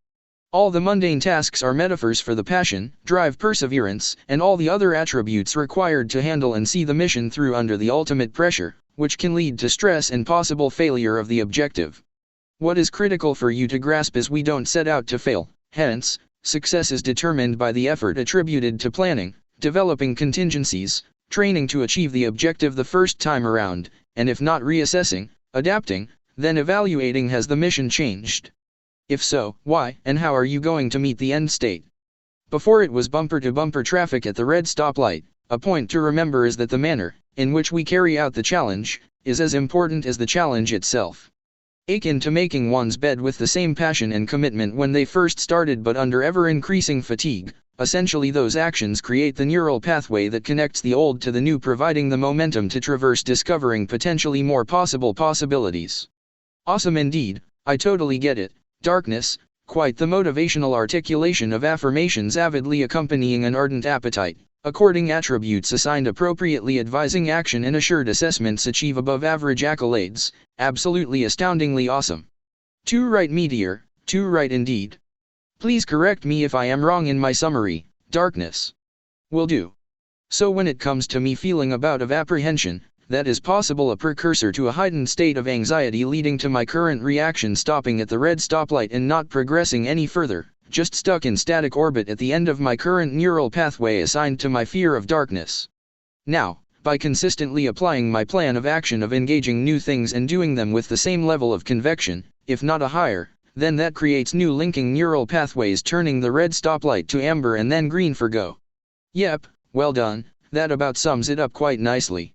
All the mundane tasks are metaphors for the passion, drive, perseverance, and all the other attributes required to handle and see the mission through under the ultimate pressure, which can lead to stress and possible failure of the objective. What is critical for you to grasp is we don't set out to fail, hence, success is determined by the effort attributed to planning, developing contingencies, training to achieve the objective the first time around, and if not, reassessing, adapting, then evaluating, has the mission changed? If so, why and how are you going to meet the end state? Before it was bumper-to-bumper traffic at the red stoplight. A point to remember is that the manner in which we carry out the challenge is as important as the challenge itself. Akin to making one's bed with the same passion and commitment when they first started, but under ever-increasing fatigue. Essentially, those actions create the neural pathway that connects the old to the new, providing the momentum to traverse, discovering potentially more possibilities. Awesome indeed, I totally get it. Darkness, quite the motivational articulation of affirmations avidly accompanying an ardent appetite. According attributes assigned appropriately advising action and assured assessments achieve above average accolades, absolutely astoundingly awesome. Too right Meteor, too right indeed. Please correct me if I am wrong in my summary, darkness. Will do. So when it comes to me feeling a bout of apprehension, that is possible a precursor to a heightened state of anxiety leading to my current reaction stopping at the red stoplight and not progressing any further, just stuck in static orbit at the end of my current neural pathway assigned to my fear of darkness. Now, by consistently applying my plan of action of engaging new things and doing them with the same level of conviction, if not a higher, then that creates new linking neural pathways turning the red stoplight to amber and then green for go. Yep, well done, that about sums it up quite nicely.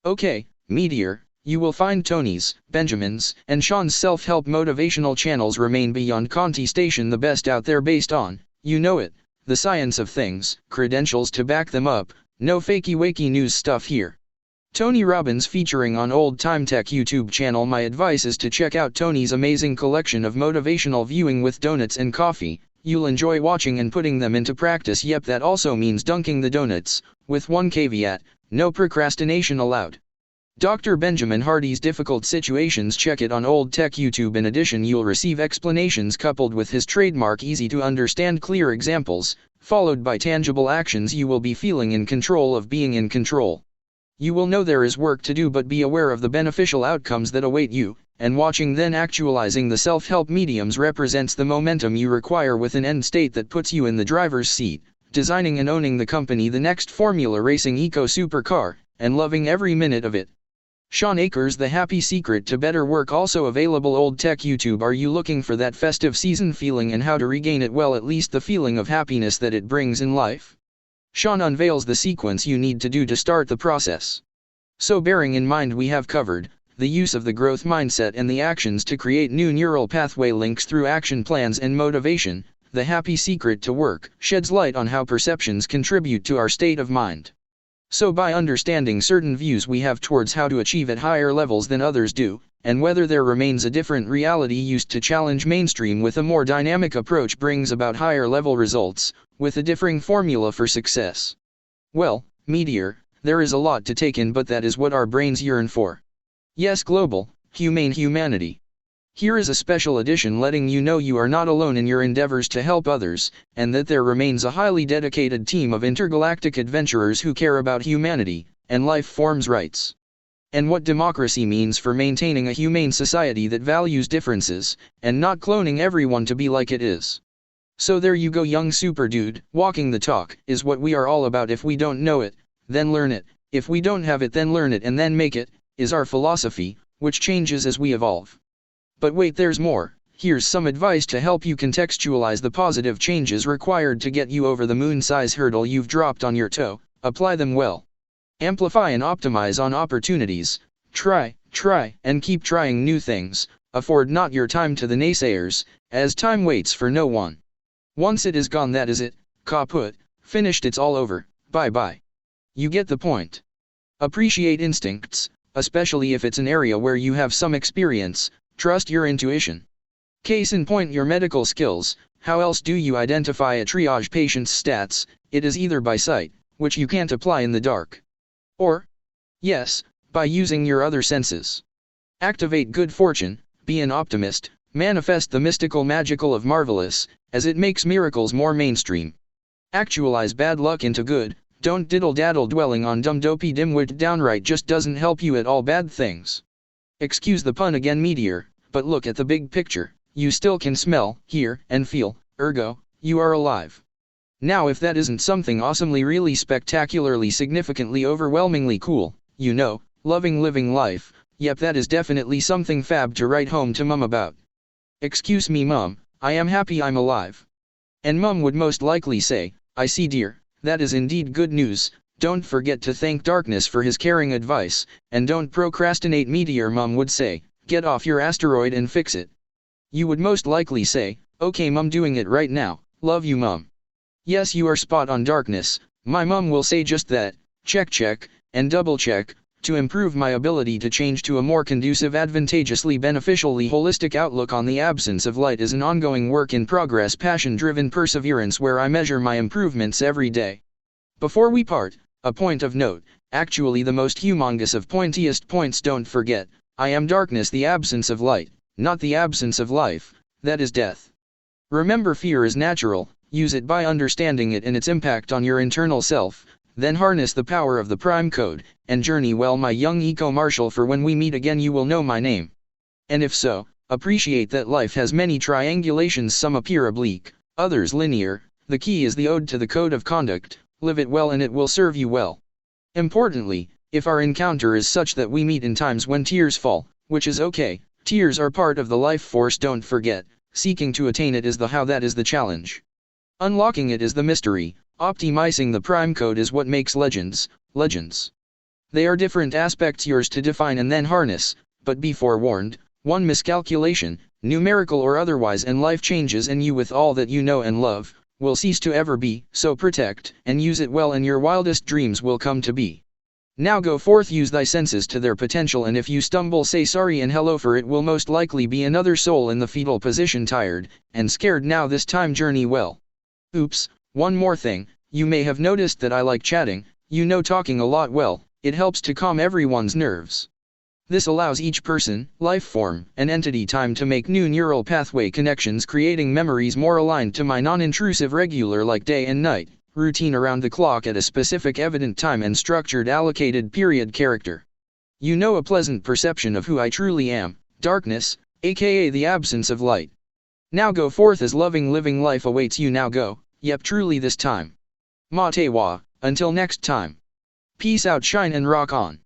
Okay, Meteor, you will find Tony's, Benjamin's, and Sean's self-help motivational channels remain beyond contestation the best out there based on, you know it, the science of things, credentials to back them up, no fakey-wakey news stuff here. Tony Robbins featuring on Old Time Tech YouTube channel. My advice is to check out Tony's amazing collection of motivational viewing with donuts and coffee. You'll enjoy watching and putting them into practice. Yep, that also means dunking the donuts, with one caveat, no procrastination allowed. Dr. Benjamin Hardy's difficult situations, check it on Old Tech YouTube. In addition, you'll receive explanations coupled with his trademark easy to understand clear examples, followed by tangible actions. You will be feeling in control of being in control. You will know there is work to do, but be aware of the beneficial outcomes that await you, and watching then actualizing the self-help mediums represents the momentum you require with an end state that puts you in the driver's seat, designing and owning the company the next Formula Racing Eco Supercar, and loving every minute of it. Sean Akers, The Happy Secret to Better Work, also available Old Tech YouTube. Are you looking for that festive season feeling and how to regain it? Well, at least the feeling of happiness that it brings in life. Sean unveils the sequence you need to do to start the process. So bearing in mind we have covered the use of the growth mindset and the actions to create new neural pathway links through action plans and motivation, The Happy Secret to Work sheds light on how perceptions contribute to our state of mind. So by understanding certain views we have towards how to achieve at higher levels than others do, and whether there remains a different reality used to challenge mainstream with a more dynamic approach brings about higher level results, with a differing formula for success. Well, Meteor, there is a lot to take in, but that is what our brains yearn for. Yes, global, humane humanity. Here is a special edition letting you know you are not alone in your endeavors to help others, and that there remains a highly dedicated team of intergalactic adventurers who care about humanity, and life forms rights. And what democracy means for maintaining a humane society that values differences, and not cloning everyone to be like it is. So there you go, young super dude, walking the talk is what we are all about. If we don't know it, then learn it, if we don't have it then learn it and then make it, is our philosophy, which changes as we evolve. But wait, there's more. Here's some advice to help you contextualize the positive changes required to get you over the moon-size hurdle you've dropped on your toe. Apply them well. Amplify and optimize on opportunities. Try, and keep trying new things. Afford not your time to the naysayers, as time waits for no one. Once it is gone, that is it. Kaput, finished, it's all over, bye-bye. You get the point. Appreciate instincts, especially if it's an area where you have some experience. Trust your intuition. Case in point, your medical skills. How else do you identify a triage patient's stats? It is either by sight, which you can't apply in the dark. Or, yes, by using your other senses. Activate good fortune, be an optimist, manifest the mystical magical of marvelous, as it makes miracles more mainstream. Actualize bad luck into good, don't diddle-daddle. Dwelling on dumb dopey dimwit downright just doesn't help you at all. Bad things. Excuse the pun again, Meteor, but look at the big picture. You still can smell, hear, and feel, ergo, you are alive. Now if that isn't something awesomely, really spectacularly, significantly, overwhelmingly cool, you know, loving living life, yep, that is definitely something fab to write home to Mum about. Excuse me Mum, I am happy I'm alive. And Mum would most likely say, I see dear, that is indeed good news. Don't forget to thank darkness for his caring advice, and don't procrastinate. Meteor, Mum would say, get off your asteroid and fix it. You would most likely say, okay Mum, doing it right now, love you Mum. Yes, you are spot on, darkness. My mum will say just that, check, and double check, to improve my ability to change to a more conducive, advantageously, beneficially holistic outlook on the absence of light is an ongoing work in progress, passion-driven perseverance where I measure my improvements every day. Before we part, a point of note, actually the most humongous of pointiest points, don't forget, I am darkness, the absence of light, not the absence of life, that is death. Remember, fear is natural, use it by understanding it and its impact on your internal self, then harness the power of the prime code, and journey well, my young eco-marshal, for when we meet again you will know my name. And if so, appreciate that life has many triangulations, some appear oblique, others linear. The key is the ode to the code of conduct, live it well and it will serve you well. Importantly, if our encounter is such that we meet in times when tears fall, which is okay, tears are part of the life force, don't forget, seeking to attain it is the how, that is the challenge. Unlocking it is the mystery, optimizing the prime code is what makes legends, legends. They are different aspects, yours to define and then harness, but be forewarned, one miscalculation, numerical or otherwise, and life changes, and you, with all that you know and love, will cease to ever be, so protect and use it well and your wildest dreams will come to be. Now go forth, use thy senses to their potential, and if you stumble say sorry and hello, for it will most likely be another soul in the fetal position, tired and scared. Now this time journey well. Oops, one more thing, you may have noticed that I like chatting, you know, talking a lot. Well, it helps to calm everyone's nerves. This allows each person, life form, and entity time to make new neural pathway connections, creating memories more aligned to my non-intrusive, regular, like day and night, routine around the clock at a specific evident time and structured allocated period character. You know, a pleasant perception of who I truly am, darkness, aka the absence of light. Now go forth as loving living life awaits you. Now go, yep, truly this time. Matewa, until next time. Peace out, shine and rock on.